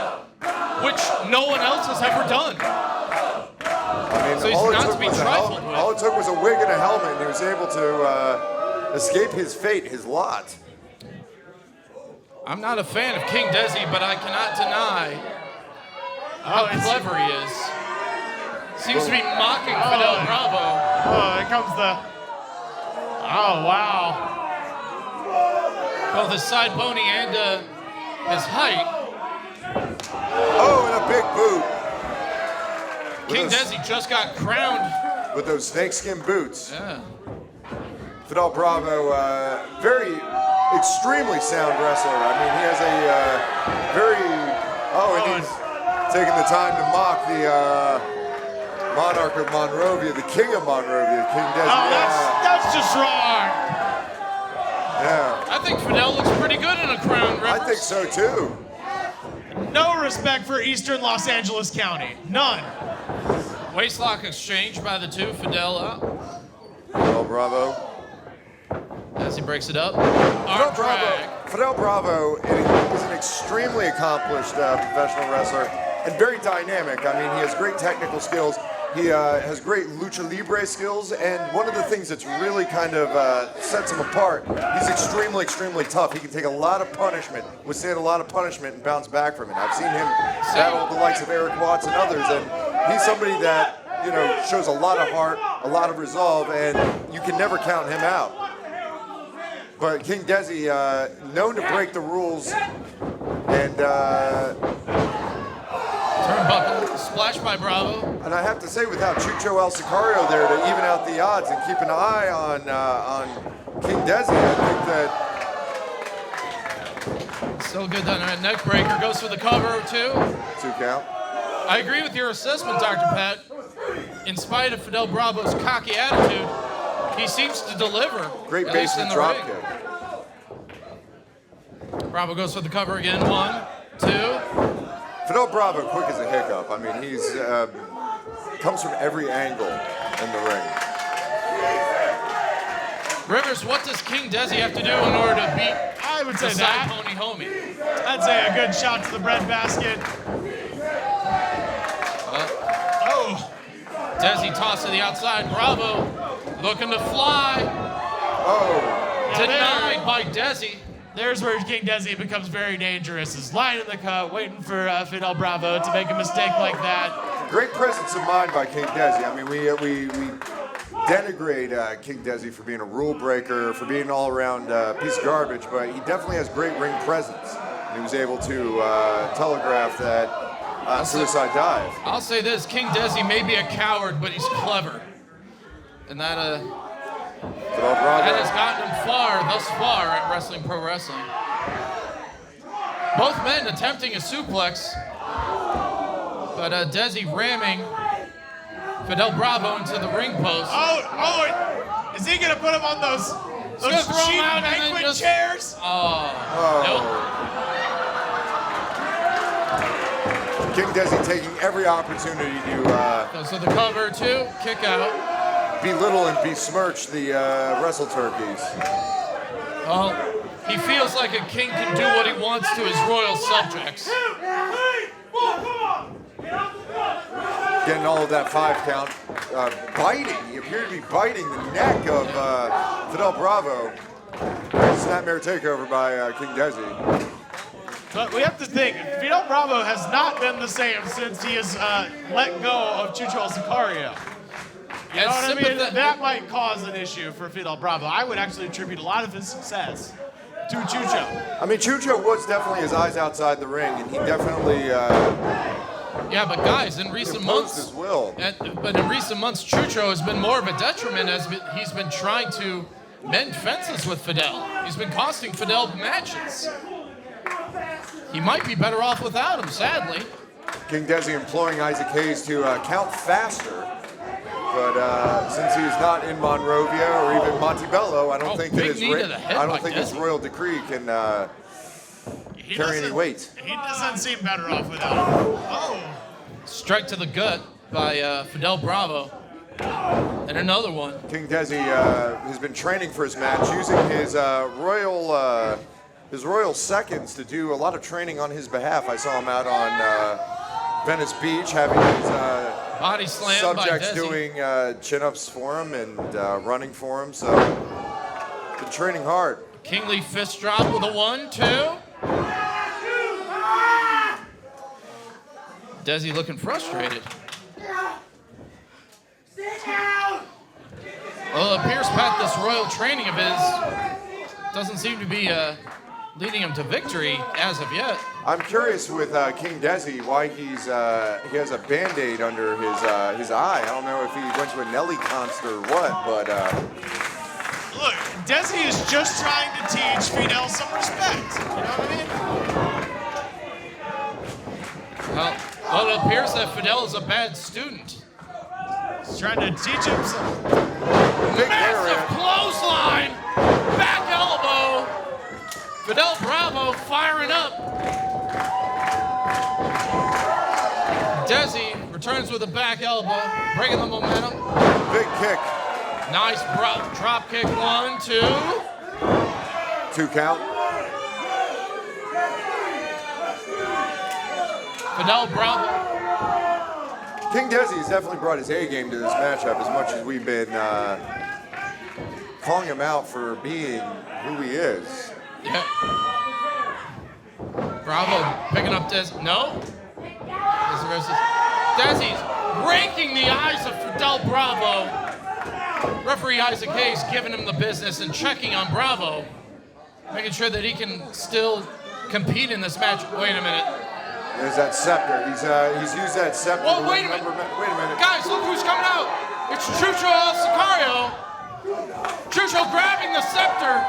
[SPEAKER 5] which no one else has ever done.
[SPEAKER 6] I mean,
[SPEAKER 5] So he's not to be trifled with.
[SPEAKER 6] all it took was a wig and a helmet, and he was able to escape his fate, his lot.
[SPEAKER 5] I'm not a fan of King Desi, but I cannot deny how clever he is. Seems to be mocking Theal Bravo.
[SPEAKER 4] Oh, here comes the... Oh, wow.
[SPEAKER 5] Both his side pony and his height.
[SPEAKER 6] Oh, and a big boot.
[SPEAKER 5] King Desi just got crowned.
[SPEAKER 6] With those snakeskin boots.
[SPEAKER 5] Yeah.
[SPEAKER 6] Theal Bravo, extremely sound wrestler. I mean, he has and he's taking the time to mock the Monarch of Monrovia, the King of Monrovia, King Desi.
[SPEAKER 4] Oh, that's just wrong.
[SPEAKER 6] Yeah.
[SPEAKER 5] I think Fidel looks pretty good in a crown, Rivers.
[SPEAKER 6] I think so too.
[SPEAKER 4] No respect for Eastern Los Angeles County. None.
[SPEAKER 5] Waistlock exchange by the two. Fidel up.
[SPEAKER 6] Theal Bravo.
[SPEAKER 5] As he breaks it up.
[SPEAKER 6] Theal Bravo is an extremely accomplished professional wrestler and very dynamic. I mean, he has great technical skills. He has great lucha libre skills, and one of the things that's really kind of sets him apart, he's extremely, extremely tough. He can take a lot of punishment, withstand a lot of punishment, and bounce back from it. I've seen him battle the likes of Eric Watts and others, and he's somebody that, you know, shows a lot of heart, a lot of resolve, and you can never count him out. But King Desi, known to break the rules, and
[SPEAKER 5] turnbuckle, splash by Bravo.
[SPEAKER 6] And I have to say, without Chucho El Sicario there to even out the odds and keep an eye on King Desi, I think that...
[SPEAKER 5] Still good down there. Neck breaker goes for the cover, 2.
[SPEAKER 6] 2 count.
[SPEAKER 5] I agree with your assessment, Dr. Pat. In spite of Fidel Bravo's cocky attitude, he seems to deliver.
[SPEAKER 6] Great basement drop kick.
[SPEAKER 5] Bravo goes for the cover again. 1, 2.
[SPEAKER 6] Fidel Bravo, quick as a hiccup. I mean, he's comes from every angle in the ring.
[SPEAKER 5] Rivers, what does King Desi have to do in order to beat
[SPEAKER 4] I would say
[SPEAKER 5] the
[SPEAKER 4] that.
[SPEAKER 5] Pony Homie?
[SPEAKER 4] I'd say a good shot to the breadbasket.
[SPEAKER 5] Desi tossed to the outside. Bravo looking to fly.
[SPEAKER 6] Oh.
[SPEAKER 5] Denied by Desi.
[SPEAKER 4] There's where King Desi becomes very dangerous. Is lying in the cut, waiting for Fidel Bravo to make a mistake like that.
[SPEAKER 6] Great presence of mind by King Desi. I mean, we denigrate King Desi for being a rule breaker, for being an all-around piece of garbage, but he definitely has great ring presence. And he was able to telegraph that suicide dive.
[SPEAKER 5] I'll say this, King Desi may be a coward, but he's clever. And that has gotten him far, thus far, at Wrestling Pro Wrestling. Both men attempting a suplex, but Desi ramming Fidel Bravo into the ring post.
[SPEAKER 4] Oh, is he gonna put him on those cheap banquet chairs?
[SPEAKER 5] Nope.
[SPEAKER 6] King Desi taking every opportunity to
[SPEAKER 5] so the cover 2, kick out.
[SPEAKER 6] Belittle and besmirch the wrestle turkeys.
[SPEAKER 5] Well, he feels like a king can do what he wants to his royal subjects.
[SPEAKER 6] Getting all of that 5 count. Biting. He appeared to be biting the neck of Fidel Bravo. Snapmare takeover by King Desi.
[SPEAKER 4] But we have to think, Fidel Bravo has not been the same since he has let go of Chucho El Sicario. You know what I mean? That might cause an issue for Fidel Bravo. I would actually attribute a lot of his success to Chucho.
[SPEAKER 6] I mean, Chucho was definitely his eyes outside the ring, and he definitely
[SPEAKER 5] yeah, but guys, in recent months,
[SPEAKER 6] his will.
[SPEAKER 5] But in recent months, Chucho has been more of a detriment as he's been trying to mend fences with Fidel. He's been costing Fidel matches. He might be better off without him, sadly.
[SPEAKER 6] King Desi imploring Isaac Hayes to count faster. But since he is not in Monrovia or even Montebello, I don't think that his royal decree can carry any weight.
[SPEAKER 4] He doesn't seem better off without him. Oh!
[SPEAKER 5] Strike to the gut by Fidel Bravo. And another one.
[SPEAKER 6] King Desi has been training for his match, using his royal seconds to do a lot of training on his behalf. I saw him out on Venice Beach having his
[SPEAKER 5] body slam
[SPEAKER 6] subjects
[SPEAKER 5] by Desi.
[SPEAKER 6] doing chin-ups for him and running for him. So, been training hard.
[SPEAKER 5] Kingly fist drop with a 1, 2. Desi looking frustrated. Well, it appears, Pat, this royal training of his doesn't seem to be leading him to victory as of yet.
[SPEAKER 6] I'm curious with King Desi why he has a Band-Aid under his eye. I don't know if he went to a Nelly concert or what, but
[SPEAKER 4] look, Desi is just trying to teach Fidel some respect. You know what I mean?
[SPEAKER 5] Well, it appears that Fidel is a bad student.
[SPEAKER 4] He's trying to teach him some
[SPEAKER 5] massive clothesline, back elbow. Fidel Bravo firing up. Desi returns with a back elbow, bringing the momentum.
[SPEAKER 6] Big kick.
[SPEAKER 5] Nice drop kick, 1, 2.
[SPEAKER 6] 2 count.
[SPEAKER 5] Fidel Bravo.
[SPEAKER 6] King Desi has definitely brought his A game to this matchup as much as we've been calling him out for being who he is.
[SPEAKER 5] Yeah. Bravo picking up Desi. No. Desi's raking the eyes of Fidel Bravo. Referee Isaac Hayes giving him the business and checking on Bravo, making sure that he can still compete in this match. Wait a minute.
[SPEAKER 6] There's that scepter. He's used that scepter.
[SPEAKER 5] Whoa, wait a minute.
[SPEAKER 6] Wait a minute.
[SPEAKER 5] Guys, look who's coming out. It's Chucho El Sicario. Chucho grabbing the scepter.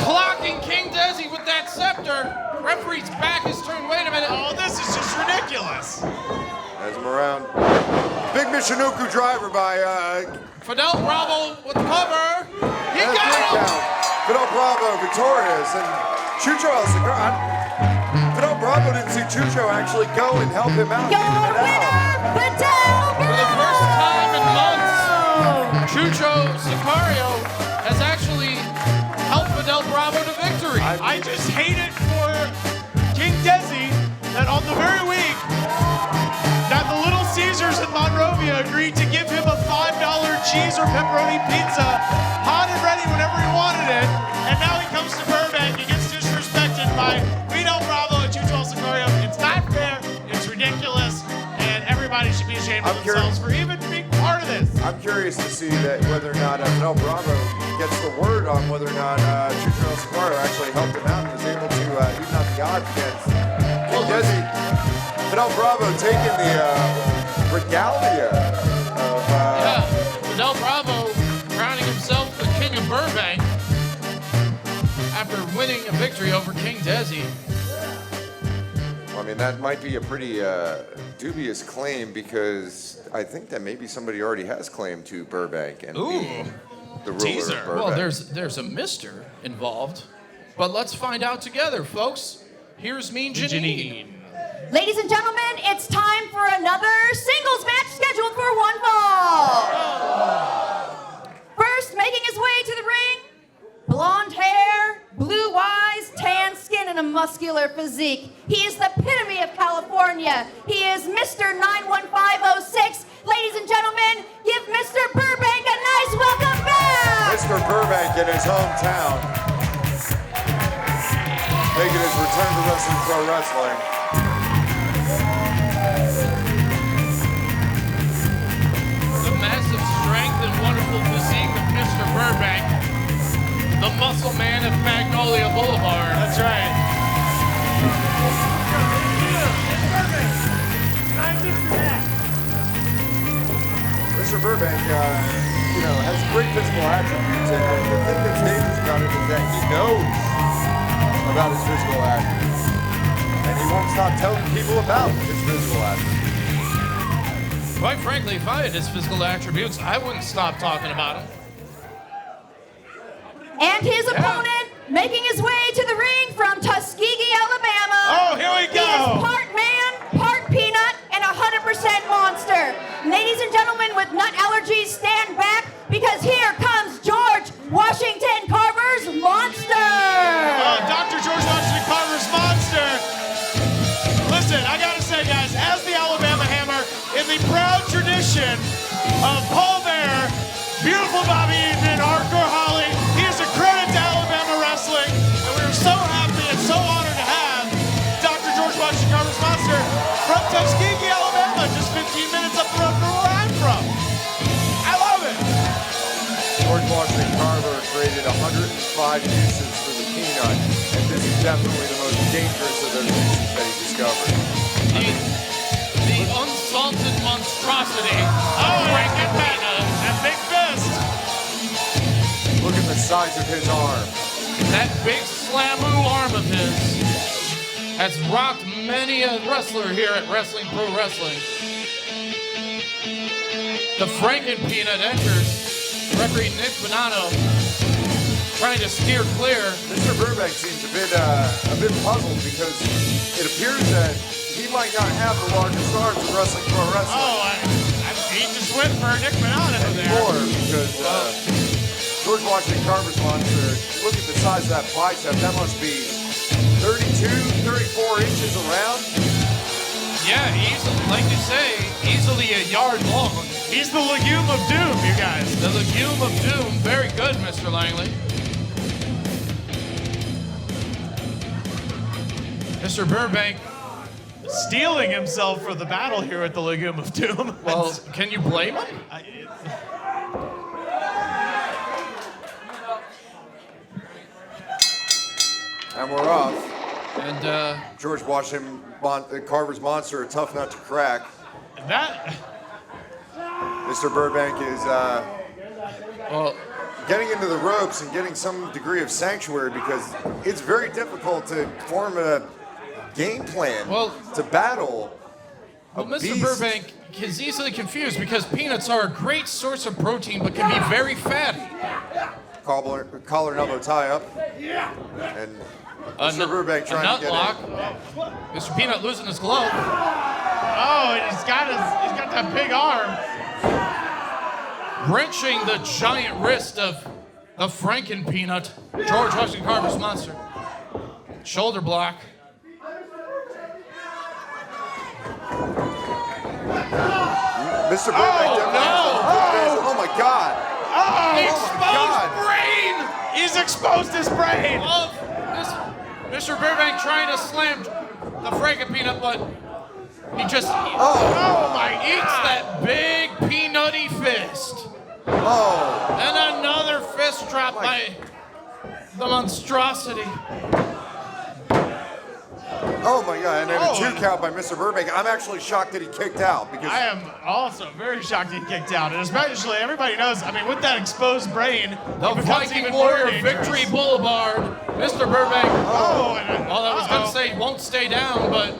[SPEAKER 5] Clocking King Desi with that scepter. Referee's back is turned. Wait a minute.
[SPEAKER 4] Oh, this is just ridiculous.
[SPEAKER 6] Has him around. Big Michinoku driver by
[SPEAKER 5] Fidel Bravo with the cover. He got him.
[SPEAKER 6] Fidel Bravo victorious, and Chucho El Sicario. Fidel Bravo didn't see Chucho actually go and help him out.
[SPEAKER 3] Your winner, Fidel Bravo!
[SPEAKER 5] For the first time in months, Chucho Sicario has actually helped Fidel Bravo to victory.
[SPEAKER 4] I just hate it for King Desi that on the very week that the Little Caesars in Monrovia agreed to give him a $5 cheese or pepperoni pizza, hot and ready whenever he wanted it, and now he comes to Burbank and gets disrespected by Fidel Bravo and Chucho El Sicario. It's not fair, it's ridiculous, and everybody should be ashamed of themselves for even being part of this.
[SPEAKER 6] I'm curious to see that whether or not Fidel Bravo gets the word on whether or not Chucho El Sicario actually helped him out and was able to even out the odds against King Desi. Fidel Bravo taking the regalia of...
[SPEAKER 5] Yeah, Fidel Bravo crowning himself the king of Burbank after winning a victory over King Desi.
[SPEAKER 6] Well, I mean, that might be a pretty dubious claim because I think that maybe somebody already has claim to Burbank and being the ruler of Burbank.
[SPEAKER 5] Well, there's a Mr. involved, but let's find out together, folks. Here's Mean Janine.
[SPEAKER 3] Ladies and gentlemen, it's time for another singles match scheduled for one fall. First, making his way to the ring, blonde hair, blue eyes, tan skin, and a muscular physique. He is the epitome of California. He is Mr. 91506. Ladies and gentlemen, give Mr. Burbank a nice welcome back.
[SPEAKER 6] Mr. Burbank in his hometown, making his return to Wrestling Pro Wrestling.
[SPEAKER 5] Massive strength and wonderful physique of Mr. Burbank, the muscle man of Magnolia Boulevard.
[SPEAKER 4] That's right.
[SPEAKER 6] Mr. Burbank, has great physical attributes, and the thing that's dangerous about it is that he knows about his physical attributes, and he won't stop telling people about his physical attributes.
[SPEAKER 5] Quite frankly, if I had his physical attributes, I wouldn't stop talking about him.
[SPEAKER 3] And his opponent, making his way to the ring from Tuskegee, Alabama.
[SPEAKER 4] Oh, here we go.
[SPEAKER 3] He is part man, part peanut, and 100% monster. Ladies and gentlemen with nut allergies, stand back because here comes George Washington Carver's Monster.
[SPEAKER 4] Dr. George Washington Carver's Monster. Listen, I gotta say, guys, as the Alabama Hammer, in the proud tradition of Paul Bear, beautiful Bobby Eaton, and Hardcore Holly, he is a credit to Alabama wrestling, and we are so happy and so honored to have Dr. George Washington Carver's Monster from Tuskegee, Alabama, just 15 minutes up the road from where I'm from. I love it.
[SPEAKER 6] George Washington Carver created 105 uses for the peanut, and this is definitely the most dangerous of those uses that he discovered.
[SPEAKER 5] The unsalted monstrosity
[SPEAKER 4] Oh,
[SPEAKER 5] of
[SPEAKER 4] and
[SPEAKER 5] Frank and
[SPEAKER 4] that big fist.
[SPEAKER 6] Look at the size of his arm.
[SPEAKER 5] That big slamoo arm of his has rocked many a wrestler here at Wrestling Pro Wrestling. The Frankenpeanut enters. Referee Nick Bonanno trying to steer clear.
[SPEAKER 6] Mr. Burbank seems a bit puzzled because it appears that he might not have the largest arms in Wrestling Pro Wrestling.
[SPEAKER 4] Oh, he just went for Nick Bonanno there.
[SPEAKER 6] More because George Washington Carver's Monster, look at the size of that bicep. That must be 32, 34 inches around.
[SPEAKER 5] Yeah, easily, like you say, easily a yard long.
[SPEAKER 4] He's the legume of doom, you guys.
[SPEAKER 5] The legume of doom. Very good, Mr. Langley. Mr. Burbank
[SPEAKER 4] steeling himself for the battle here at the legume of doom.
[SPEAKER 5] Well, can you blame him?
[SPEAKER 6] And we're off.
[SPEAKER 5] And
[SPEAKER 6] George Washington Carver's Monster, a tough nut to crack.
[SPEAKER 4] That
[SPEAKER 6] Mr. Burbank is
[SPEAKER 5] well,
[SPEAKER 6] getting into the ropes and getting some degree of sanctuary because it's very difficult to form a game plan to battle a
[SPEAKER 5] Mr.
[SPEAKER 6] beast.
[SPEAKER 5] Burbank is easily confused because peanuts are a great source of protein but can be very fatty.
[SPEAKER 6] Collar and elbow tie up. And Mr. Burbank trying to get
[SPEAKER 5] lock. Mr. Peanut losing his glove.
[SPEAKER 4] Oh, he's got that big arm.
[SPEAKER 5] Wrenching the giant wrist of the Franken Peanut, George Washington Carver's Monster. Shoulder block.
[SPEAKER 6] Mr. Burbank oh my God.
[SPEAKER 5] Exposed brain!
[SPEAKER 4] He's exposed his brain!
[SPEAKER 5] Mr. Burbank trying to slam the Franken Peanut, but he just eats that big peanutty fist.
[SPEAKER 6] Oh.
[SPEAKER 5] And another fist drop by the monstrosity.
[SPEAKER 6] Oh my God, and then a 2 count by Mr. Burbank. I'm actually shocked that he kicked out because
[SPEAKER 4] I am also very shocked he kicked out. And especially, everybody knows, I mean, with that exposed brain,
[SPEAKER 5] the Viking Warrior Victory Boulevard, Mr. Burbank. I was going to say won't stay down, but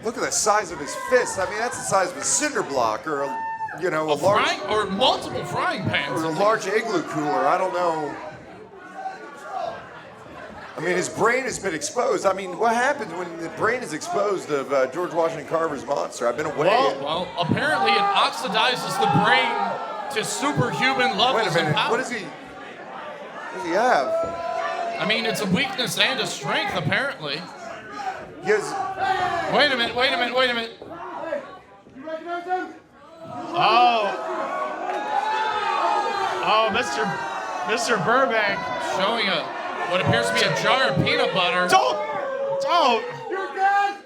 [SPEAKER 6] look at the size of his fist. I mean, that's the size of a cinder block or a large
[SPEAKER 5] or multiple frying pans
[SPEAKER 6] or a large igloo cooler. I don't know. I mean, his brain has been exposed. I mean, what happens when the brain is exposed of George Washington Carver's Monster? I've been away.
[SPEAKER 5] Well, apparently it oxidizes the brain to superhuman levels.
[SPEAKER 6] Wait a minute. What does he have?
[SPEAKER 5] I mean, it's a weakness and a strength, apparently.
[SPEAKER 6] He has...
[SPEAKER 5] Wait a minute.
[SPEAKER 4] Oh, Mr. Burbank
[SPEAKER 5] showing what appears to be a jar of peanut butter.
[SPEAKER 4] Don't!
[SPEAKER 8] Your dad,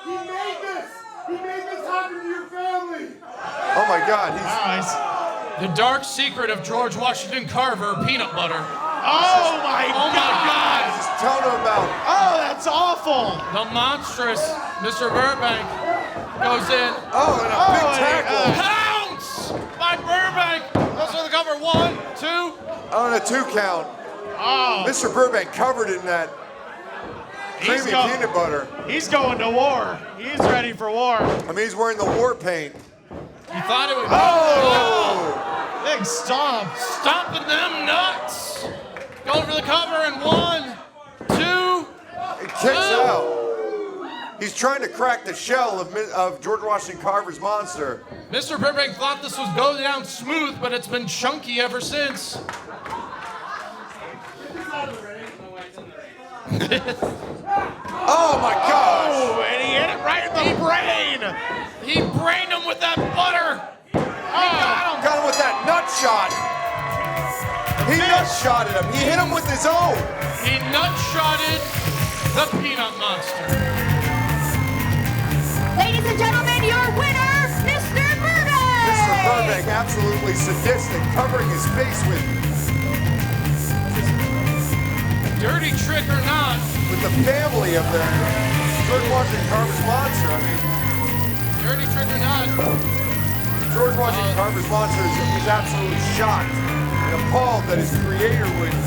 [SPEAKER 8] he made this! He made this happen to your family!
[SPEAKER 6] Oh my God, he's...
[SPEAKER 5] The dark secret of George Washington Carver peanut butter.
[SPEAKER 4] Oh my God!
[SPEAKER 6] Just tell him about...
[SPEAKER 4] Oh, that's awful!
[SPEAKER 5] The monstrous Mr. Burbank goes in.
[SPEAKER 6] Oh, and a big tackle!
[SPEAKER 5] Pounce by Burbank! Goes for the cover. 1, 2.
[SPEAKER 6] Oh, and a 2 count.
[SPEAKER 4] Oh.
[SPEAKER 6] Mr. Burbank covered in that creamy peanut butter.
[SPEAKER 4] He's going to war. He's ready for war.
[SPEAKER 6] I mean, he's wearing the war paint.
[SPEAKER 5] You thought it would...
[SPEAKER 4] Oh! Big stomp.
[SPEAKER 5] Stomping them nuts. Going for the cover in 1, 2.
[SPEAKER 6] It kicks out. He's trying to crack the shell of George Washington Carver's Monster.
[SPEAKER 5] Mr. Burbank thought this was going down smooth, but it's been chunky ever since.
[SPEAKER 6] Oh my gosh!
[SPEAKER 4] Oh, and he hit it right in the brain!
[SPEAKER 5] He brained him with that butter!
[SPEAKER 6] Got him with that nut shot! He nut shotted him! He hit him with his own!
[SPEAKER 5] He nut shotted the peanut monster.
[SPEAKER 3] Ladies and gentlemen, your winner, Mr. Burbank!
[SPEAKER 6] Mr. Burbank, absolutely sadistic, covering his face with...
[SPEAKER 5] Dirty trick or not.
[SPEAKER 6] With the family of the George Washington Carver's Monster, I mean...
[SPEAKER 5] Dirty trick or not.
[SPEAKER 6] George Washington Carver's Monster is absolutely shocked and appalled that his creator would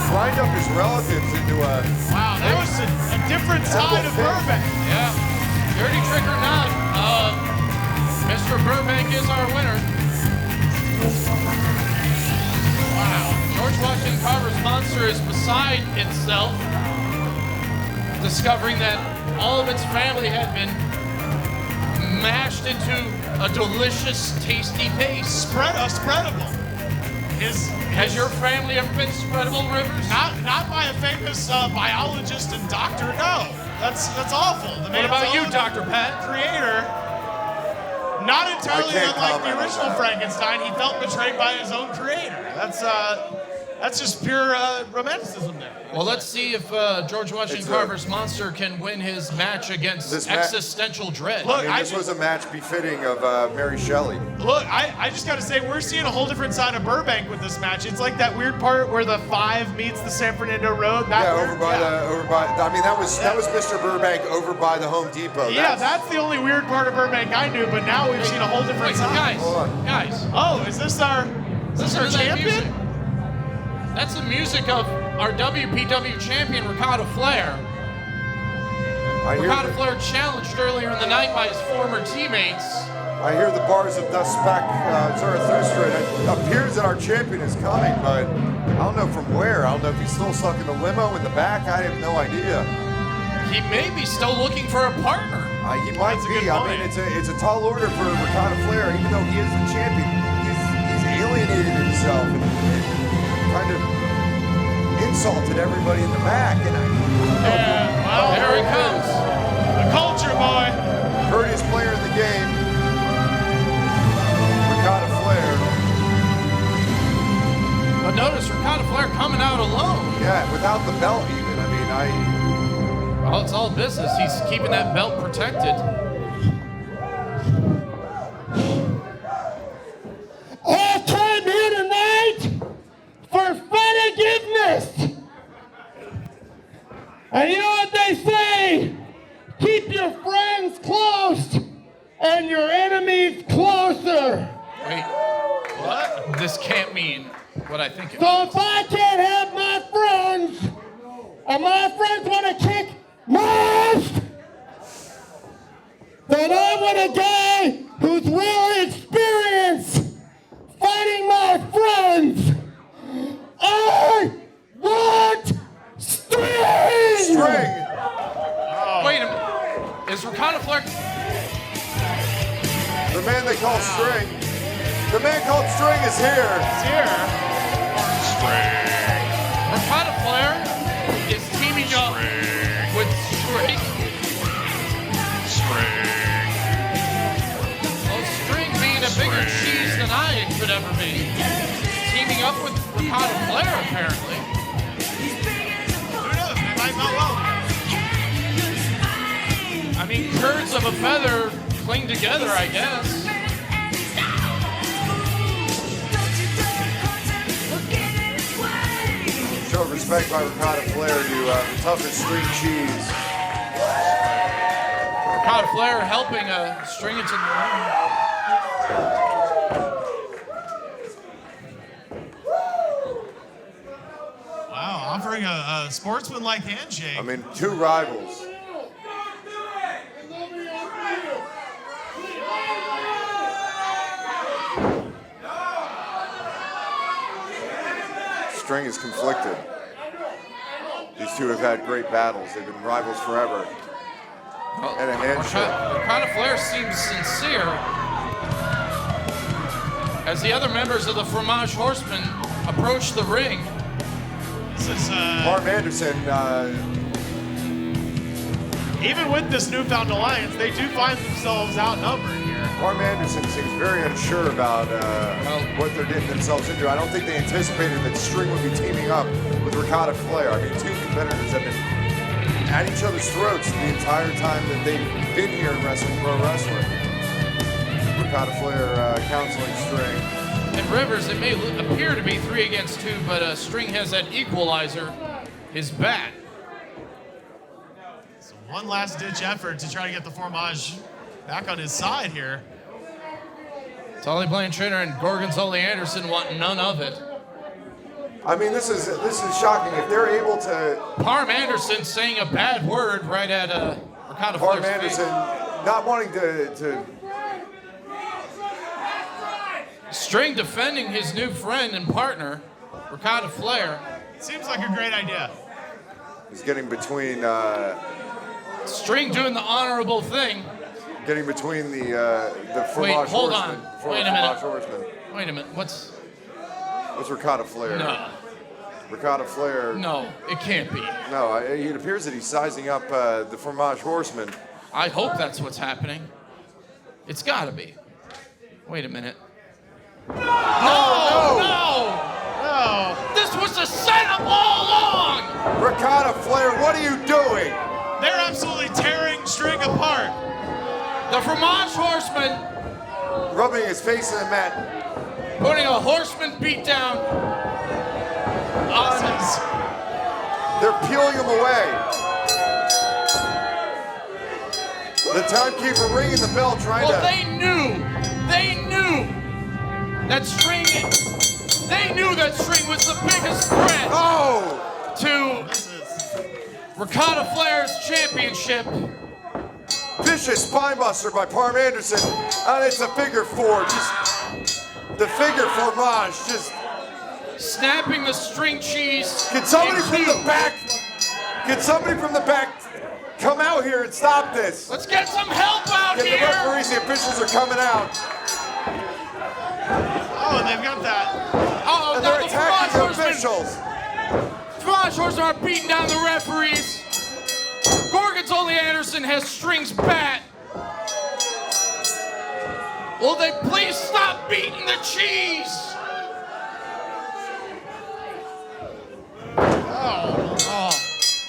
[SPEAKER 6] grind up his relatives into a...
[SPEAKER 4] Wow, that was a different side of Burbank.
[SPEAKER 5] Yeah. Dirty trick or not, Mr. Burbank is our winner. Wow. George Washington Carver's Monster is beside itself, discovering that all of its family had been mashed into a delicious, tasty paste.
[SPEAKER 4] Spreadable.
[SPEAKER 5] Has your family ever been spreadable, Rivers?
[SPEAKER 4] Not by a famous biologist and doctor, no. That's awful. The
[SPEAKER 5] What about you,
[SPEAKER 4] own
[SPEAKER 5] Dr. Pat?
[SPEAKER 4] Creator, not entirely
[SPEAKER 6] can't
[SPEAKER 4] unlike
[SPEAKER 6] comment
[SPEAKER 4] the
[SPEAKER 6] on
[SPEAKER 4] original
[SPEAKER 6] that.
[SPEAKER 4] Frankenstein, he felt betrayed by his own creator. That's just pure romanticism there.
[SPEAKER 5] Well, let's see if George Washington Carver's monster can win his match against existential dread.
[SPEAKER 4] Look,
[SPEAKER 6] this was a match befitting of Mary Shelley.
[SPEAKER 4] Look, I just got to say, we're seeing a whole different side of Burbank with this match. It's like that weird part where the 5 meets the San Fernando Road.
[SPEAKER 6] Over by. I mean, that was Mr. Burbank over by the Home Depot.
[SPEAKER 4] Yeah, that's the only weird part of Burbank I knew. But now we've seen a whole different side.
[SPEAKER 5] Guys.
[SPEAKER 4] Oh, is this our champion?
[SPEAKER 5] That's the music of our WPW champion, Ricardo Flair. Ricardo Flair challenged earlier in the night by his former teammates.
[SPEAKER 6] I hear the bars of Das Pack Zarathustra, and it appears that our champion is coming, but I don't know from where. I don't know if he's still stuck in the limo in the back. I have no idea.
[SPEAKER 5] He may be still looking for a partner.
[SPEAKER 6] He might be. I mean, it's a tall order for Ricardo Flair, even though he is the champion. He's alienated himself and kind of insulted everybody in the back, and
[SPEAKER 4] well,
[SPEAKER 5] there he comes.
[SPEAKER 4] The culture boy.
[SPEAKER 6] Prettiest player in the game, Ricardo Flair.
[SPEAKER 5] But notice Ricardo Flair coming out alone.
[SPEAKER 6] Yeah, without the belt even. I mean,
[SPEAKER 5] Well, it's all business. He's keeping that belt protected.
[SPEAKER 8] I came here tonight for forgiveness. And you know what they say? Keep your friends close and your enemies closer.
[SPEAKER 5] Wait, what? This can't mean what I think it
[SPEAKER 8] So
[SPEAKER 5] means.
[SPEAKER 8] if I can't have my friends, and my friends want to kick my ass, then I want a guy who's really experienced fighting my friends. I want String!
[SPEAKER 5] Wait a minute. Is Ricardo Flair...
[SPEAKER 6] the man they call String. The man called String is here.
[SPEAKER 4] He's here.
[SPEAKER 5] Ricardo Flair is teaming up with String. Well, String being a bigger cheese than I could ever be. Teaming up with Ricardo Flair, apparently. I mean, curds of a feather cling together, I guess.
[SPEAKER 6] Show of respect by Ricardo Flair to the toughest string cheese.
[SPEAKER 5] Ricardo Flair helping String into the
[SPEAKER 4] Wow, offering a sportsman-like handshake.
[SPEAKER 6] I mean, 2 rivals. String is conflicted. These two have had great battles. They've been rivals forever. And a handshake.
[SPEAKER 5] Ricardo Flair seems sincere as the other members of the Fromage Horsemen approach the ring.
[SPEAKER 4] This is,
[SPEAKER 6] Marv Anderson.
[SPEAKER 4] Even with this newfound alliance, they do find themselves outnumbered here.
[SPEAKER 6] Marv Anderson seems very unsure about what they're getting themselves into. I don't think they anticipated that String would be teaming up with Ricardo Flair. I mean, 2 competitors have been at each other's throats the entire time that they've been here in Wrestling Pro Wrestling. Ricardo Flair counseling String.
[SPEAKER 5] And Rivers, it may appear to be 3 against 2, but String has that equalizer, his bat.
[SPEAKER 4] So one last-ditch effort to try to get the Fromage back on his side here.
[SPEAKER 5] Tully Blanchard and Gorgonzola Anderson want none of it.
[SPEAKER 6] I mean, this is shocking. If they're able to...
[SPEAKER 5] Parm Anderson saying a bad word right at Ricardo Flair's
[SPEAKER 6] Parm Anderson not wanting to...
[SPEAKER 5] String defending his new friend and partner, Ricardo Flair.
[SPEAKER 4] Seems like a great idea.
[SPEAKER 6] He's getting between...
[SPEAKER 5] String doing the honorable thing.
[SPEAKER 6] Getting between the Fromage
[SPEAKER 5] Wait, hold
[SPEAKER 6] Horsemen.
[SPEAKER 5] on. Wait a minute.
[SPEAKER 6] Horsemen.
[SPEAKER 5] Wait a minute. What's
[SPEAKER 6] Ricardo Flair?
[SPEAKER 5] No.
[SPEAKER 6] Ricotta Flair.
[SPEAKER 5] No, it can't be.
[SPEAKER 6] No, it appears that he's sizing up the Fromage Horseman.
[SPEAKER 5] I hope that's what's happening. It's gotta be. Wait a minute. No! This was a setup all along!
[SPEAKER 6] Ricotta Flair, what are you doing?
[SPEAKER 4] They're absolutely tearing String apart.
[SPEAKER 5] The Fromage Horseman
[SPEAKER 6] rubbing his face in the mat.
[SPEAKER 5] Putting a horseman beat down on his.
[SPEAKER 6] They're peeling him away. The timekeeper ringing the bell trying to...
[SPEAKER 5] Well, they knew that String was the biggest threat to Ricotta Flair's championship.
[SPEAKER 6] Vicious spinebuster by Parm Anderson, and it's a figure four. Just the figure fromage, just
[SPEAKER 5] snapping the string cheese.
[SPEAKER 6] Can somebody from the back? Can somebody from the back come out here and stop this?
[SPEAKER 5] Let's get some help out here.
[SPEAKER 6] The referees, the officials are coming out.
[SPEAKER 4] Oh, they've got that.
[SPEAKER 5] Oh,
[SPEAKER 6] and
[SPEAKER 5] now
[SPEAKER 6] they're attacking the officials.
[SPEAKER 5] Fromage Horsemen are beating down the referees. Gorgonzola Anderson has String's bat. Will they please stop beating the cheese?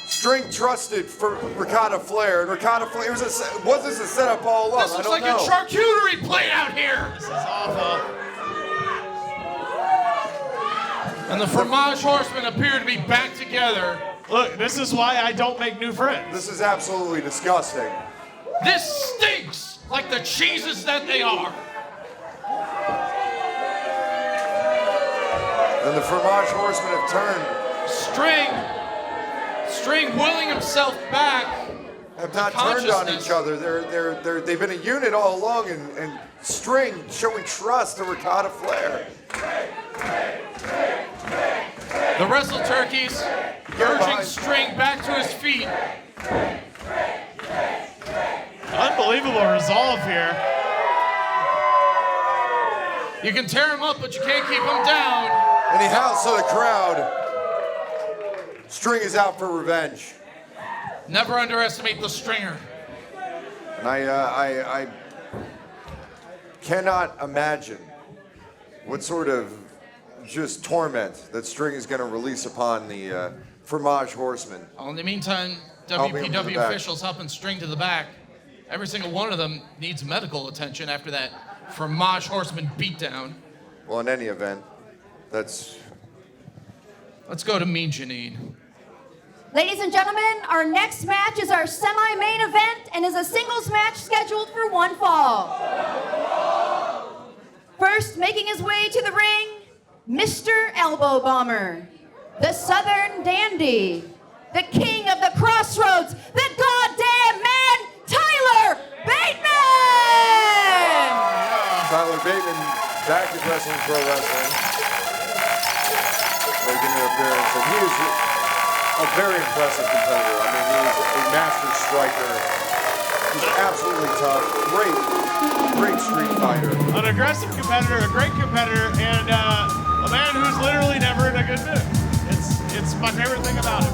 [SPEAKER 6] String trusted for Ricotta Flair, and Ricotta Flair was this a setup all along?
[SPEAKER 5] This looks like a charcuterie plate out here.
[SPEAKER 4] This is awful.
[SPEAKER 5] And the Fromage Horsemen appear to be back together.
[SPEAKER 4] Look, this is why I don't make new friends.
[SPEAKER 6] This is absolutely disgusting.
[SPEAKER 5] This stinks like the cheeses that they are.
[SPEAKER 6] And the Fromage Horsemen have turned.
[SPEAKER 5] String willing himself back.
[SPEAKER 6] Have not turned on each other. They've been a unit all along, and String showing trust to Ricotta Flair.
[SPEAKER 5] The Wrestle Turkeys urging String back to his feet.
[SPEAKER 4] Unbelievable resolve here.
[SPEAKER 5] You can tear him up, but you can't keep him down.
[SPEAKER 6] And he howls to the crowd. String is out for revenge.
[SPEAKER 5] Never underestimate the Stringer.
[SPEAKER 6] And I cannot imagine what sort of just torment that String is going to release upon the Fromage Horsemen.
[SPEAKER 5] In the meantime, WPW officials helping String to the back. Every single one of them needs medical attention after that Fromage Horseman beatdown.
[SPEAKER 6] Well, in any event, let's
[SPEAKER 5] go to Mean Janine.
[SPEAKER 3] Ladies and gentlemen, our next match is our semi-main event and is a singles match scheduled for one fall. First, making his way to the ring, Mr. Elbow Bomber, the Southern Dandy, the king of the crossroads, the goddamn man, Tyler Bateman!
[SPEAKER 6] Tyler Bateman back at Wrestling Pro Wrestling. Making an appearance, and he is a very impressive competitor. I mean, he is a master striker. He's absolutely tough. Great street fighter.
[SPEAKER 4] An aggressive competitor, a great competitor, and a man who's literally never in a good mood. It's my favorite thing about him.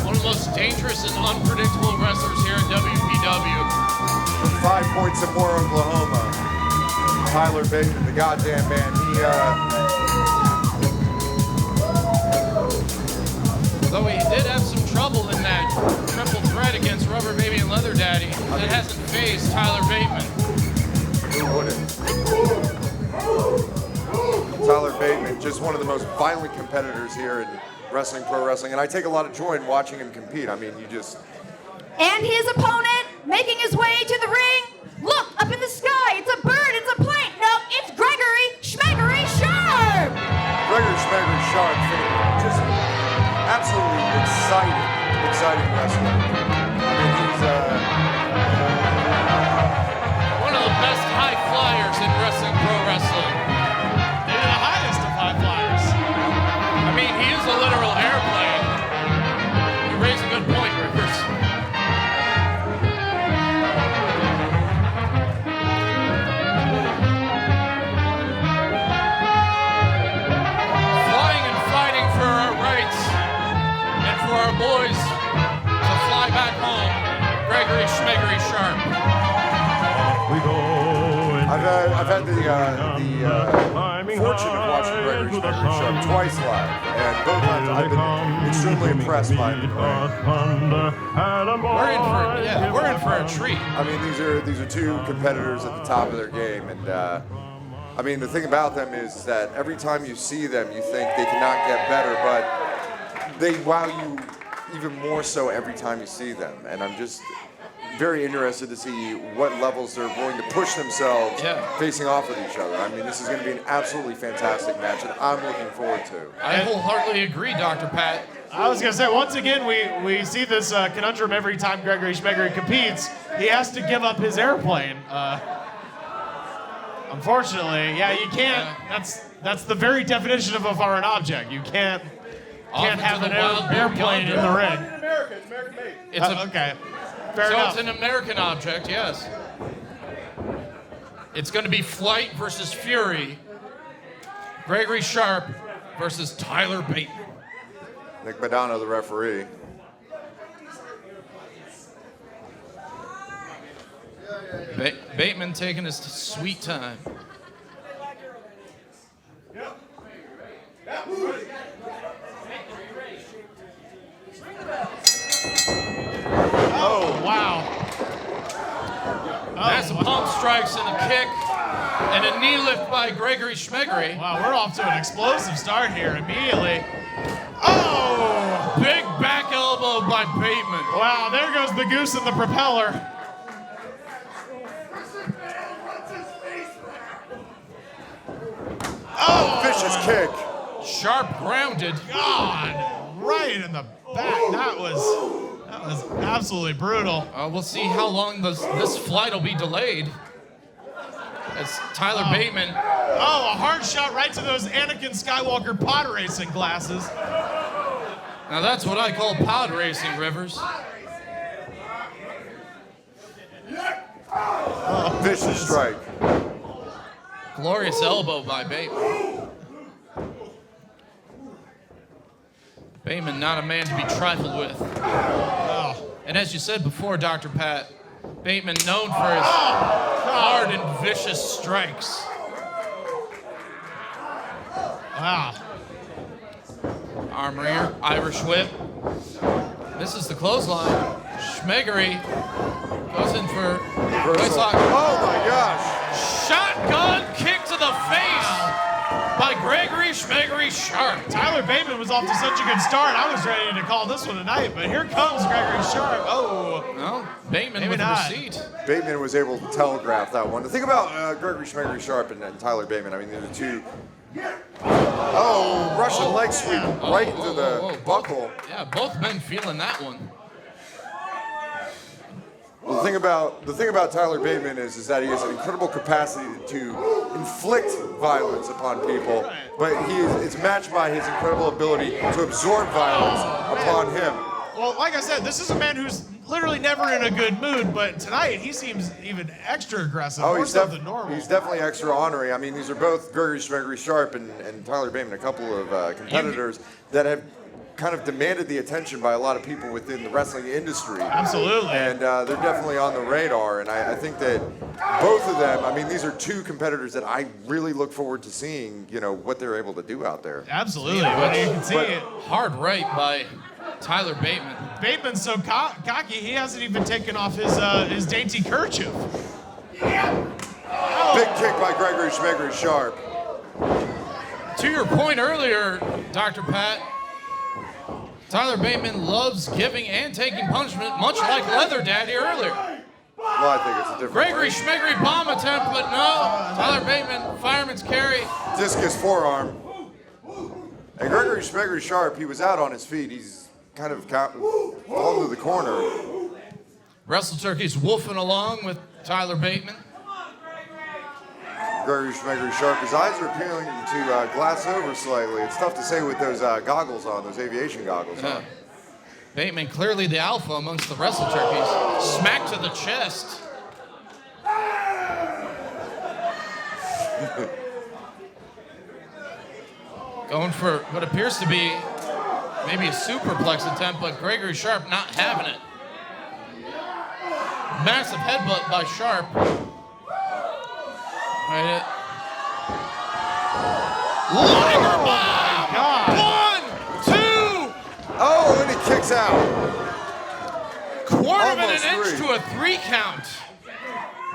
[SPEAKER 5] One of the most dangerous and unpredictable wrestlers here in WPW.
[SPEAKER 6] From 5 Points and More, Oklahoma, Tyler Bateman, the goddamn man.
[SPEAKER 5] Though he did have some trouble in that triple threat against Rubber Baby and Leather Daddy, that hasn't faced Tyler Bateman.
[SPEAKER 6] Who wouldn't? Tyler Bateman, just one of the most violent competitors here in Wrestling Pro Wrestling, and I take a lot of joy in watching him compete. I mean, you just...
[SPEAKER 3] And his opponent, making his way to the ring. Look, up in the sky, it's a bird, it's a plane. No, it's Gregory Schmeggery Sharp!
[SPEAKER 6] Gregory Schmeggery Sharp, just absolutely exciting wrestler. I mean, he's
[SPEAKER 5] one of the best high flyers in Wrestling Pro Wrestling.
[SPEAKER 4] Maybe the highest of high flyers.
[SPEAKER 5] I mean, he is a literal airplane. You raise a good point, Rivers. Flying and fighting for Gregory Schmegory Sharp.
[SPEAKER 6] I've had the fortune of watching Gregory Schmegory Sharp twice live, and both times I've been extremely impressed by him.
[SPEAKER 5] We're in for a treat.
[SPEAKER 6] I mean, these are two competitors at the top of their game, and I mean, the thing about them is that every time you see them, you think they cannot get better, but they wow you even more so every time you see them, and I'm just very interested to see what levels they're willing to push themselves facing off with each other. I mean, this is going to be an absolutely fantastic match, and I'm looking forward to.
[SPEAKER 5] I wholeheartedly agree, Dr. Pat.
[SPEAKER 4] I was going to say, once again, we see this conundrum every time Gregory Schmegory competes. He has to give up his airplane. Unfortunately, you can't. That's the very definition of a foreign object. You can't have an airplane in the ring.
[SPEAKER 6] It's American made.
[SPEAKER 5] It's
[SPEAKER 4] okay. Fair enough.
[SPEAKER 5] It's an American object, yes. It's going to be Flight versus Fury. Gregory Sharp versus Tyler Bateman.
[SPEAKER 6] Nick Madonna, the referee.
[SPEAKER 5] Bateman taking his sweet time.
[SPEAKER 4] Oh, wow.
[SPEAKER 5] That's a pump strikes and a kick and a knee lift by Gregory Schmegory.
[SPEAKER 4] Wow, we're off to an explosive start here immediately. Oh!
[SPEAKER 5] Big back elbow by Bateman.
[SPEAKER 4] Wow, there goes the goose in the propeller.
[SPEAKER 6] Oh, vicious kick.
[SPEAKER 5] Sharp grounded.
[SPEAKER 4] God, right in the back. That was absolutely brutal.
[SPEAKER 5] We'll see how long this flight will be delayed. As Tyler Bateman.
[SPEAKER 4] Oh, a hard shot right to those Anakin Skywalker pod racing glasses.
[SPEAKER 5] Now that's what I call pod racing, Rivers.
[SPEAKER 6] Oh, vicious strike.
[SPEAKER 5] Glorious elbow by Bateman. Bateman, not a man to be trifled with.
[SPEAKER 4] Oh.
[SPEAKER 5] And as you said before, Dr. Pat, Bateman known for his hard and vicious strikes.
[SPEAKER 4] Wow.
[SPEAKER 5] Arm wringer, Irish whip. This is the clothesline. Schmegory goes in for waistlock.
[SPEAKER 6] Oh my gosh.
[SPEAKER 5] Shotgun kick to the face by Gregory Schmegory Sharp.
[SPEAKER 4] Tyler Bateman was off to such a good start. I was ready to call this one a night, but here comes Gregory Sharp. Oh.
[SPEAKER 5] No, Bateman
[SPEAKER 4] Maybe
[SPEAKER 5] with
[SPEAKER 4] not.
[SPEAKER 5] a receipt.
[SPEAKER 6] Bateman was able to telegraph that one. The thing about Gregory Schmegory Sharp and Tyler Bateman, I mean, they're the two. Oh, Russian leg sweep right into the buckle.
[SPEAKER 5] Both men feeling that one.
[SPEAKER 6] Well, the thing about Tyler Bateman is that he has an incredible capacity to inflict violence upon people, but it's matched by his incredible ability to absorb violence upon him.
[SPEAKER 4] Well, like I said, this is a man who's literally never in a good mood, but tonight he seems even extra aggressive.
[SPEAKER 6] Oh,
[SPEAKER 4] more so than normal.
[SPEAKER 6] He's definitely extra ornery. I mean, these are both Gregory Schmegory Sharp and Tyler Bateman, a couple of competitors that have kind of demanded the attention by a lot of people within the wrestling industry.
[SPEAKER 4] Absolutely.
[SPEAKER 6] And they're definitely on the radar. And I think that both of them, I mean, these are two competitors that I really look forward to seeing, what they're able to do out there.
[SPEAKER 4] Absolutely. But you can see it.
[SPEAKER 5] Hard right by Tyler Bateman.
[SPEAKER 4] Bateman's so cocky, he hasn't even taken off his dainty kerchief.
[SPEAKER 6] Big kick by Gregory Schmegory Sharp.
[SPEAKER 5] To your point earlier, Dr. Pat, Tyler Bateman loves giving and taking punishment, much like Leather Daddy earlier.
[SPEAKER 6] Well, I think it's a different
[SPEAKER 5] Gregory Schmegory bomb attempt, but no. Tyler Bateman, fireman's carry.
[SPEAKER 6] Discus forearm. And Gregory Schmegory Sharp, he was out on his feet. He's kind of fallen to the corner.
[SPEAKER 5] Wrestle Turkey's wolfing along with Tyler Bateman.
[SPEAKER 6] Gregory Schmegory Sharp, his eyes are appearing to glass over slightly. It's tough to say with those goggles on, those aviation goggles on.
[SPEAKER 5] Bateman clearly the alpha amongst the Wrestle Turkeys. Smack to the chest. Going for what appears to be maybe a superplex attempt, but Gregory Sharp not having it. Massive headbutt by Sharp. Right. Liger bomb!
[SPEAKER 4] God.
[SPEAKER 5] 1, 2.
[SPEAKER 6] Oh, and he kicks out.
[SPEAKER 5] Quarter of an
[SPEAKER 6] Almost
[SPEAKER 5] inch
[SPEAKER 6] three.
[SPEAKER 5] to a 3 count.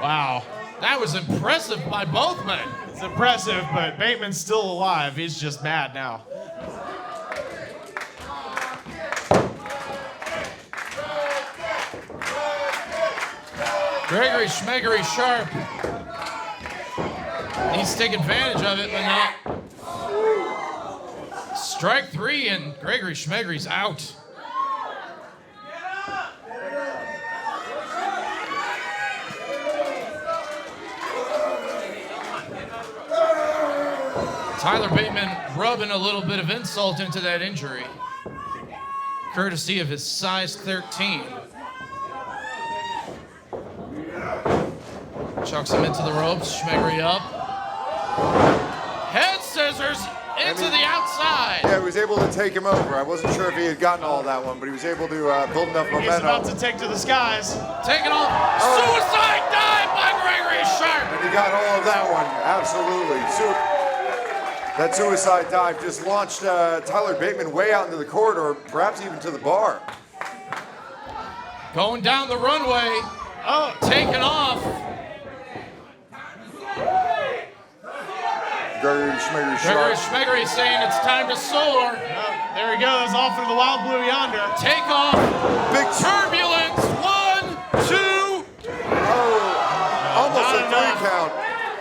[SPEAKER 5] Wow. That was impressive by both men.
[SPEAKER 4] It's impressive, but Bateman's still alive. He's just mad now.
[SPEAKER 5] Gregory Schmeggery Sharp needs to take advantage of it, but not. Strike 3 and Gregory Schmeggery's out. Tyler Bateman rubbing a little bit of insult into that injury, courtesy of his size 13. Chucks him into the ropes, Schmeggery up. Head scissors into the outside.
[SPEAKER 6] Yeah, he was able to take him over. I wasn't sure if he had gotten all that one, but he was able to build enough momentum.
[SPEAKER 4] He's about to take to the skies.
[SPEAKER 5] Taking off. Suicide dive by Gregory Sharp.
[SPEAKER 6] And he got all of that one, absolutely. That suicide dive just launched Tyler Bateman way out into the corridor, perhaps even to the bar.
[SPEAKER 5] Going down the runway. Oh, taking off.
[SPEAKER 6] Gregory Schmeggery
[SPEAKER 5] Gregory
[SPEAKER 6] Sharp.
[SPEAKER 5] Schmeggery saying it's time to soar.
[SPEAKER 4] There he goes, off into the wild blue yonder.
[SPEAKER 5] Take off.
[SPEAKER 6] Big
[SPEAKER 5] turbulence. 1, 2.
[SPEAKER 6] Oh, almost a 3 count.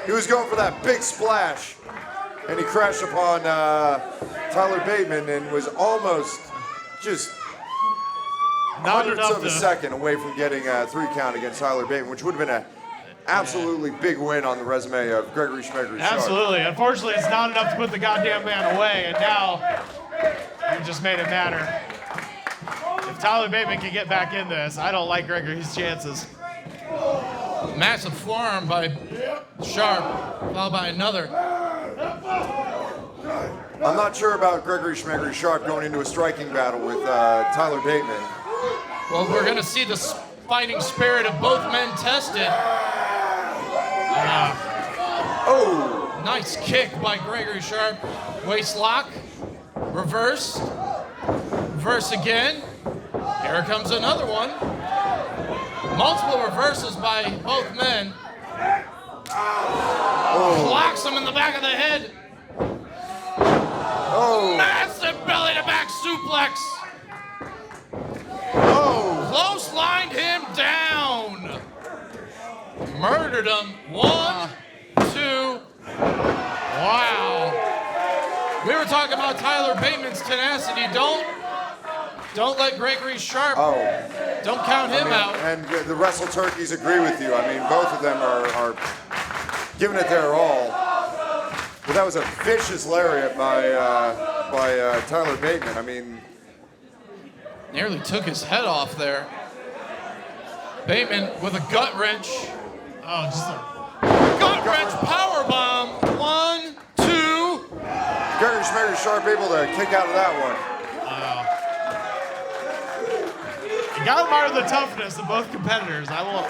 [SPEAKER 6] He was going for that big splash, and he crashed upon Tyler Bateman and was almost just hundredths of a second away from getting a 3 count against Tyler Bateman, which would have been a absolutely big win on the resume of Gregory Schmeggery Sharp.
[SPEAKER 4] Absolutely. Unfortunately, it's not enough to put the goddamn man away, and now you just made it matter. If Tyler Bateman can get back in this, I don't like Gregory's chances.
[SPEAKER 5] Massive forearm by Sharp, followed by another.
[SPEAKER 6] I'm not sure about Gregory Schmeggery Sharp going into a striking battle with Tyler Bateman.
[SPEAKER 5] Well, we're going to see the fighting spirit of both men tested.
[SPEAKER 6] Oh!
[SPEAKER 5] Nice kick by Gregory Sharp. Waist lock. Reverse. Reverse again. Here comes another one. Multiple reverses by both men. Clocks him in the back of the head.
[SPEAKER 6] Oh!
[SPEAKER 5] Massive belly to back suplex.
[SPEAKER 6] Oh!
[SPEAKER 5] Close lined him down. Murdered him. 1, 2. Wow. We were talking about Tyler Bateman's tenacity. Don't let Gregory Sharp. Don't count him out.
[SPEAKER 6] And the Wrestle Turkeys agree with you. I mean, both of them are giving it their all. But that was a vicious lariat by Tyler Bateman. I mean,
[SPEAKER 5] nearly took his head off there. Bateman with a gut wrench.
[SPEAKER 4] Oh, just a
[SPEAKER 5] gut wrench power bomb. 1, 2.
[SPEAKER 6] Gregory Schmeggery Sharp able to kick out of that one.
[SPEAKER 4] You gotta admire the toughness of both competitors. I won't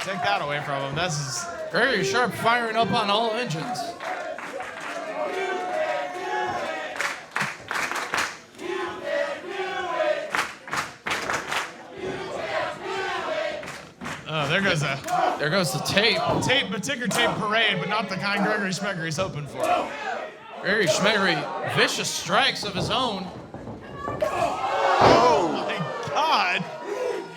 [SPEAKER 4] take that away from him. This is
[SPEAKER 5] Gregory Sharp firing up on all engines.
[SPEAKER 4] Oh, there goes
[SPEAKER 5] the tape.
[SPEAKER 4] The ticker tape parade, but not the kind Gregory Schmeggery's hoping for.
[SPEAKER 5] Gregory Schmeggery, vicious strikes of his own.
[SPEAKER 6] Oh
[SPEAKER 4] my God!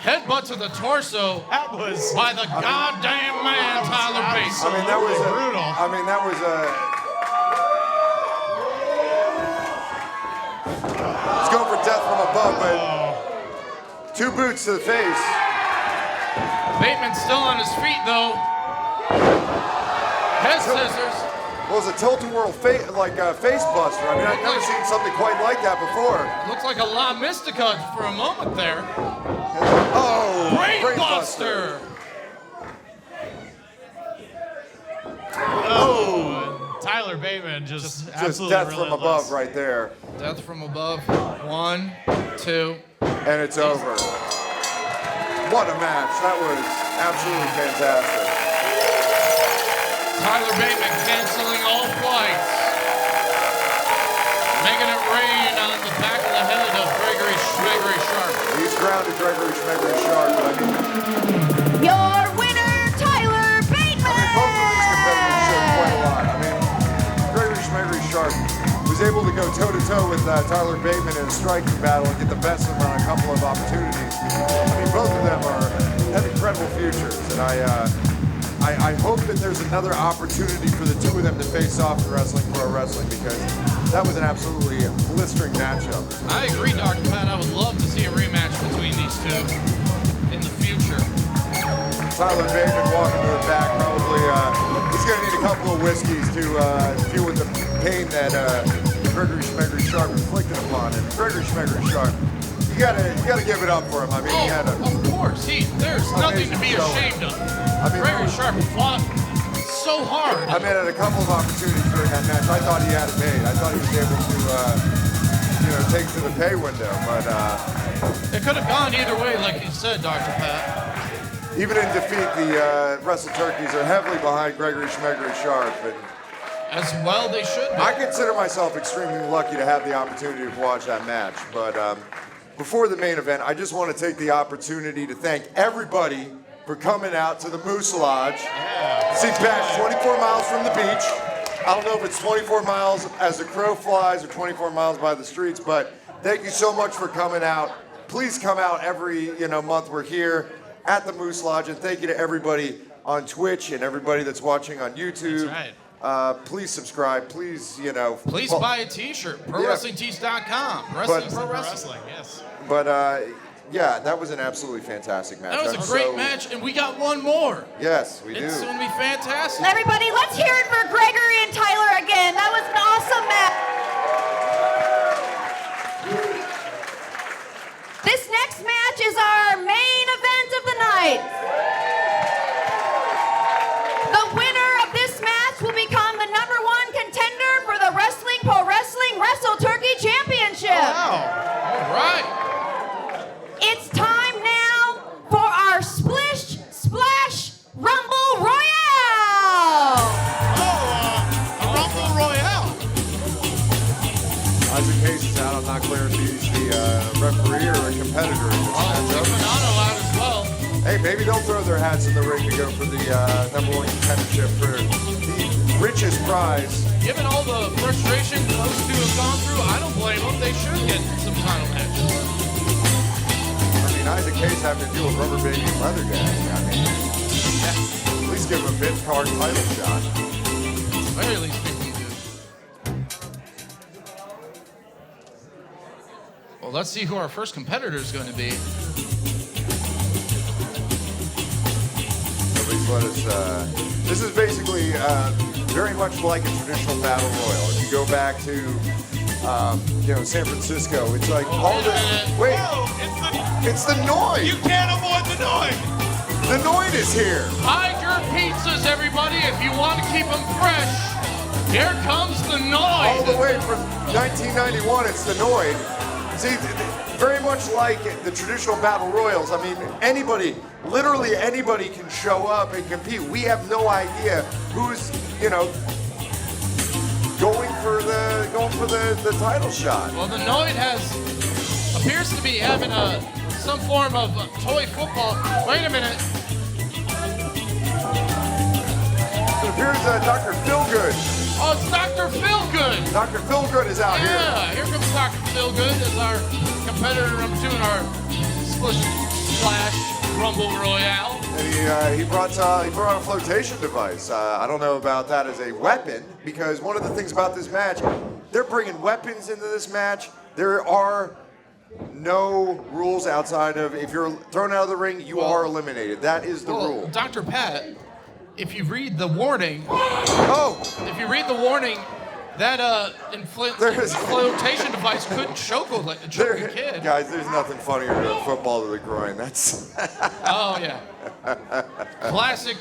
[SPEAKER 5] Headbutt to the torso.
[SPEAKER 4] That was
[SPEAKER 5] by the goddamn man, Tyler Bateman.
[SPEAKER 6] I mean, that was
[SPEAKER 4] brutal.
[SPEAKER 6] I mean, that was He's going for death from above, but 2 boots to the face.
[SPEAKER 5] Bateman's still on his feet, though. Head scissors.
[SPEAKER 6] Well, it's a tilt-a-whirl face buster. I mean, I've never seen something quite like that before.
[SPEAKER 5] Looks like a La Mystica for a moment there.
[SPEAKER 6] Oh,
[SPEAKER 5] Brain buster.
[SPEAKER 4] Oh, Tyler Bateman just absolutely
[SPEAKER 6] death
[SPEAKER 4] relentless.
[SPEAKER 6] from above right there.
[SPEAKER 5] Death from above. 1, 2.
[SPEAKER 6] And it's over. What a match. That was Absolutely fantastic.
[SPEAKER 5] Tyler Bateman canceling all flights. Making it rain on the back of the head of Gregory Schmegory Sharp.
[SPEAKER 6] He's grounded Gregory Schmegory Sharp, but I mean...
[SPEAKER 3] Your winner, Tyler Bateman!
[SPEAKER 6] Both of these competitors showed quite a lot. I mean, Gregory Schmegory Sharp was able to go toe-to-toe with Tyler Bateman in a striking battle and get the best of him on a couple of opportunities. I mean, both of them have incredible futures, and I hope that there's another opportunity for the two of them to face off in pro wrestling, because that was an absolutely blistering matchup.
[SPEAKER 5] I agree, Dr. Pat. I would love to see a rematch between these two in the future.
[SPEAKER 6] Tyler Bateman walking to the back, probably, he's going to need a couple of whiskeys to deal with the pain that Gregory Schmegory Sharp inflicted upon him. Gregory Schmegory Sharp, you gotta give it up for him. I mean, he had a...
[SPEAKER 5] Of course, there's nothing to be ashamed of.
[SPEAKER 6] I mean,
[SPEAKER 5] Gregory Sharp fought so hard.
[SPEAKER 6] I mean, at a couple of opportunities during that match, I thought he had it made. I thought he was able to, take to the pay window, but...
[SPEAKER 5] It could have gone either way, like you said, Dr. Pat.
[SPEAKER 6] Even in defeat, the Wrestle Turkeys are heavily behind Gregory Schmegory Sharp. And
[SPEAKER 5] as well they should be.
[SPEAKER 6] I consider myself extremely lucky to have the opportunity to watch that match, but before the main event, I just want to take the opportunity to thank everybody for coming out to the Moose Lodge. See Bash 24 miles from the beach. I don't know if it's 24 miles as the crow flies or 24 miles by the streets, but thank you so much for coming out. Please come out every month we're here at the Moose Lodge, and thank you to everybody on Twitch and everybody that's watching on YouTube.
[SPEAKER 5] That's
[SPEAKER 6] right. Please subscribe. Please,
[SPEAKER 5] Please buy a T-shirt. ProWrestlingTees.com. Wrestling Pro Wrestling.
[SPEAKER 4] Yes.
[SPEAKER 6] But yeah, that was an absolutely fantastic match.
[SPEAKER 5] That was a great match, and we got one more.
[SPEAKER 6] Yes, we do.
[SPEAKER 5] It's going to be fantastic.
[SPEAKER 3] Everybody, let's hear it for Gregory and Tyler again. That was an awesome match. This next match is our main event of the night. The winner of this match will become the #1 contender for the Wrestling Pro Wrestling Wrestle Turkey Championship.
[SPEAKER 5] Wow. All right.
[SPEAKER 3] It's time now for our Splish Splash Rumble Royale.
[SPEAKER 5] A Rumble Royale.
[SPEAKER 6] Isaac Hayes is out. I'm not clear if he's the referee or a competitor in this matchup.
[SPEAKER 5] Out as well.
[SPEAKER 6] Hey, maybe they'll throw their hats in the ring to go for the #1 contendership for the richest prize.
[SPEAKER 5] Given all the frustration those two have gone through, I don't blame them. They should get some title matches.
[SPEAKER 6] I mean, Isaac Hayes having to deal with rubber baby and leather guy. I mean, at least give him a Midcard title shot.
[SPEAKER 5] Very least people do. Well, let's see who our first competitor is going to be.
[SPEAKER 6] This is basically very much like a traditional battle royal. If you go back to San Francisco, it's like all the it's the Noid.
[SPEAKER 4] You can't avoid the Noid.
[SPEAKER 6] The Noid is here.
[SPEAKER 5] Hide your pizzas, everybody, if you want to keep them fresh. Here comes the Noid.
[SPEAKER 6] All the way from 1991, it's the Noid. See, very much like the traditional battle royals. I mean, literally anybody can show up and compete. We have no idea who's, going for the title shot.
[SPEAKER 5] Well, the Noid appears to be having some form of toy football. Wait a minute.
[SPEAKER 6] It appears Dr. Philgood.
[SPEAKER 5] Oh, it's Dr. Philgood.
[SPEAKER 6] Dr. Philgood is out here.
[SPEAKER 5] Yeah, here comes Dr. Philgood as our competitor doing our Splish Splash Rumble Royale.
[SPEAKER 6] And he brought a flotation device. I don't know about that as a weapon, because one of the things about this match, they're bringing weapons into this match. There are no rules outside of if you're thrown out of the ring, you are eliminated. That is the rule.
[SPEAKER 5] Dr. Pat, if you read the warning, that flotation device could choke a kid.
[SPEAKER 6] Guys, there's nothing funnier than a football to the groin. That's.
[SPEAKER 5] Oh yeah. Classic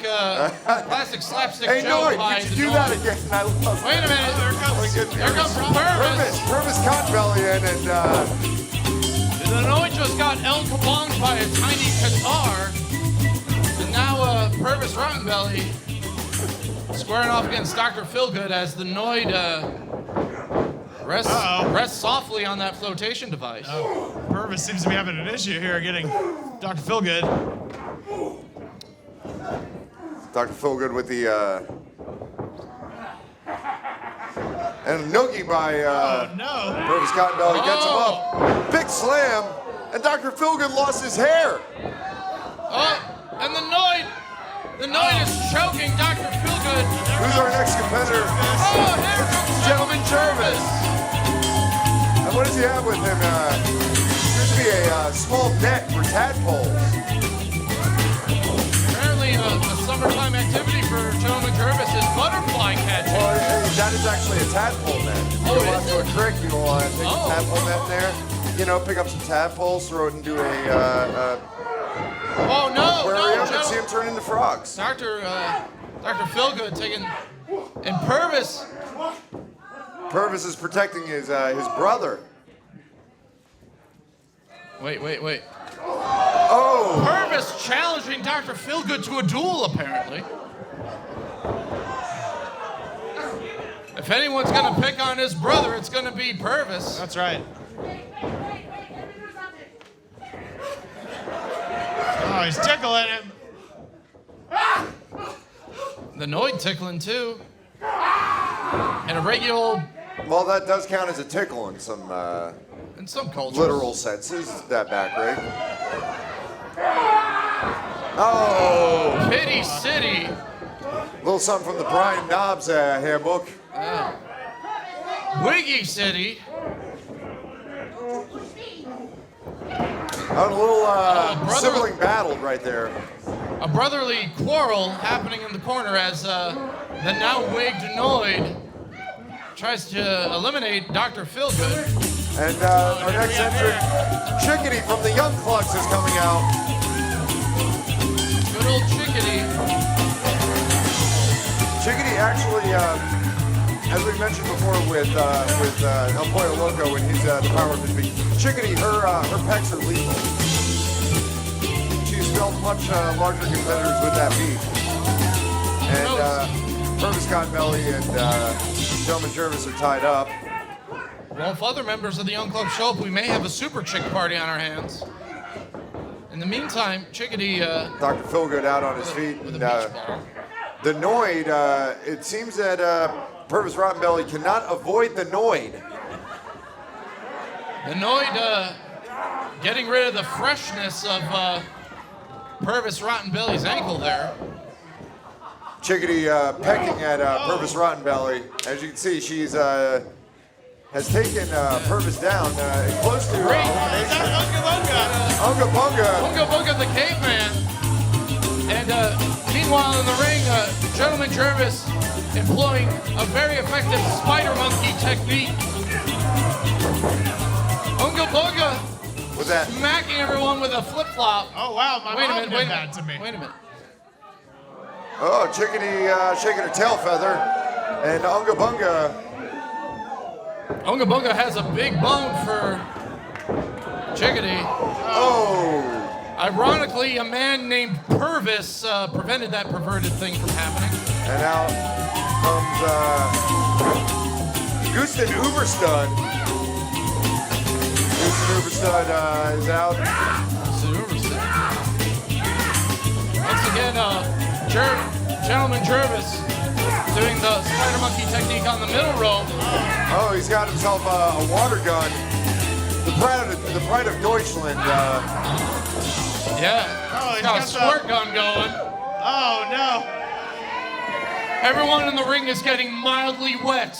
[SPEAKER 5] slapstick
[SPEAKER 6] hey,
[SPEAKER 5] joke.
[SPEAKER 6] Hey, Noid, could you do that again? I love
[SPEAKER 5] Wait a minute. There comes
[SPEAKER 6] Purvis Conbellion and.
[SPEAKER 5] The Noid just got El Kabonged by a tiny guitar, and now Purvis Rottenbelly squaring off against Dr. Feelgood as the Noid rests softly on that flotation device.
[SPEAKER 4] Purvis seems to be having an issue here getting Dr. Feelgood.
[SPEAKER 6] Dr. Feelgood with the and a noogie by Purvis Cottonbelly gets him up. Big slam, and Dr. Feelgood lost his hair.
[SPEAKER 5] And the Noid is choking Dr. Feelgood.
[SPEAKER 6] Who's our next competitor?
[SPEAKER 5] Here comes
[SPEAKER 6] Gentleman Jarvis. And what does he have with him? Appears to be a small net for tadpoles.
[SPEAKER 5] Apparently, a summertime activity for Gentleman Jarvis is butterfly catching.
[SPEAKER 6] Well, that is actually a tadpole net. If you go out to a creek, you will take a tadpole net in there. You know, pick up some tadpoles, throw it into aquarium and see them turn into frogs.
[SPEAKER 5] Dr. Feelgood taking, and Purvis
[SPEAKER 6] is protecting his brother.
[SPEAKER 5] Wait.
[SPEAKER 6] Oh!
[SPEAKER 5] Purvis challenging Dr. Feelgood to a duel, apparently. If anyone's gonna pick on his brother, it's gonna be Purvis.
[SPEAKER 4] That's right. Oh, he's tickling him.
[SPEAKER 5] The Noid tickling too. And a regular.
[SPEAKER 6] Well, that does count as a tickle in some
[SPEAKER 5] cultures.
[SPEAKER 6] literal senses, that back rig. Oh!
[SPEAKER 5] Pity City.
[SPEAKER 6] A little something from the Brian Knobs handbook.
[SPEAKER 5] Wiggy City.
[SPEAKER 6] A little sibling battle right there.
[SPEAKER 5] A brotherly quarrel happening in the corner as the now wigged Noid tries to eliminate Dr. Feelgood.
[SPEAKER 6] And our next entrant, Chickadee from the Young Clucks, is coming out.
[SPEAKER 5] Good old Chickadee.
[SPEAKER 6] Chickadee actually, as we mentioned before with El Pollo Loco and his the power of his beat, Chickadee, her pecs are lethal. She's felt much larger competitors with that beat. And Purvis Cottonbelly and Gentleman Jarvis are tied up.
[SPEAKER 5] Well, if other members of the Young Club show up, we may have a super chick party on our hands. In the meantime, Chickadee...
[SPEAKER 6] Dr. Feelgood out on his feet.
[SPEAKER 5] With a
[SPEAKER 6] And,
[SPEAKER 5] beach ball.
[SPEAKER 6] the Noid, it seems that Purvis Rottenbelly cannot avoid the Noid.
[SPEAKER 5] The Noid getting rid of the freshness of Purvis Rottenbelly's ankle there.
[SPEAKER 6] Chickadee pecking at Purvis Rottenbelly. As you can see, she's has taken Purvis down close to elimination. Unga Bunga.
[SPEAKER 5] Unga Bunga the caveman. And meanwhile in the ring, Gentleman Jarvis employing a very effective spider monkey technique. Unga Bunga
[SPEAKER 6] with that
[SPEAKER 5] smacking everyone with a flip flop.
[SPEAKER 4] Oh wow, my mom did that to me.
[SPEAKER 5] Wait a minute.
[SPEAKER 6] Oh, Chickadee shaking her tail feather, and Unga
[SPEAKER 5] Bunga has a big bone for Chickadee.
[SPEAKER 6] Oh.
[SPEAKER 5] Ironically, a man named Purvis prevented that perverted thing from happening.
[SPEAKER 6] And out comes Gusten Uberstud. Gusten Uberstud is out.
[SPEAKER 5] Once again, Gentleman Jarvis doing the spider monkey technique on the middle rope.
[SPEAKER 6] Oh, he's got himself a water gun. The pride of Deutschland.
[SPEAKER 5] Yeah.
[SPEAKER 4] Oh,
[SPEAKER 5] he's got a squirt gun going.
[SPEAKER 4] Oh no.
[SPEAKER 5] Everyone in the ring is getting mildly wet.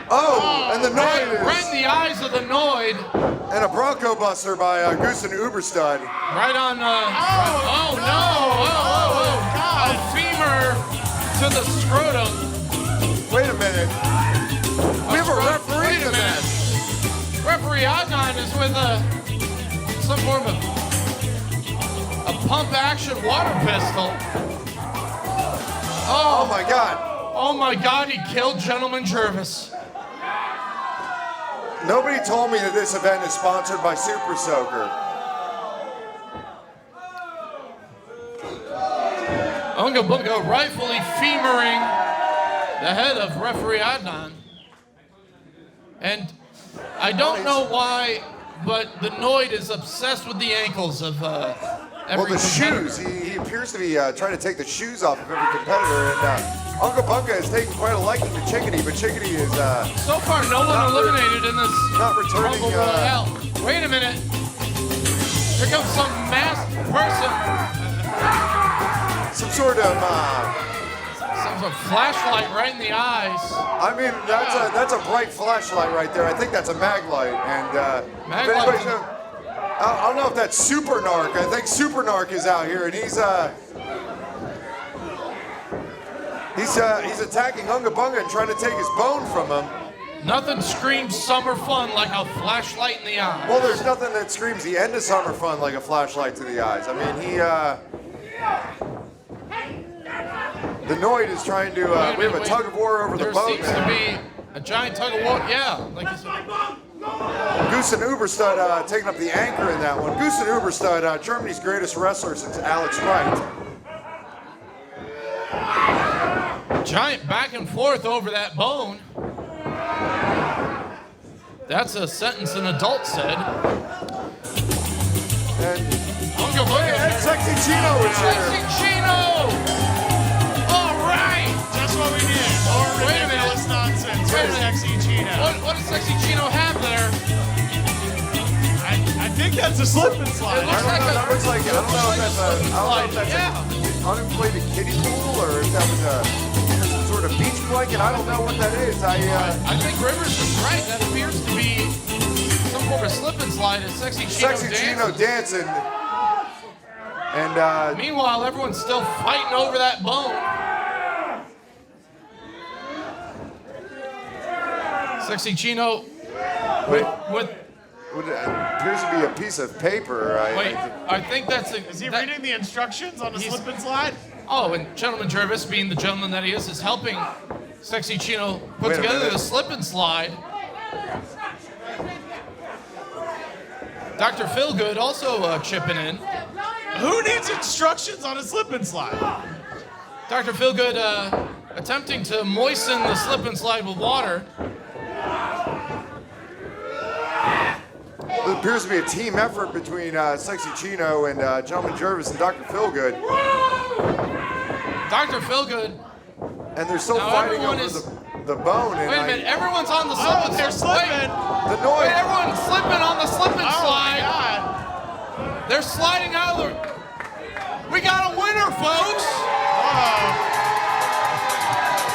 [SPEAKER 6] Oh, and the Noid is...
[SPEAKER 5] Right in the eyes of the Noid.
[SPEAKER 6] And a Bronco Buster by Gusten Uberstud.
[SPEAKER 5] Right on... no! God. A femur to the scrotum.
[SPEAKER 6] Wait a minute. We have a referee in the match.
[SPEAKER 5] Referee Adnan is with some form of a pump-action water pistol.
[SPEAKER 6] Oh my God.
[SPEAKER 5] Oh my God, he killed Gentleman Jarvis.
[SPEAKER 6] Nobody told me that this event is sponsored by Super Soaker.
[SPEAKER 5] Unga Bunga rightfully femoring the head of referee Adnan. And I don't know why, but the Noid is obsessed with the ankles of every
[SPEAKER 6] Well, the
[SPEAKER 5] competitor.
[SPEAKER 6] shoes. He appears to be trying to take the shoes off of every competitor. And Unga Bunga has taken quite a liking to Chickadee, but Chickadee is...
[SPEAKER 5] so far, no one eliminated in this
[SPEAKER 6] not returning,
[SPEAKER 5] Rumble Royale. Wait a minute. Here comes some masked person.
[SPEAKER 6] Some sort of...
[SPEAKER 5] Some flashlight right in the eyes.
[SPEAKER 6] I mean, that's a bright flashlight right there. I think that's a mag light. And
[SPEAKER 5] Mag
[SPEAKER 6] if anybody's
[SPEAKER 5] light.
[SPEAKER 6] know- I don't know if that's Super Narc. I think Super Narc is out here, and he's attacking Unga Bunga and trying to take his bone from him.
[SPEAKER 5] Nothing screams summer fun like a flashlight in the eye.
[SPEAKER 6] Well, there's nothing that screams the end of summer fun like a flashlight to the eyes. I mean, the Noid is trying to, we have a tug of war over the bone.
[SPEAKER 5] There seems to be a giant tug of war, yeah. Like you said.
[SPEAKER 6] Goose and Uberstad taking up the anchor in that one. Goose and Uberstad, Germany's greatest wrestler since Alex Wright.
[SPEAKER 5] Giant back and forth over that bone. That's a sentence an adult said.
[SPEAKER 6] And
[SPEAKER 5] Unga Bunga.
[SPEAKER 6] Sexy Chino is here.
[SPEAKER 5] Sexy Chino! All right!
[SPEAKER 4] Just what we need. More ridiculous nonsense.
[SPEAKER 5] Wait a
[SPEAKER 4] Where's
[SPEAKER 5] minute.
[SPEAKER 4] Sexy Chino?
[SPEAKER 5] What does Sexy Chino have there?
[SPEAKER 4] I think that's a slip and slide.
[SPEAKER 5] It looks like a...
[SPEAKER 6] That looks like, I don't know if that's
[SPEAKER 5] Yeah.
[SPEAKER 6] an uninflated kiddie pool or if that was some sort of beach blanket. I don't know what that is.
[SPEAKER 5] I think Rivers is right. That appears to be some form of slip and slide as Sexy Chino
[SPEAKER 6] Sexy Chino dancing. And
[SPEAKER 5] meanwhile, everyone's still fighting over that bone. Sexy Chino with
[SPEAKER 6] what appears to be a piece of paper.
[SPEAKER 5] I think that's
[SPEAKER 4] Is he reading the instructions on a slip and slide?
[SPEAKER 5] Oh, and Gentleman Jervis, being the gentleman that he is helping Sexy Chino put
[SPEAKER 6] Wait a
[SPEAKER 5] together
[SPEAKER 6] minute.
[SPEAKER 5] the slip and slide. Dr. Feelgood also chipping in.
[SPEAKER 4] Who needs instructions on a slip and slide?
[SPEAKER 5] Dr. Feelgood attempting to moisten the slip and slide with water.
[SPEAKER 6] It appears to be a team effort between Sexy Chino and Gentleman Jervis and Dr. Feelgood.
[SPEAKER 5] Dr. Feelgood.
[SPEAKER 6] And they're still
[SPEAKER 5] Now
[SPEAKER 6] fighting
[SPEAKER 5] everyone
[SPEAKER 6] over
[SPEAKER 5] is-
[SPEAKER 6] the bone. And
[SPEAKER 5] Wait a minute, everyone's on the slip and slide.
[SPEAKER 4] They're slipping.
[SPEAKER 6] The Noid.
[SPEAKER 5] Wait, everyone's slipping on the slip and
[SPEAKER 4] Oh
[SPEAKER 5] slide.
[SPEAKER 4] my God.
[SPEAKER 5] They're sliding out of the... We got a winner, folks!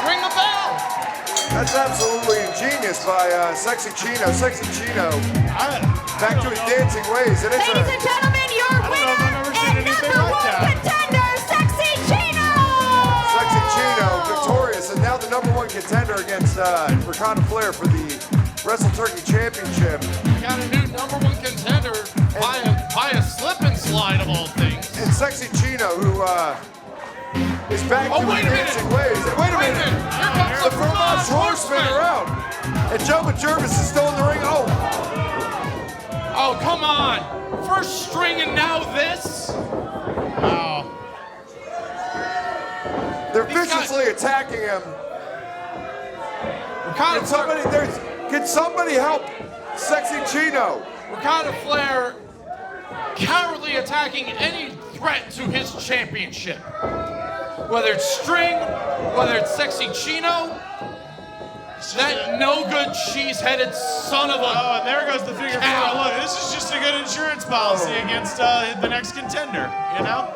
[SPEAKER 5] Ring the bell!
[SPEAKER 6] That's absolutely ingenious by Sexy Chino. Sexy Chino back to his dancing ways. And it's
[SPEAKER 3] Ladies and gentlemen, your winner and number one contender, Sexy Chino!
[SPEAKER 6] Sexy Chino victorious and now the number one contender against Ricardo Flair for the Wrestle Turkey Championship.
[SPEAKER 5] We got a new number one contender by a slip and slide of all things.
[SPEAKER 6] And Sexy Chino, who is back to his dancing ways. And wait a minute.
[SPEAKER 5] Here comes
[SPEAKER 6] The Vermont Horsemen are out. And Gentleman Jervis is still in the ring.
[SPEAKER 5] Oh, come on. First string and now this? Oh.
[SPEAKER 6] They're viciously attacking him. Can somebody help Sexy Chino?
[SPEAKER 5] Ricardo Flair cowardly attacking any threat to his championship. Whether it's String, whether it's Sexy Chino, that no good cheese-headed son of a...
[SPEAKER 4] Oh, and there goes the figure four. Look, this is just a good insurance policy against the next contender, you know?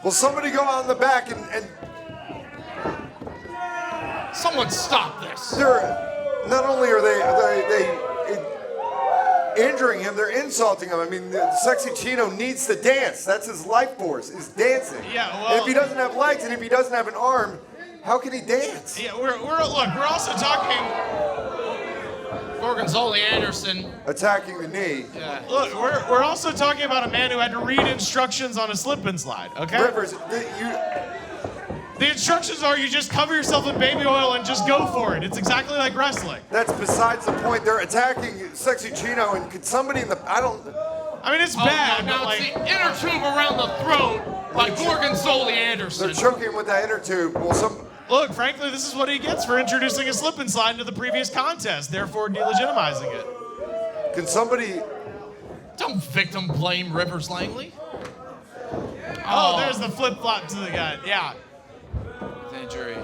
[SPEAKER 6] Will somebody go out in the back and
[SPEAKER 5] Someone stop this.
[SPEAKER 6] not only are they injuring him, they're insulting him. I mean, Sexy Chino needs to dance. That's his life force, is dancing.
[SPEAKER 4] Yeah, well...
[SPEAKER 6] And if he doesn't have legs and if he doesn't have an arm, how can he dance?
[SPEAKER 4] Yeah, we're also talking...
[SPEAKER 5] Gorgonzola Anderson.
[SPEAKER 6] Attacking the knee.
[SPEAKER 5] Yeah.
[SPEAKER 4] Look, we're also talking about a man who had to read instructions on a slip and slide, okay?
[SPEAKER 6] Rivers,
[SPEAKER 4] The instructions are you just cover yourself in baby oil and just go for it. It's exactly like wrestling.
[SPEAKER 6] that's besides the point. They're attacking Sexy Chino, and could somebody in the...
[SPEAKER 4] I mean, it's bad,
[SPEAKER 5] Now
[SPEAKER 4] but
[SPEAKER 5] it's
[SPEAKER 4] like...
[SPEAKER 5] the inner tube around the throat. by Gorgonzola Anderson.
[SPEAKER 6] They're choking with that inner tube. Well,
[SPEAKER 4] Look, frankly, this is what he gets for introducing a slip and slide into the previous contest, therefore delegitimizing it.
[SPEAKER 6] Can somebody...
[SPEAKER 5] Don't victim blame Rivers Langley.
[SPEAKER 4] Oh, there's the flip-flop to the guy. Yeah.
[SPEAKER 5] Injury.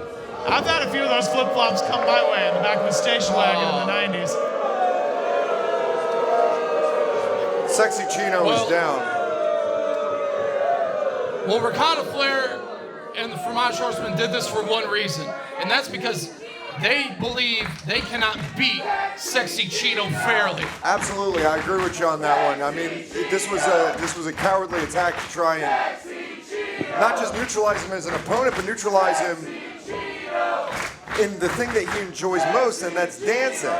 [SPEAKER 4] I've had a few of those flip-flops come my way in the back of a station wagon in the 90s.
[SPEAKER 6] Sexy Chino is down.
[SPEAKER 5] Well, Ricotta Flair and the Fromage Horsemen did this for one reason, and that's because they believe they cannot beat Sexy Chino fairly.
[SPEAKER 6] Absolutely, I agree with you on that one. I mean, this was a cowardly attack to try and not just neutralize him as an opponent, but neutralize him in the thing that he enjoys most, and that's dancing.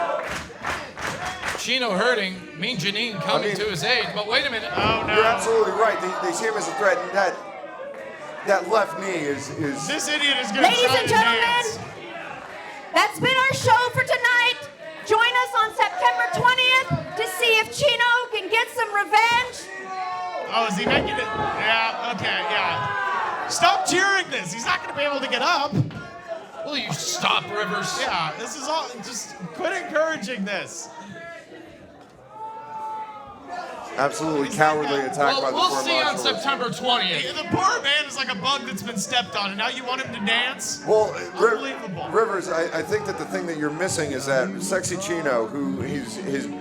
[SPEAKER 5] Chino hurting, Mean Janine coming to his aid, but wait a minute.
[SPEAKER 4] Oh, no.
[SPEAKER 6] You're absolutely right. They see him as a threat, and that left knee is...
[SPEAKER 4] This idiot is going to
[SPEAKER 3] Ladies and gentlemen, that's been our show for tonight. Join us on September 20th to see if Chino can get some revenge.
[SPEAKER 4] Oh, is he making it? Yeah, okay, yeah. Stop cheering this. He's not going to be able to get up.
[SPEAKER 5] Will you stop, Rivers?
[SPEAKER 4] Yeah, this is all. Just quit encouraging this.
[SPEAKER 6] Absolutely cowardly attack by the
[SPEAKER 5] We'll see on
[SPEAKER 6] Fromage
[SPEAKER 5] September 20th.
[SPEAKER 4] The poor man is like a bug that's been stepped on, and now you want him to dance?
[SPEAKER 6] Well,
[SPEAKER 4] Unbelievable.
[SPEAKER 6] Rivers, I think that the thing that you're missing is that Sexy Chino, who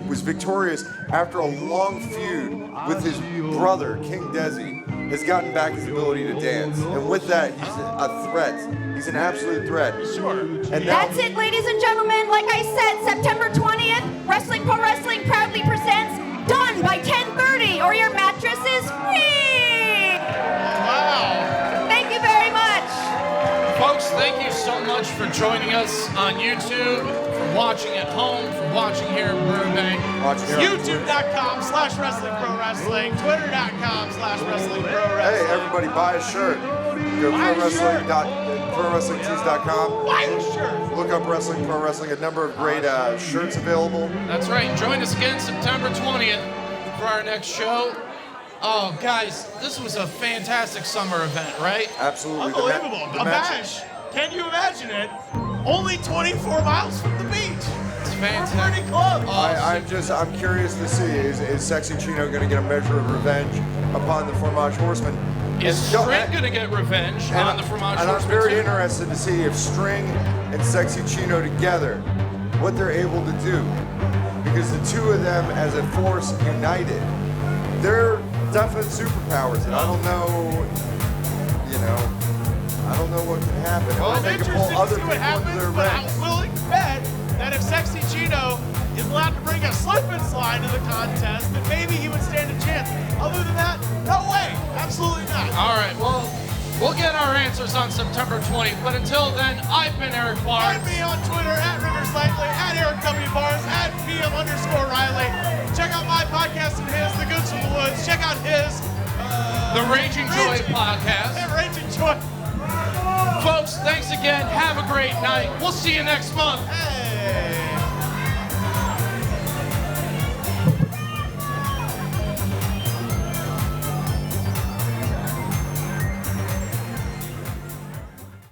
[SPEAKER 6] was victorious after a long feud with his brother, King Desi, has gotten back his ability to dance. And with that, he's a threat. He's an absolute threat.
[SPEAKER 4] Sure.
[SPEAKER 6] And now,
[SPEAKER 3] That's it, ladies and gentlemen. Like I said, September 20th, Wrestling Pro Wrestling proudly presents Done by 10:30, or your mattress is free.
[SPEAKER 4] Wow.
[SPEAKER 3] Thank you very much.
[SPEAKER 5] Folks, thank you so much for joining us on YouTube, for watching at home, for watching here in Burbank.
[SPEAKER 4] YouTube.com/WrestlingProWrestling, Twitter.com/WrestlingProWrestling.
[SPEAKER 6] hey, everybody, buy a shirt. Go to ProWrestlingTees.com.
[SPEAKER 4] Buy a shirt.
[SPEAKER 6] Look up Wrestling Pro Wrestling. A number of great shirts available.
[SPEAKER 5] That's right. Join us again September 20th for our next show. Oh, guys, this was a fantastic summer event, right?
[SPEAKER 6] Absolutely.
[SPEAKER 4] Unbelievable.
[SPEAKER 6] The
[SPEAKER 4] A
[SPEAKER 6] match.
[SPEAKER 4] bash. Can you imagine it? Only 24 miles from the beach.
[SPEAKER 5] It's fantastic.
[SPEAKER 4] We're pretty close.
[SPEAKER 6] I'm curious to see, is Sexy Chino going to get a measure of revenge upon the Fromage Horseman?
[SPEAKER 5] Is String going to get revenge on the Fromage
[SPEAKER 6] And I'm
[SPEAKER 5] Horseman
[SPEAKER 6] very
[SPEAKER 5] too?
[SPEAKER 6] interested to see if String and Sexy Chino together, what they're able to do. Because the two of them as a force united, they're definite superpowers. And I don't know, I don't know what can happen.
[SPEAKER 4] Well,
[SPEAKER 6] Or
[SPEAKER 4] I'm
[SPEAKER 6] they can
[SPEAKER 4] interested
[SPEAKER 6] pull
[SPEAKER 4] to
[SPEAKER 6] other
[SPEAKER 4] see what
[SPEAKER 6] people into
[SPEAKER 4] happens,
[SPEAKER 6] their
[SPEAKER 4] but
[SPEAKER 6] ranks.
[SPEAKER 4] I'm willing to bet that if Sexy Chino is allowed to bring a slip and slide to the contest, then maybe he would stand a chance. Other than that, no way. Absolutely not.
[SPEAKER 5] All right, well, we'll get our answers on September 20th, but until then, I've been Eric Barnes.
[SPEAKER 4] Find me on Twitter at Rivers Langley, at Eric W. Barnes, at PM_Riley. Check out my podcast and his, The Goods from the Woods. Check out his,
[SPEAKER 5] The Raging Joy podcast.
[SPEAKER 4] Raging Joy.
[SPEAKER 5] Folks, thanks again. Have a great night. We'll see you next month.
[SPEAKER 4] Hey.